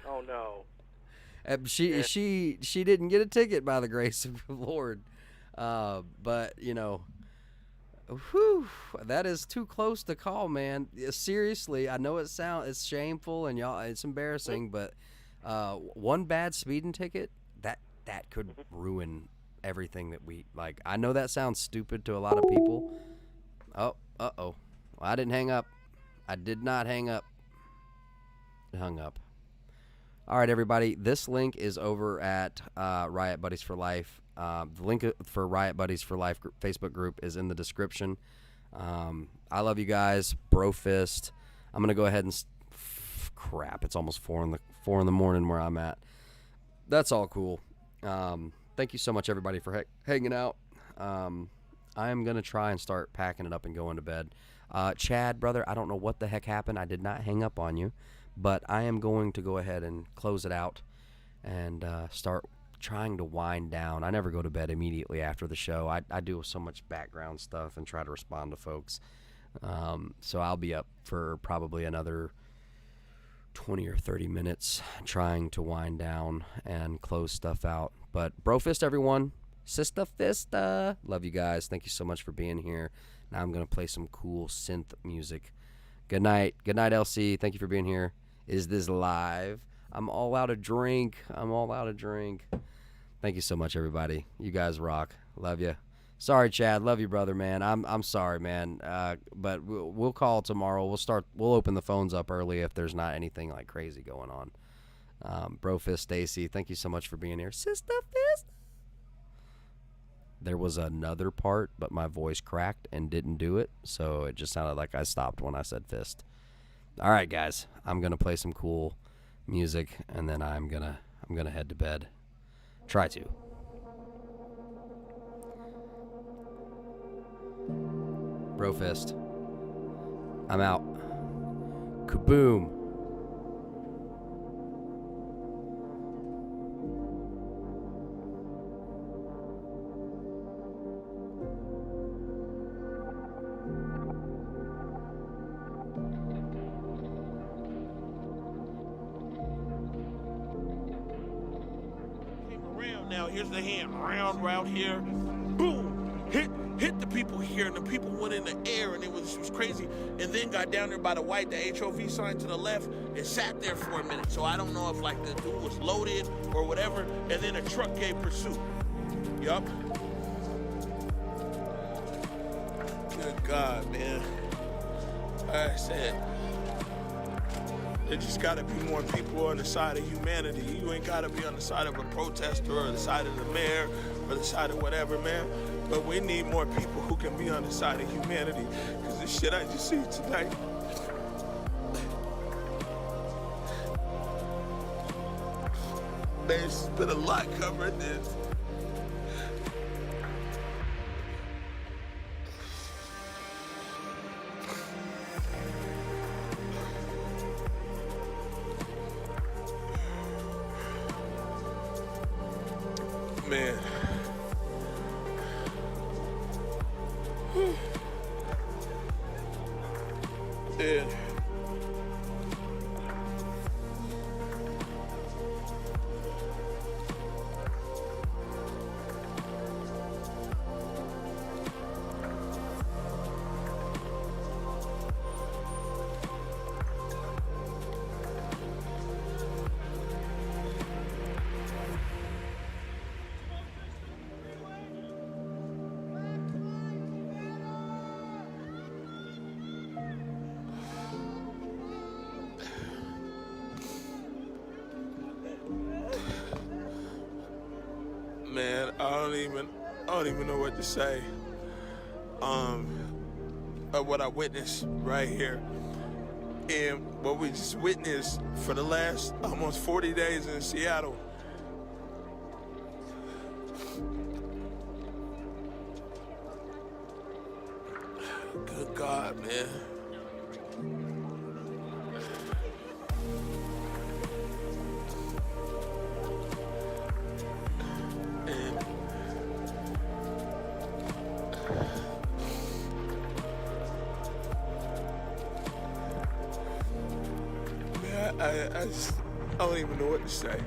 Oh, no. She didn't get a ticket by the grace of the Lord. But, that is too close to call, man. Seriously, I know it's shameful and it's embarrassing, but one bad speeding ticket that could ruin everything that we like. I know that sounds stupid to a lot of people. Well, I didn't hang up. I did not hang up. It hung up. All right, everybody. This link is over at Riot Buddies for Life. The link for Riot Buddies for Life Facebook group is in the description. I love you guys. Bro fist. I'm gonna go ahead and crap. It's almost 4 in the morning where I'm at. That's all cool. Thank you so much, everybody, for hanging out. I am going to try and start packing it up and going to bed. Chad, brother, I don't know what the heck happened. I did not hang up on you, but I am going to go ahead and close it out and start trying to wind down. I never go to bed immediately after the show. I do so much background stuff and try to respond to folks. So I'll be up for probably another 20 or 30 minutes trying to wind down and close stuff out. But brofist, everyone. Sista Fista. Love you guys. Thank you so much for being here. Now I'm going to play some cool synth music. Good night. Good night, LC. Thank you for being here. Is this live? I'm all out of drink. Thank you so much, everybody. You guys rock. Love you. Sorry, Chad. Love you, brother, man. I'm sorry, man. But we'll call tomorrow. We'll open the phones up early if there's not anything like crazy going on. Brofist Stacy, thank you so much for being here. Sister Fist. There was another part, but my voice cracked and didn't do it, so it just sounded like I stopped when I said fist. All right, guys. I'm gonna play some cool music, and then I'm gonna head to bed. Try to. Brofist. I'm out. Kaboom. Now here's the hand round here, boom, hit the people here, and the people went in the air, and it was crazy, and then got down there by the HOV sign to the left, and sat there for a minute. So I don't know if like the dude was loaded or whatever, and then a truck gave pursuit. Yup. Good God, man. Like I said, there just gotta be more people on the side of humanity. You ain't gotta be on the side of a protester or the side of the mayor or the side of whatever, man. But we need more people who can be on the side of humanity. Cause this shit I just see tonight. There's been a lot covering this. Man. Yeah. Man, I don't even know what to say. Of what I witnessed right here. And what we just witnessed for the last almost 40 days in Seattle. Good God, man. I don't even know what to say.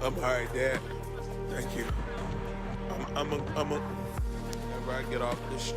I'm all right, Dad. Thank you. I'm a, whenever I get off this